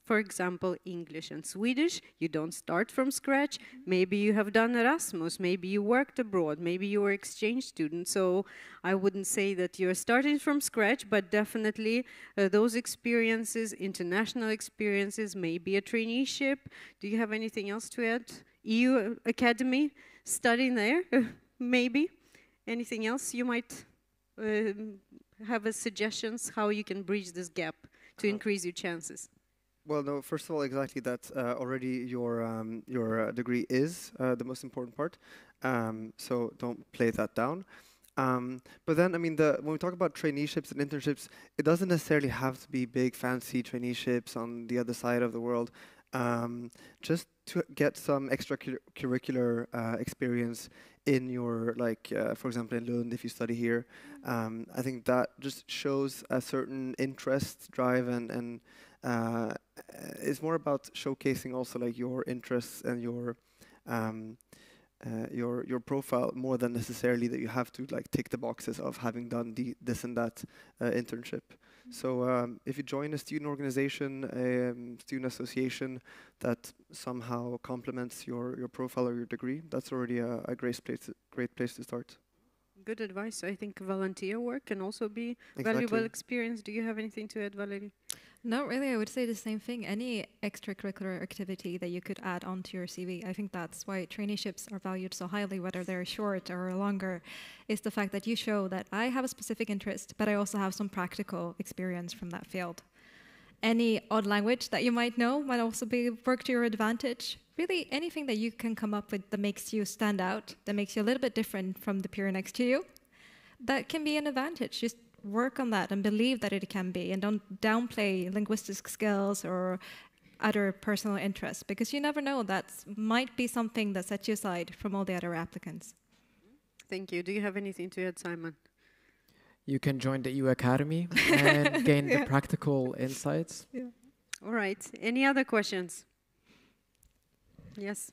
for example, English and Swedish, you don't start from scratch. Maybe you have done Erasmus, maybe you worked abroad, maybe you were exchange student. So I wouldn't say that you're starting from scratch, but definitely those experiences, international experiences, maybe a traineeship. Do you have anything else to add? EU Academy, studying there? Maybe. Anything else you might have as suggestions how you can bridge this gap to increase your chances? Well, no, first of all, exactly that already your degree is the most important part. So don't play that down. But then, I mean, when we talk about traineeships and internships, it doesn't necessarily have to be big, fancy traineeships on the other side of the world. Just to get some extracurricular experience in your, for example, in Lund, if you study here. I think that just shows a certain interest, drive, and it's more about showcasing also like your interests and your your profile more than necessarily that you have to like tick the boxes of having done this and that internship. So if you join a student organization, student association that somehow complements your profile or your degree, that's already a great place to start. Good advice. I think volunteer work can also be valuable experience. Do you have anything to add, Valerie? Not really. I would say the same thing. Any extracurricular activity that you could add onto your CV, I think that's why traineeships are valued so highly, whether they're short or longer, is the fact that you show that I have a specific interest, but I also have some practical experience from that field. Any odd language that you might know might also work to your advantage. Really, anything that you can come up with that makes you stand out, that makes you a little bit different from the peer next to you, that can be an advantage. Just work on that and believe that it can be, and don't downplay linguistic skills or other personal interests, because you never know, that might be something that sets you aside from all the other applicants. Thank you. Do you have anything to add, Simon? You can join the EU Academy and gain the practical insights. Yeah. All right. Any other questions? Yes.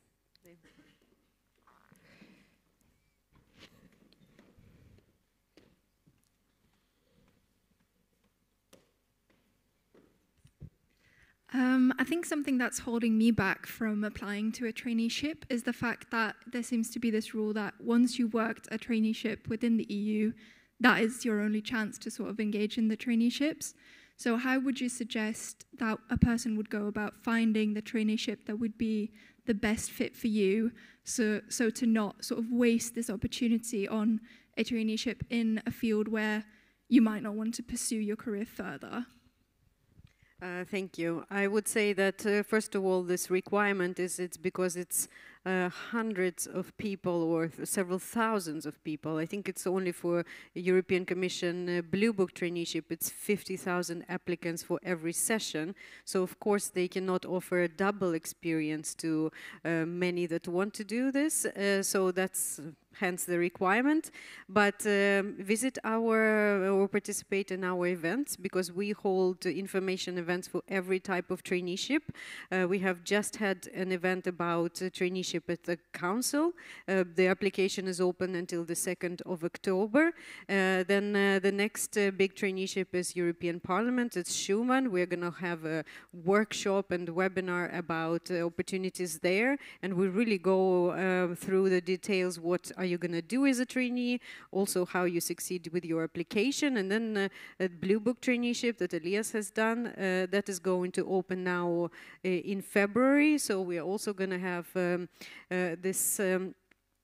I think something that's holding me back from applying to a traineeship is the fact that there seems to be this rule that once you worked a traineeship within the EU, that is your only chance to sort of engage in the traineeships. So how would you suggest that a person would go about finding the traineeship that would be the best fit for you, so to not sort of waste this opportunity on a traineeship in a field where you might not want to pursue your career further? Thank you. I would say that, first of all, this requirement it's because it's hundreds of people or several thousands of people. I think it's only for European Commission Blue Book traineeship, it's 50,000 applicants for every session. So of course they cannot offer a double experience to many that want to do this. So that's hence the requirement. But visit or participate in our events, because we hold information events for every type of traineeship. We have just had an event about traineeship at the council. The application is open until the 2nd of October. Then the next big traineeship is European Parliament. It's Schumann. We're going to have a workshop and webinar about opportunities there. And we really go through the details. What are you going to do as a trainee? Also how you succeed with your application. And then a Blue Book traineeship that Elias has done, that is going to open now in February. So we are also going to have this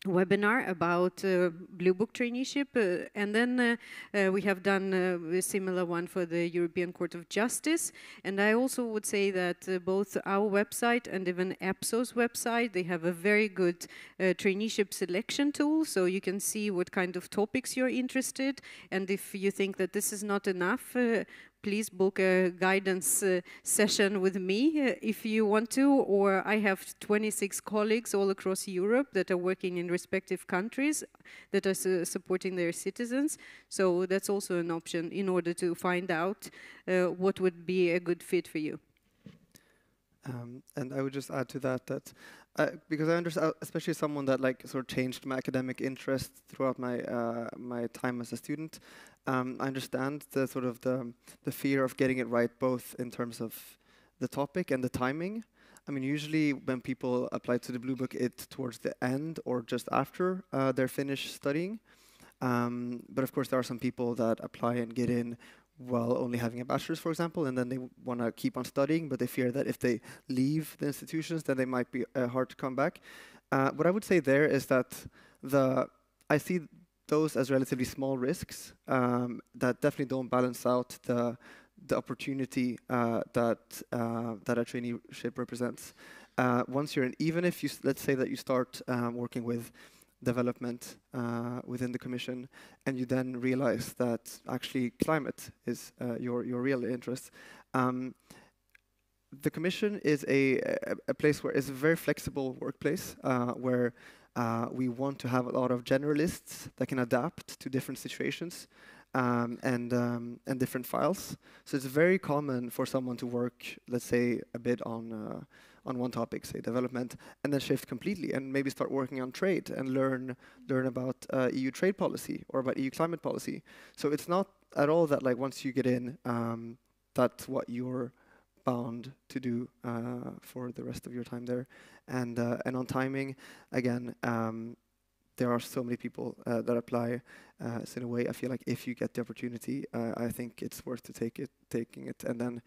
webinar about Blue Book traineeship, and then we have done a similar one for the European Court of Justice. And I also would say that both our website and even EPSO's website, they have a very good traineeship selection tool, so you can see what kind of topics you're interested, and if you think that this is not enough, please book a guidance session with me if you want to, or I have 26 colleagues all across Europe that are working in respective countries that are supporting their citizens. So that's also an option in order to find out what would be a good fit for you. And I would just add to that because I understand, especially as someone that like sort of changed my academic interest throughout my my time as a student, I understand the sort of the fear of getting it right, both in terms of the topic and the timing. I mean, usually when people apply to the Blue Book, it's towards the end or just after they're finished studying. But of course, there are some people that apply and get in while only having a bachelor's, for example, and then they want to keep on studying, but they fear that if they leave the institutions, then they might be hard to come back. What I would say there is that I see those as relatively small risks that definitely don't balance out the opportunity that a traineeship represents. Once you're in, even if you, let's say that you start working with development within the Commission, and you then realize that actually climate is your real interest. The Commission is a place where it's a very flexible workplace where we want to have a lot of generalists that can adapt to different situations and different files. So it's very common for someone to work, let's say, a bit on on one topic, say development, and then shift completely and maybe start working on trade and learn about EU trade policy or about EU climate policy. So it's not at all that like once you get in, that's what you're bound to do for the rest of your time there. And on timing, again, there are so many people that apply. So in a way, I feel like if you get the opportunity, I think it's worth to taking it, and then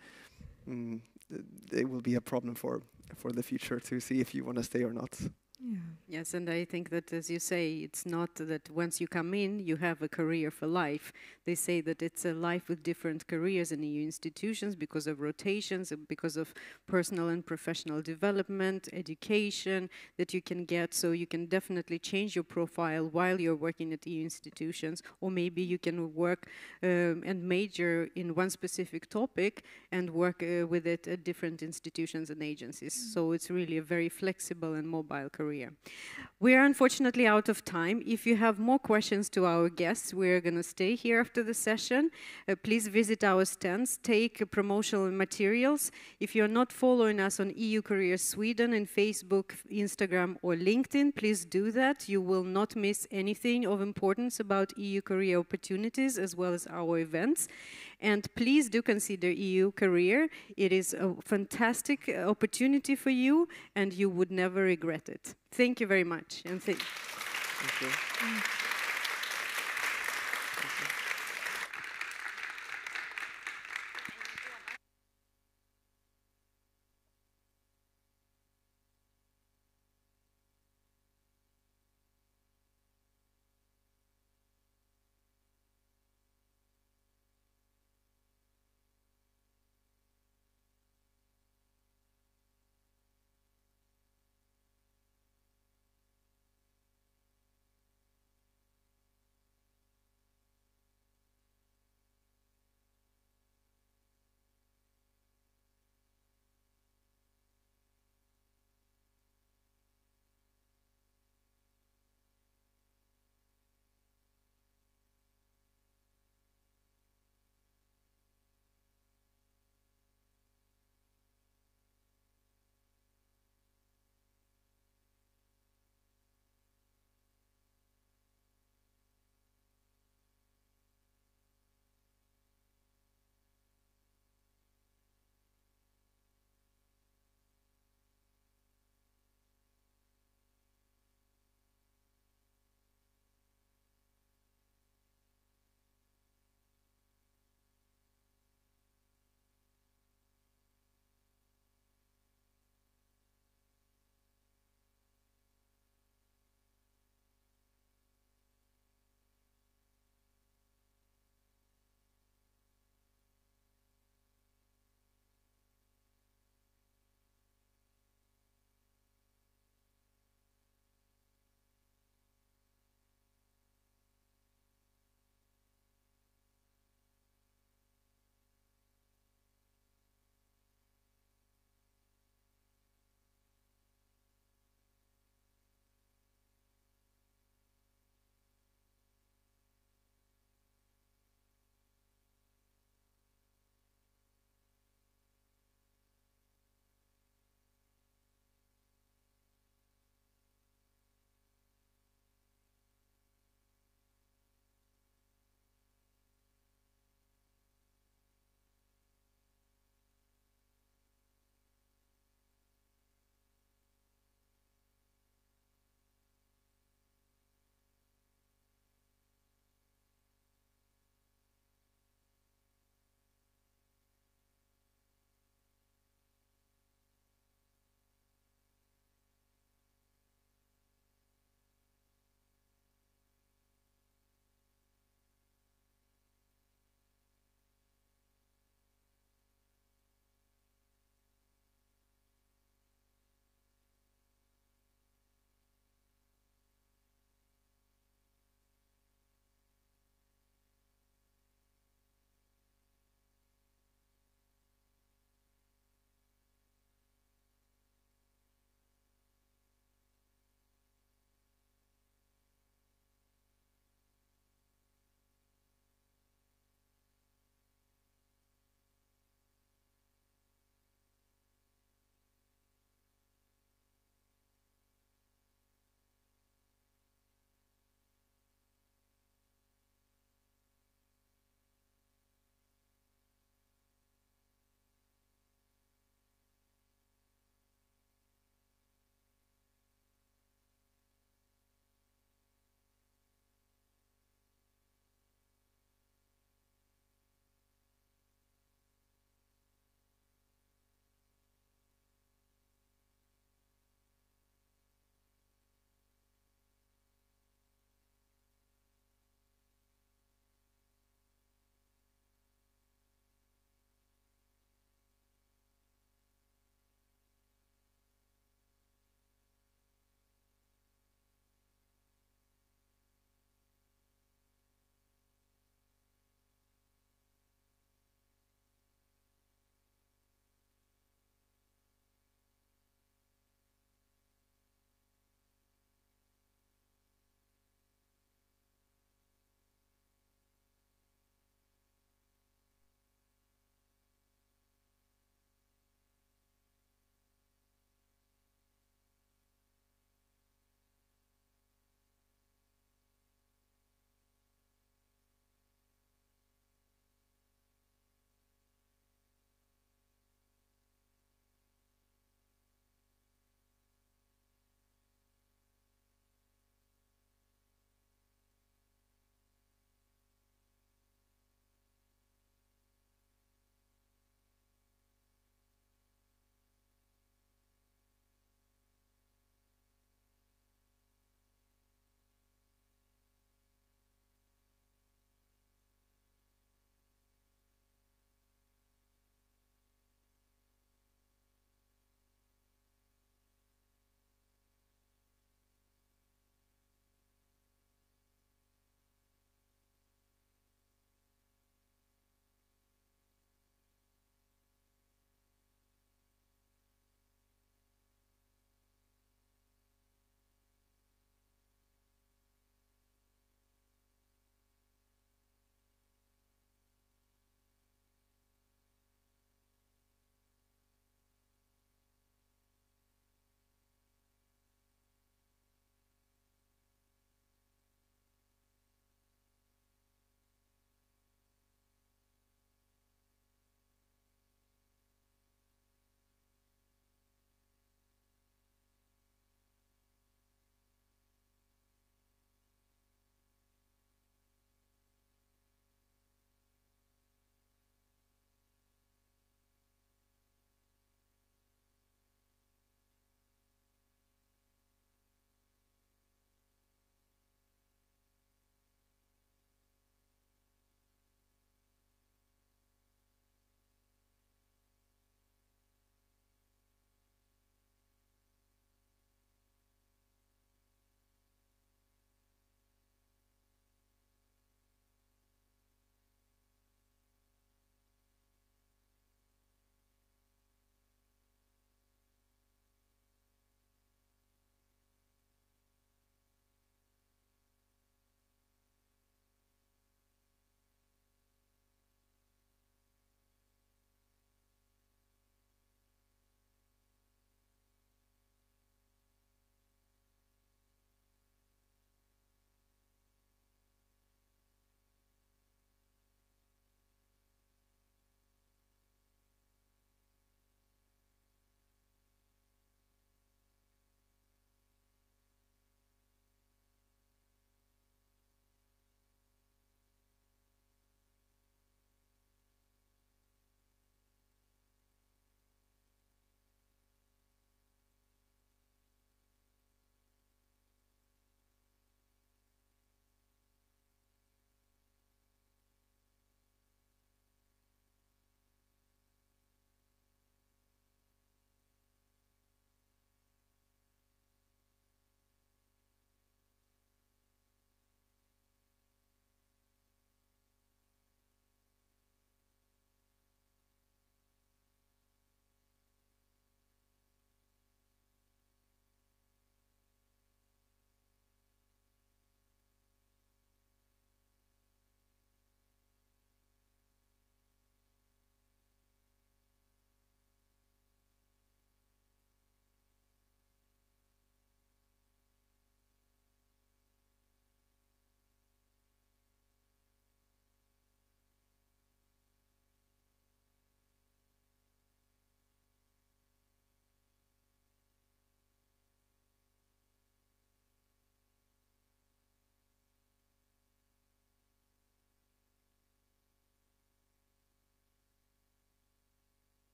it will be a problem for the future to see if you want to stay or not. Yeah. Yes, and I think that, as you say, it's not that once you come in, you have a career for life. They say that it's a life with different careers in EU institutions because of rotations, because of personal and professional development, education that you can get. So you can definitely change your profile while you're working at EU institutions, or maybe you can work and major in one specific topic and work with it at different institutions and agencies. So it's really a very flexible and mobile career. We are unfortunately out of time. If you have more questions to our guests, we're going to stay here after the session. Please visit our stands, take promotional materials. If you're not following us on EU Careers Sweden in Facebook, Instagram or LinkedIn, please do that. You will not miss anything of importance about EU career opportunities as well as our events. And please do consider EU Career. It is a fantastic opportunity for you, and you would never regret it. Thank you very much. And thank you.